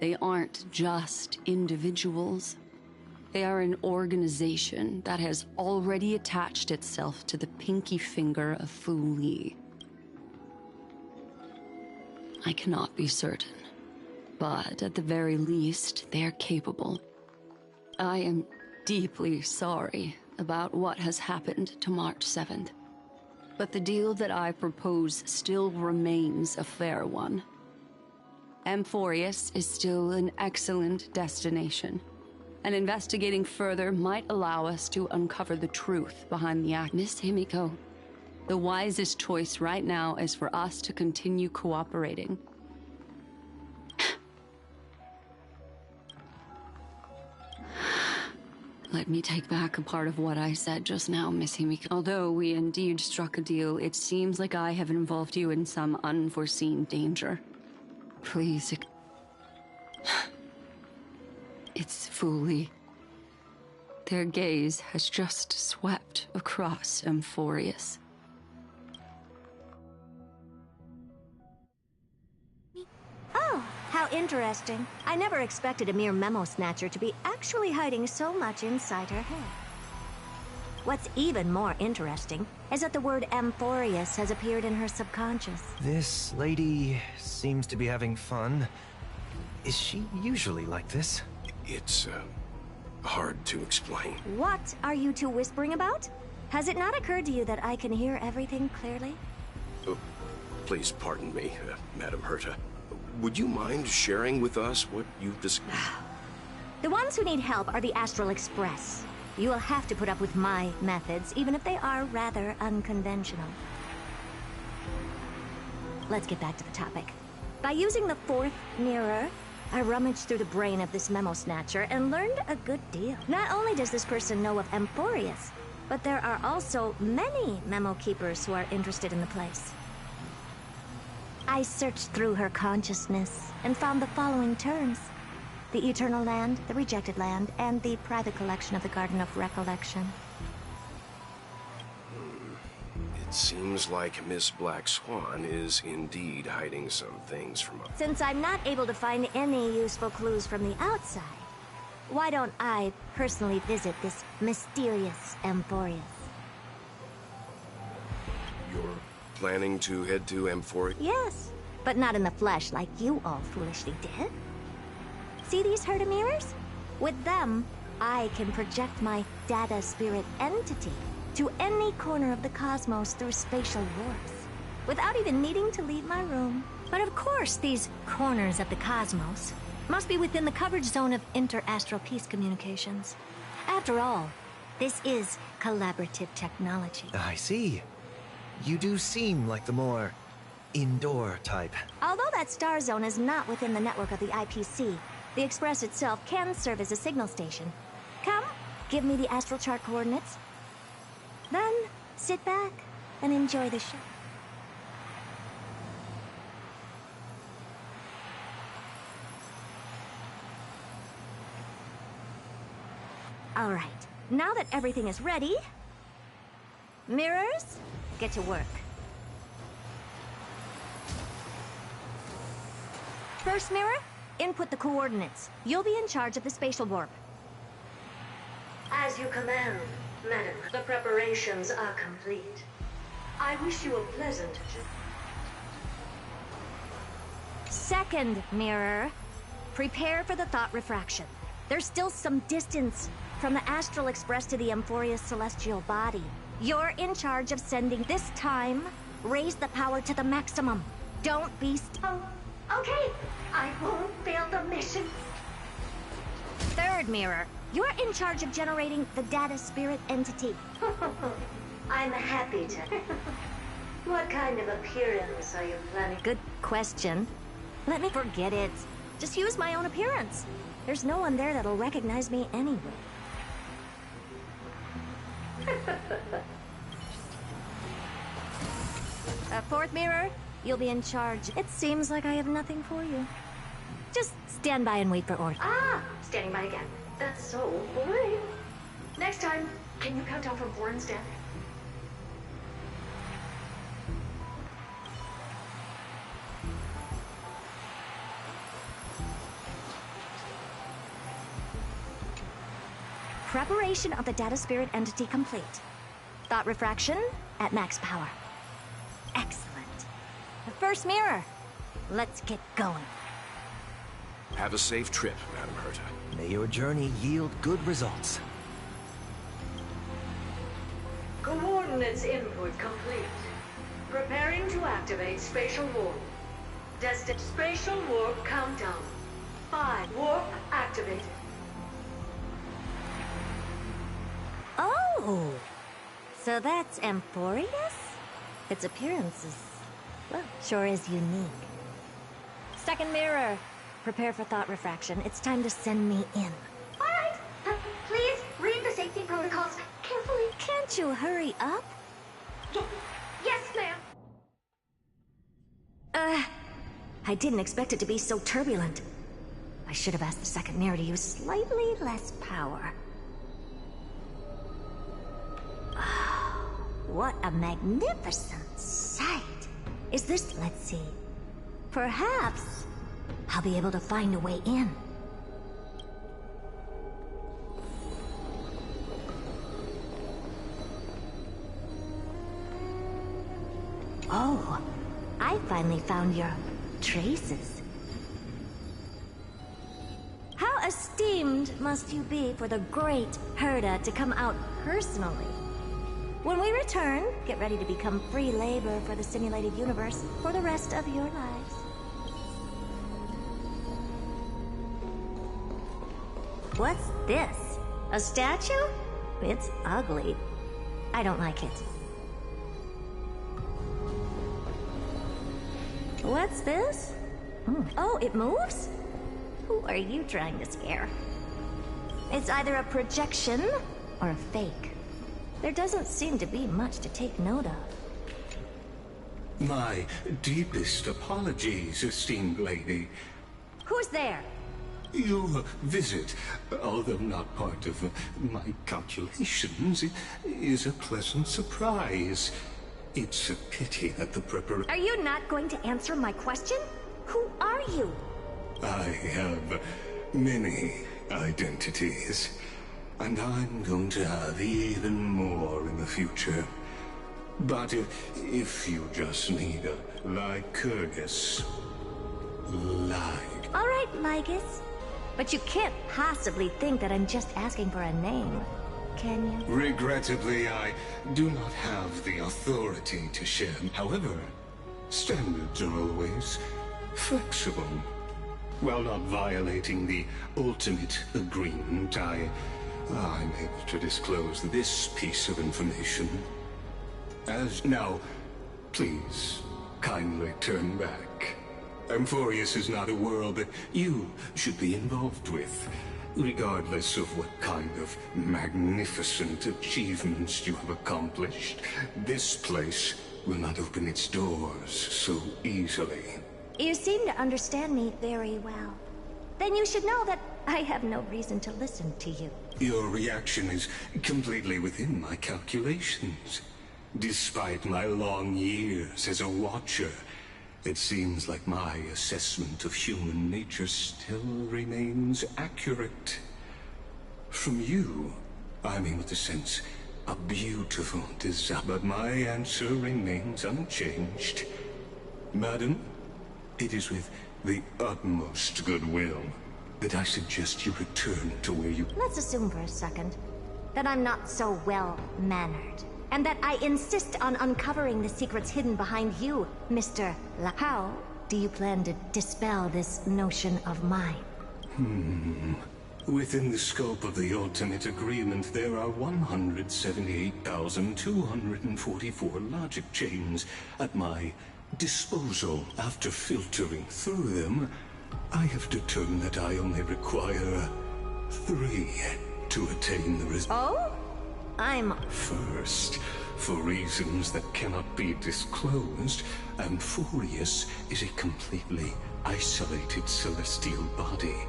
they aren't just individuals. They are an organization that has already attached itself to the pinky finger of Fu Li. I cannot be certain, but at the very least, they're capable. I am deeply sorry about what has happened to March 7th. But the deal that I propose still remains a fair one. Amphorius is still an excellent destination, and investigating further might allow us to uncover the truth behind the act. Miss Himiko, the wisest choice right now is for us to continue cooperating. Let me take back a part of what I said just now, Miss Himiko. Although we indeed struck a deal, it seems like I have involved you in some unforeseen danger. Please. It's Fuli. Their gaze has just swept across Amphorius. Oh, how interesting. I never expected a mere memo snatcher to be actually hiding so much inside her head. What's even more interesting is that the word Amphorius has appeared in her subconscious. This lady seems to be having fun. Is she usually like this? It's, hard to explain. What are you two whispering about? Has it not occurred to you that I can hear everything clearly? Oh, please pardon me, Madam Herta. Would you mind sharing with us what you've discovered? The ones who need help are the Astral Express. You will have to put up with my methods, even if they are rather unconventional. Let's get back to the topic. By using the fourth mirror, I rummaged through the brain of this memo snatcher and learned a good deal. Not only does this person know of Amphorius, but there are also many memo keepers who are interested in the place. I searched through her consciousness and found the following terms: the Eternal Land, the Rejected Land, and the private collection of the Garden of Recollection. It seems like Miss Black Swan is indeed hiding some things from us. Since I'm not able to find any useful clues from the outside, why don't I personally visit this mysterious Amphorius? You're planning to head to Amphorius? Yes, but not in the flesh like you all foolishly did. See these Herta mirrors? With them, I can project my data spirit entity to any corner of the cosmos through spatial warps, without even needing to leave my room. But of course, these corners of the cosmos must be within the coverage zone of inter-astral peace communications. After all, this is collaborative technology. I see. You do seem like the more indoor type. Although that star zone is not within the network of the IPC, the Express itself can serve as a signal station. Come, give me the astral chart coordinates. Then, sit back and enjoy the show. All right, now that everything is ready, mirrors, get to work. First mirror, input the coordinates. You'll be in charge of the spatial warp. As you command, madam. The preparations are complete. I wish you a pleasant journey. Second mirror, prepare for the thought refraction. There's still some distance from the Astral Express to the Amphorius celestial body. You're in charge of sending this time. Raise the power to the maximum. Don't be Okay, I won't fail the mission. Third mirror, you're in charge of generating the data spirit entity. I'm happy to. What kind of appearance are you planning? Good question. Let me forget it. Just use my own appearance. There's no one there that'll recognize me anyway. Fourth mirror, you'll be in charge. It seems like I have nothing for you. Just stand by and wait for orders. Ah, standing by again. That's so boring. Next time, can you count down from 4 instead? Preparation of the data spirit entity complete. Thought refraction at max power. Excellent. The first mirror. Let's get going. Have a safe trip, Madam Herta. May your journey yield good results. Coordinates input complete. Preparing to activate spatial warp. Destined spatial warp countdown. 5. Warp activated. Oh! So that's Amphorius? Its appearance is, well, sure is unique. Second mirror. Prepare for thought refraction. It's time to send me in. All right. Please read the safety protocols carefully. Can't you hurry up? Yes, ma'am. I didn't expect it to be so turbulent. I should have asked the second mirror to use slightly less power. What a magnificent sight. Is this... let's see. Perhaps I'll be able to find a way in. Oh, I finally found your traces. How esteemed must you be for the great Herta to come out personally? When we return, get ready to become free labor for the simulated universe for the rest of your lives. What's this? A statue? It's ugly. I don't like it. What's this? Oh, it moves? Who are you trying to scare? It's either a projection or a fake. There doesn't seem to be much to take note of. My deepest apologies, esteemed lady. Who's there? Your visit, although not part of my calculations, is a pleasant surprise. It's a pity that the preparation... Are you not going to answer my question? Who are you? I have many identities, and I'm going to have even more in the future. But if you just need a Lycurgus... All right, Lycus. But you can't possibly think that I'm just asking for a name, can you? Regrettably, I do not have the authority to share. However, standards are always flexible. While not violating the ultimate agreement, I'm able to disclose this piece of information. Now, please, kindly turn back. Amphorius is not a world that you should be involved with, regardless of what kind of magnificent achievements you have accomplished. This place will not open its doors so easily. You seem to understand me very well. Then you should know that I have no reason to listen to you. Your reaction is completely within my calculations. Despite my long years as a Watcher, it seems like my assessment of human nature still remains accurate. From you, I'm able to sense a beautiful desire, but my answer remains unchanged. Madam, it is with the utmost goodwill that I suggest you return to where you... Let's assume for a second that I'm not so well-mannered, and that I insist on uncovering the secrets hidden behind you, Mr. How do you plan to dispel this notion of mine? Within the scope of the ultimate agreement, there are 178,244 logic chains at my disposal. After filtering through them, I have determined that I only require 3 to attain the result. Oh? First, for reasons that cannot be disclosed, Amphorius is a completely isolated celestial body.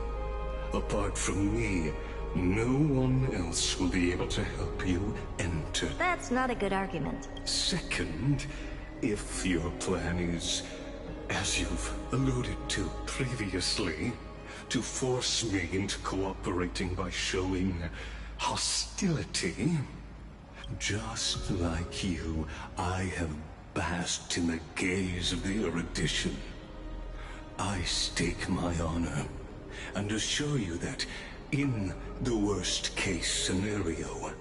Apart from me, no one else will be able to help you enter. That's not a good argument. Second, if your plan is, as you've alluded to previously, to force me into cooperating by showing hostility, just like you, I have basked in the gaze of the erudition. I stake my honor and assure you that, in the worst-case scenario,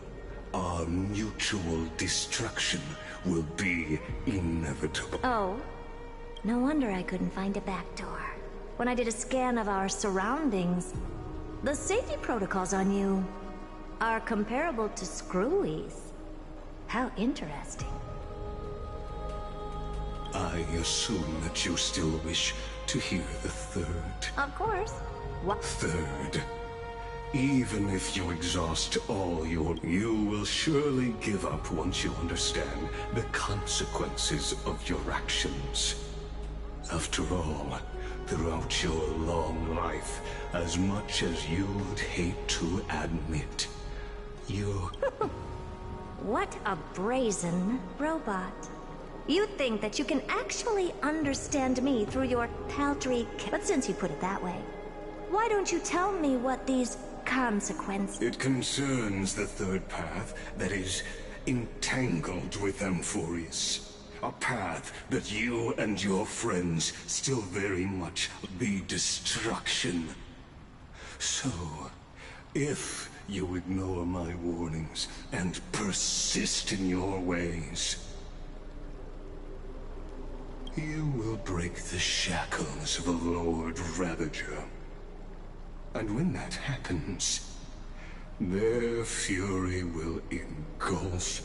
our mutual destruction will be inevitable. Oh, no wonder I couldn't find a back door. When I did a scan of our surroundings, the safety protocols on you are comparable to Screwy's. How interesting. I assume that you still wish to hear the third. Of course. What? Third. Even if you exhaust all you will surely give up once you understand the consequences of your actions. After all, throughout your long life, as much as you'd hate to admit, you... What a brazen robot. You think that you can actually understand me through your paltry... But since you put it that way, why don't you tell me what these consequences... It concerns the third path that is entangled with Amphorius. A path that you and your friends still very much be destruction. So, if you ignore my warnings and persist in your ways, you will break the shackles of a Lord Ravager. And when that happens, their fury will engulf